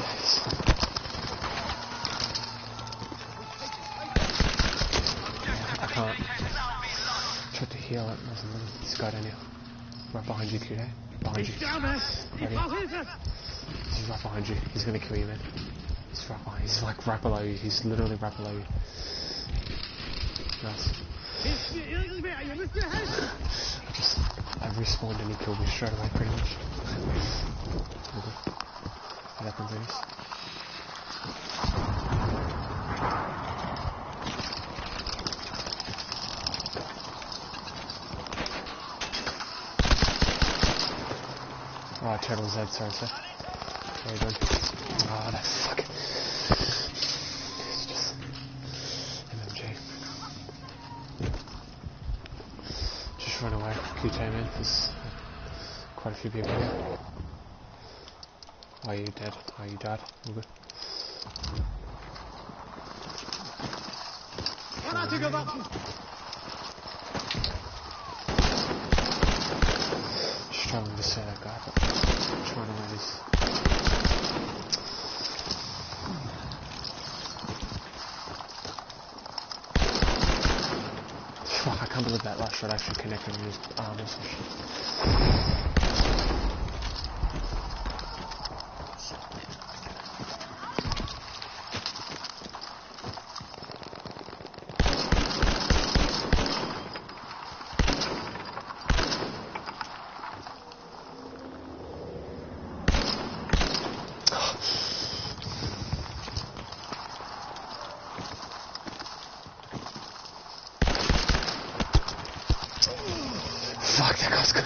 I can't. Tried to heal it, there's this guy down here. Right behind you, Kudo. Behind you. Right he's right behind you. He's gonna kill you, man. He's right behind you. He's like right below you. He's literally right below you. Nice. I respawned and he killed me straight away, pretty much. Okay. What happens to this? Oh, Turtle's dead, sorry, sir. Very good. Oh, that fucking... It's just... MMG. Just run away. QT, man. There's quite a few people here. Oh, you dead. Oh, you died. All good. Struggling to see that guy, but trying to win this. Fuck, I can't believe that last shot actually connected on his arm or some shit.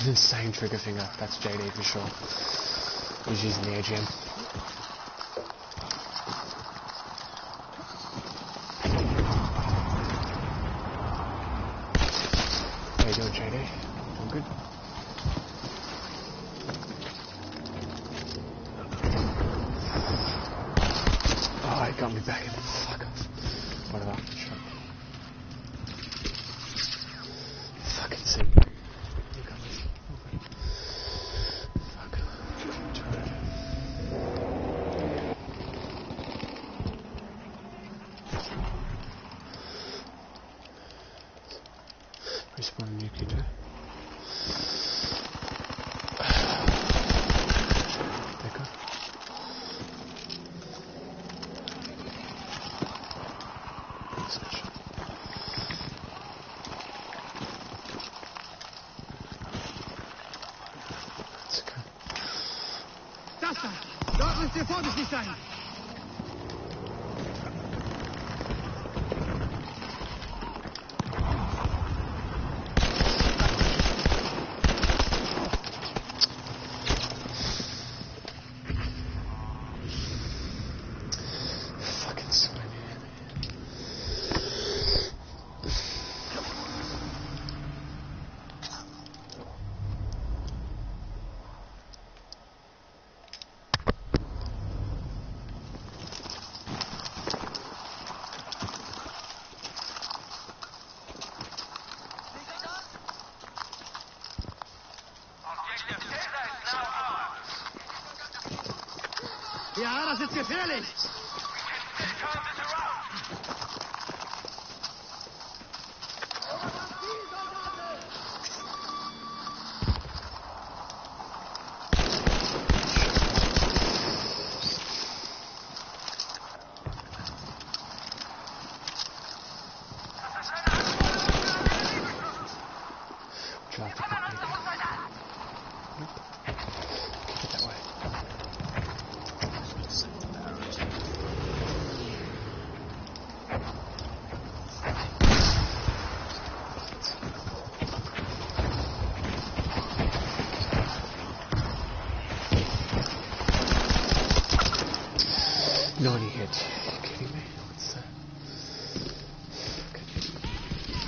an insane trigger finger. That's JD for sure. He's using the AGM. How you doing, JD? All good? Oh, it got me back in. Fuck off. Whatever. Sure. Fucking see. You got me. Fuck. Tired. Respawn nuclear too. Echo. That's okay. Das da! Dort müsst ihr vorsichtig sein! Fucking swine, man. Ja, das ist gefährlich! Would you like to put me again? Nope. Keep it that way. No any hit. Are you kidding me? What's that?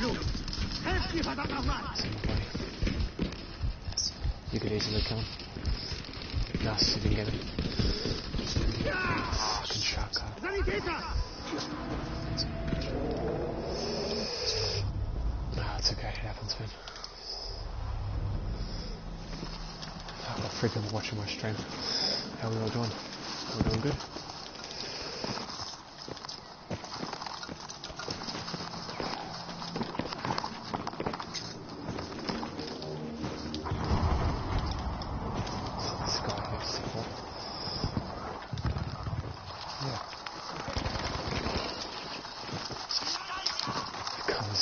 Los! Helft mir verdammt nochmal! Somebody. You could easily kill him. Nice, you didn't get him. Fucking shark car. Sanitäter! No, it's okay, it happens, man. I'm freaking watching my stream. How are we all doing? Are we doing good? This guy here, support. Yeah. Because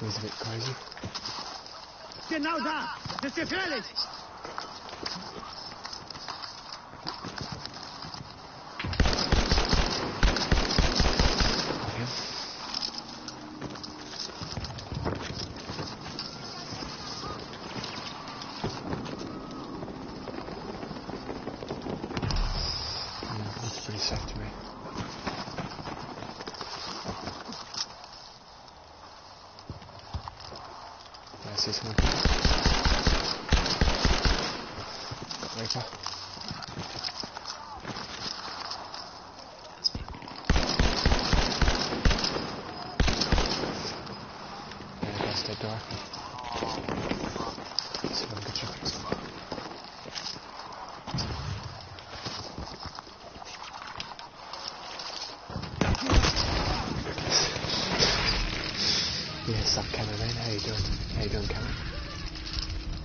he's a bit crazy. Genau da! Das ist gefährlich! Got him. Yeah, looks pretty safe to me. Yeah, I see someone. Got Reaper. Yeah, the guy's dead door. Someone good shot. Yeah, sup, cameraman. How you doing? How you doing, camera?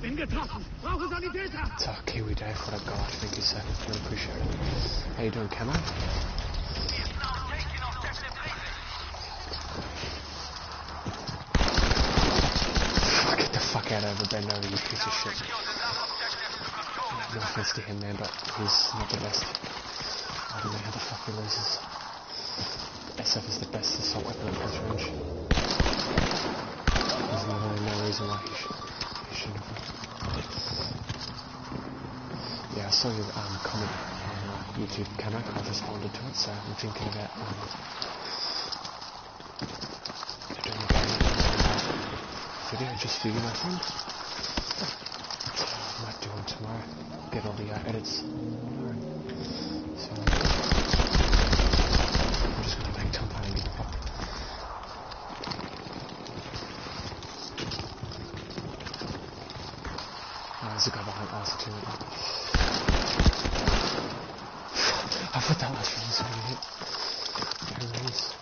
Bin getroffen! Brauche Sanitäter! It's Kiwi Dave. What up, guys? Thank you, sir. Really appreciate it. How you doing, camera? Fuck, get the fuck out over bend over, you piece of shit. No offense to him, man, but he's not the best. I don't know how the fuck he loses. SF is the best assault weapon at close range. There's literally no reason why he shouldn't have. Yeah, I saw your comment on YouTube, Kanak, and I responded to it, so I'm thinking about doing a video just for you, my friend. So I might do one tomorrow, get all the edits tomorrow. So I'm just going to make time and give a fuck. There's a guy behind us too. I thought that was from somebody hit. There it is.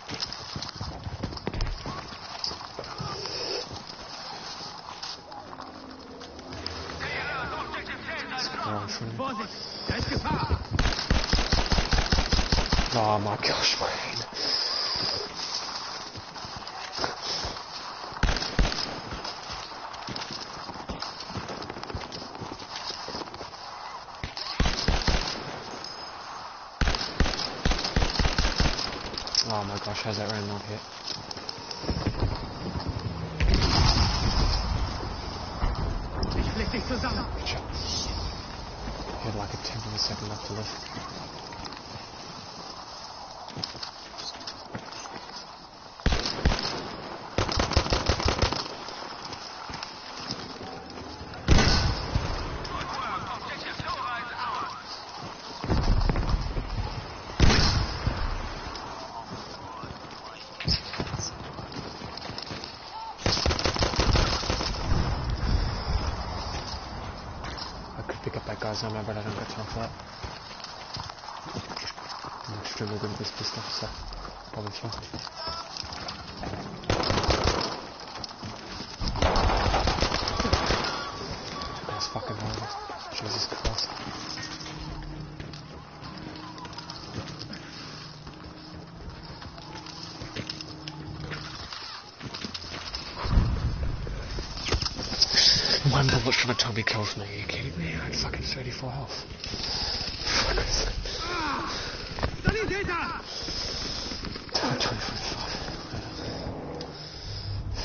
Oh my gosh, my head. Oh my gosh, how's that round not hit? Good job. He had like a 10th of a second left to live. Guys, no, but I don't got time for that. I'm extremely good at this pistol, so probably fine. That's fucking horrible. Jesus Christ. One bullet from a Tommy kills me, are you kidding me? I had fucking 34 health. Fuck is that? 25.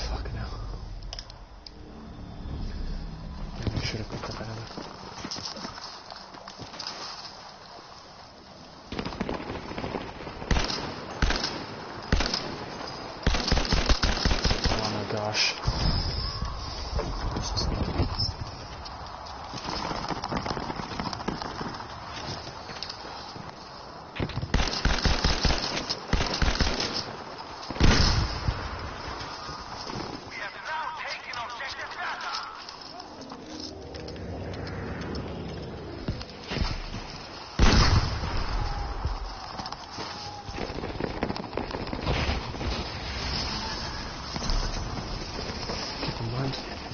Fucking hell. Maybe I should have picked up another. Oh my gosh.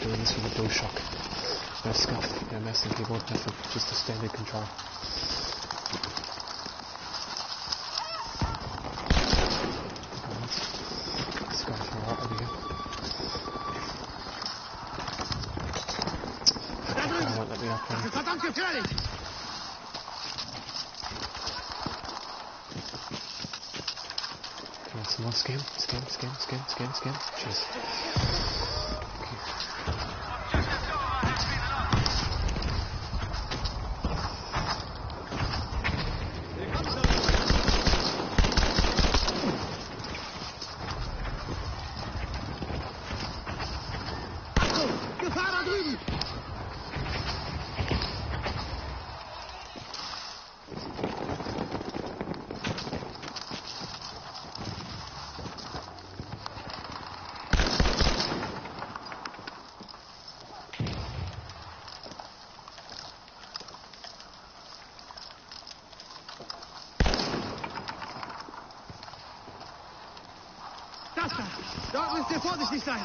Doing this with a DualShock. No scuff, no mouse and keyboard, nothing, just a standard control. This guy's right over here. I won't let me up on him. Come on, some more scan. Cheers. Dort müsst ihr vorsichtig sein.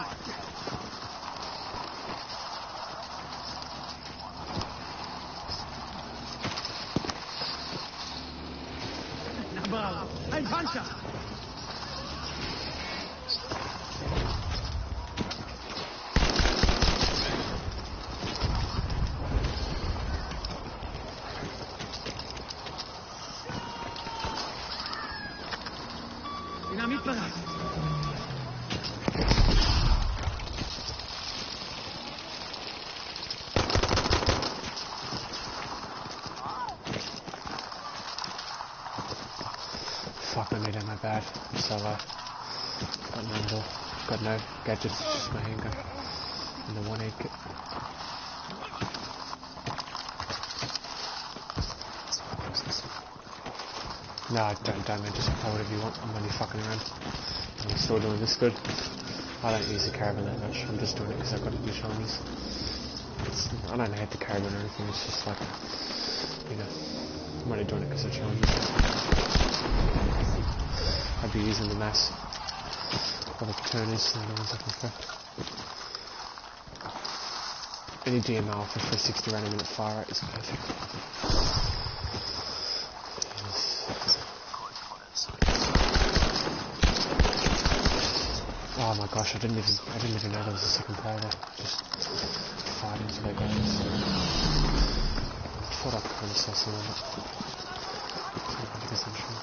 Na bravo, ein Panzer. Dynamit bereit. fuck, I need ammo bad. I'm so low. Got no handle. Got no gadgets, just my handgun. And the one aid kit. No, don't man, just play whatever you want. I'm only fucking around. I'm still doing this good. I don't use the caravan that much. I'm just doing it because I've got to do challenges. I don't hate the caravan or anything, it's just like, you know, I'm only doing it because of challenges. I'd be using the mass or the paternals, they're the ones I prefer. Any DML for 360 round a minute fire rate is perfect. Oh my gosh, I didn't even know there was a second player there. Just fired into their guns. I thought I kind of saw some of it. I'm 100% sure.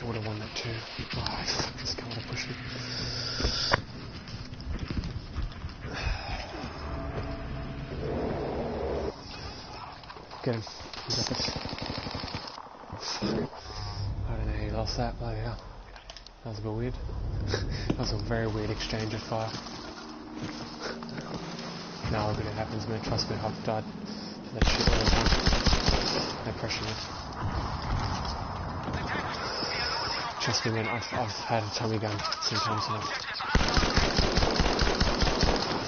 I would have won that too. Oh, fuck, this guy would have pushed me. Get him. You got this. Fuck. I don't know how you lost that, bloody hell. That was a bit weird. That was a very weird exchange of fire. Now look at it happens, man. Trust me, I've died to that shit all the time. No pressure, man. Trust me, man, I've had a Tommy gun sometimes enough.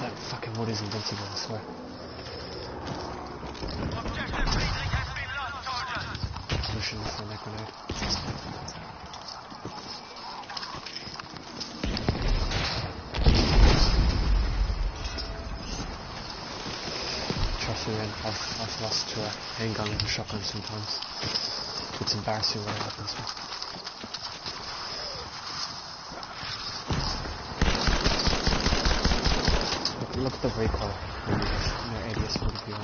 That fucking wood is invincible, I swear. I wish I was on that grenade. Trust me, man, I've lost to a handgun and a shotgun sometimes. It's embarrassing when it happens, man. Look at the recoil. No ADS would be on.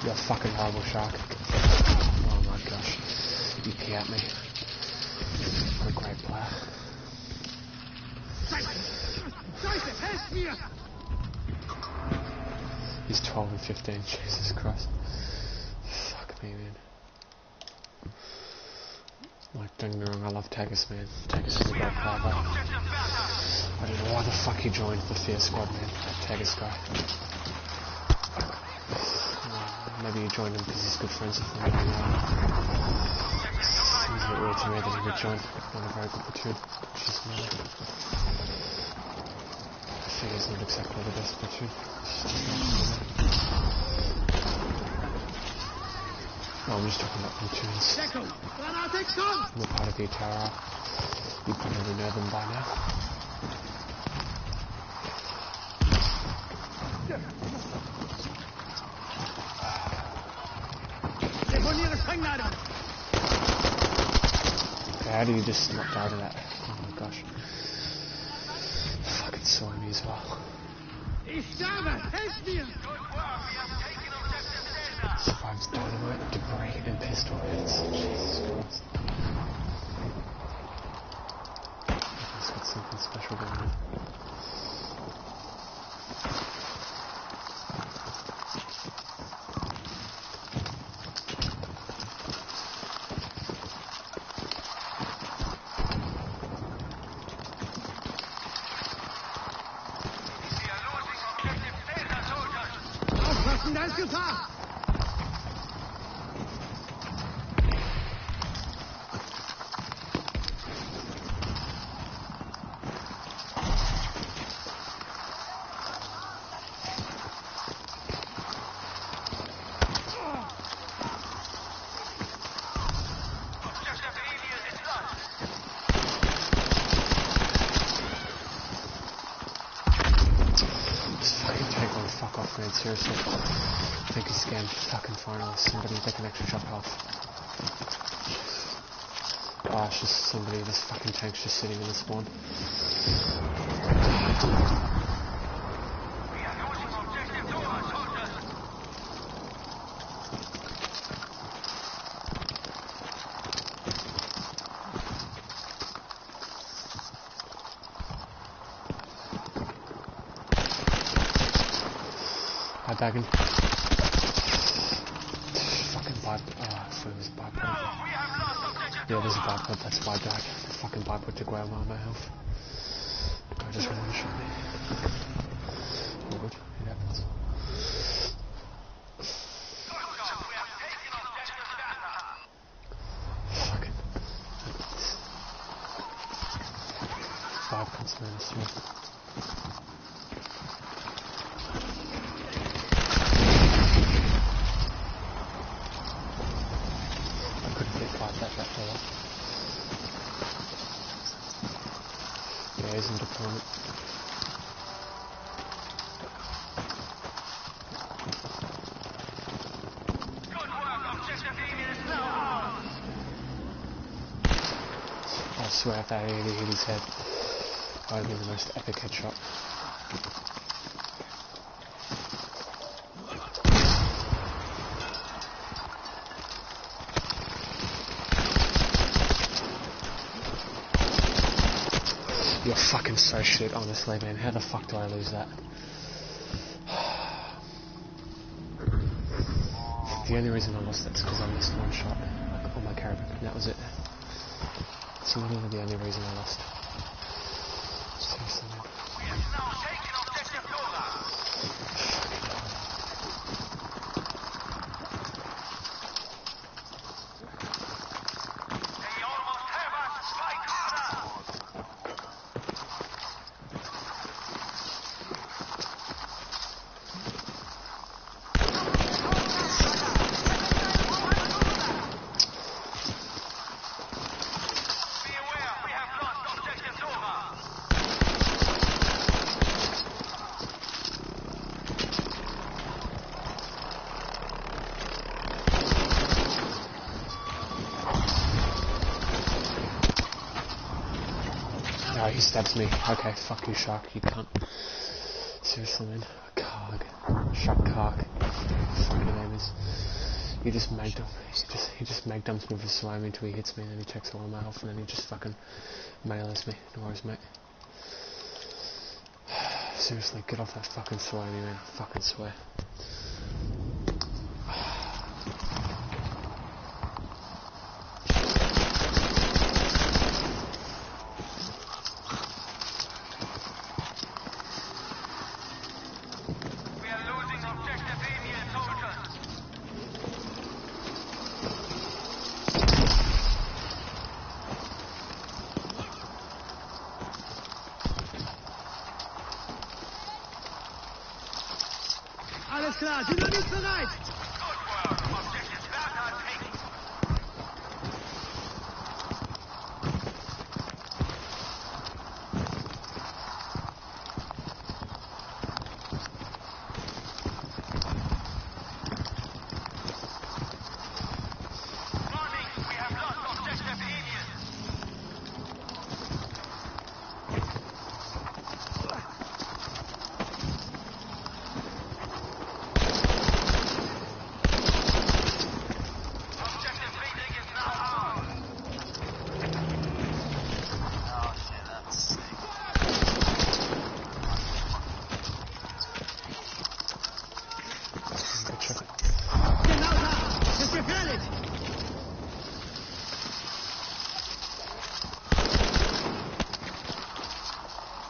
You're a fucking horrible shark. Oh my gosh. You pee at me. What a great player. He's 12 and 15, Jesus Christ. Fuck me, man. Like, don't get me wrong, I love Tagus, man. Tagus is a great player, but I don't know why the fuck he joined the Fear Squad, man. That Tagus guy. Maybe he joined him because he's good friends with him. I don't know. Seems a bit weird to me that he would join. Not a very good platoon. Just me. I think he's not exactly the best platoon. No, I'm just talking about platoons. I'm a part of the etrl. You probably know them by now. How do you just not die to that? Oh my gosh. Fucking saw me as well. Survives dynamite, debris, and pistol hits. Jesus Christ. He's got something special going on. fuck off, man, seriously. I think he's scammed. Fucking finally, somebody take an extra chop health. Oh, it's just somebody, this fucking tank's just sitting in the spawn. Hi, Dagon. Fucking bipod. Oh, I thought it was a bipod. Yeah, there's a bipod, that's why I died. The fucking bipod took away all my health. The guy just one shot me. All good, it happens. Fucking. 5 constant -3. Yeah, he's in deployment. I swear if that really hit his head, that would have been the most epic headshot. You're fucking so shit, honestly, man. How the fuck do I lose that? The only reason I lost that is because I missed one shot on my caravan, and that was it. It's literally the only reason I lost. Seriously, man. Oh, he stabs me. Okay, fuck you, Shark, you cunt. Seriously, man. Carg. Shark Carg. Fucking name is. He just mag dumps me for slamming until he hits me, and then he takes all of my health, and then he just fucking melees me. No worries, mate. Seriously, get off that fucking sway me, man. I fucking swear. Alles klar, Dynamit bereit!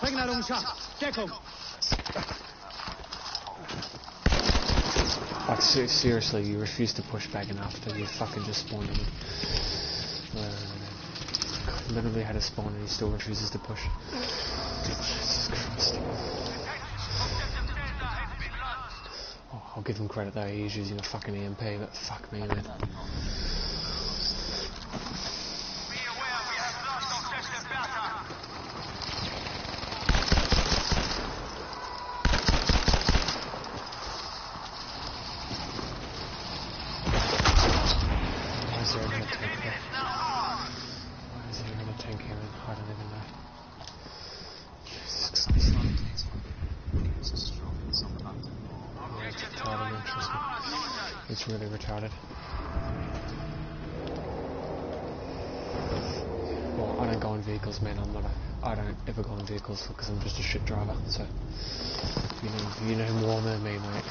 Vergnadung scharf. Deckung. Like, seriously, you refuse to push back enough that you fucking just spawned him. Literally had a spawn and he still refuses to push. Jesus Christ. Oh, I'll give him credit though, he's using a fucking EMP, but fuck me, man. Trust me. It's really retarded. Well, I don't go on vehicles, man. I don't ever go on vehicles because I'm just a shit driver. So, you know more than me, mate.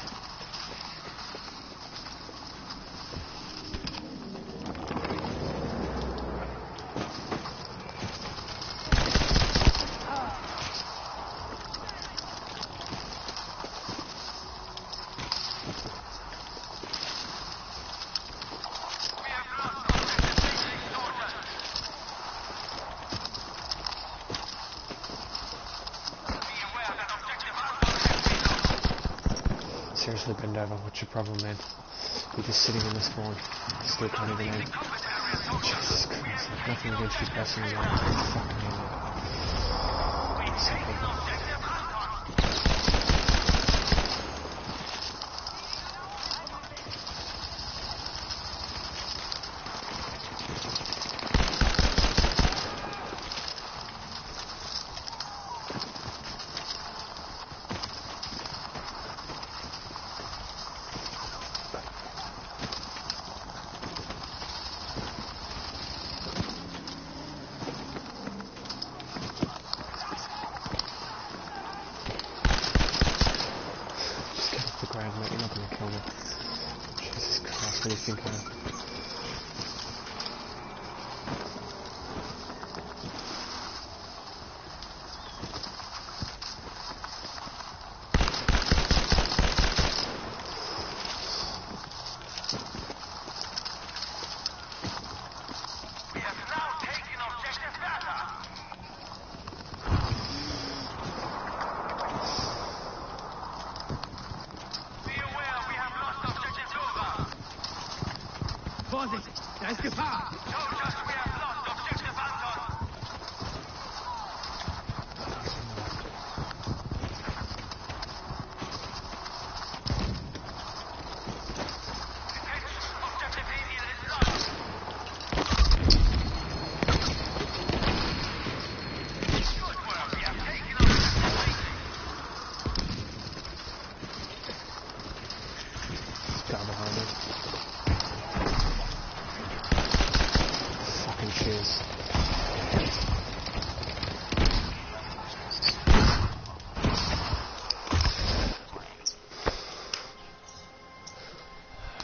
Seriously, bend over. What's your problem, man? You're just sitting in the spawn. Still can't even aim. Jesus Christ. Nothing against you personally, man. Fucking hell. It's so problem. Mate, you're not gonna kill me. Jesus Christ, what do you think I am? Vorsicht! Da ist Gefahr! Soldiers, we have lost objective Anton! Objective Alien is lost! Good work, we have taken objective Down behind him. Fucking cheers.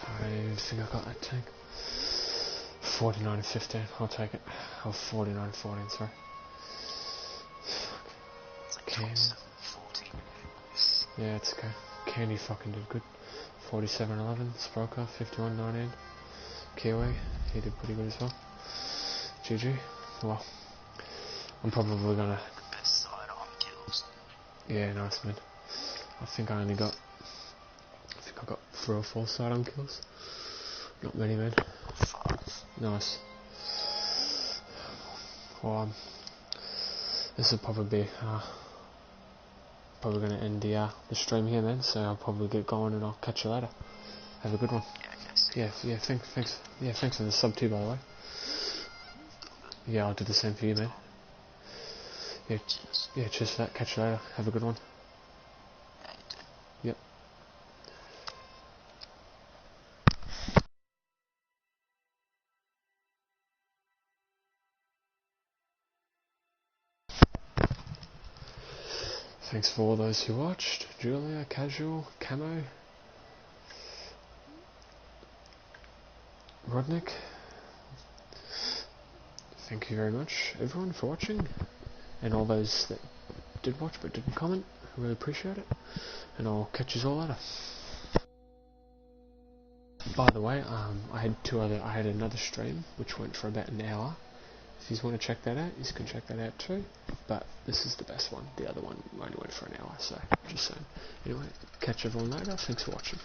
I think I got that tank. 49-15, I'll take it. Oh, 49-14, sorry. Candy. Yeah, it's okay. Candy fucking did good. 47-11, Sproker, 51-19. Kiwi, he did pretty good as well. GG. Well, I'm probably gonna... Best sidearm kills. Yeah, nice, man. I think I got 3 or 4 sidearm kills. Not many, man. 5. Nice. Well, this will probably be probably gonna end the stream here, man. So I'll probably get going and I'll catch you later. Have a good one. Yeah, thanks. Yeah, thanks for the sub too, by the way. Yeah, I'll do the same for you, man. Yeah, cheers for that. Catch you later. Have a good one. Yep. Thanks for all those who watched. Julia, Casual, Camo, Rodnick. Thank you very much, everyone, for watching. And all those that did watch but didn't comment. I really appreciate it. And I'll catch you all later. By the way, I had another stream which went for about an hour. If you want to check that out, you can check that out too. But this is the best one. The other one only went for an hour, so just saying. Anyway, catch everyone later. Thanks for watching.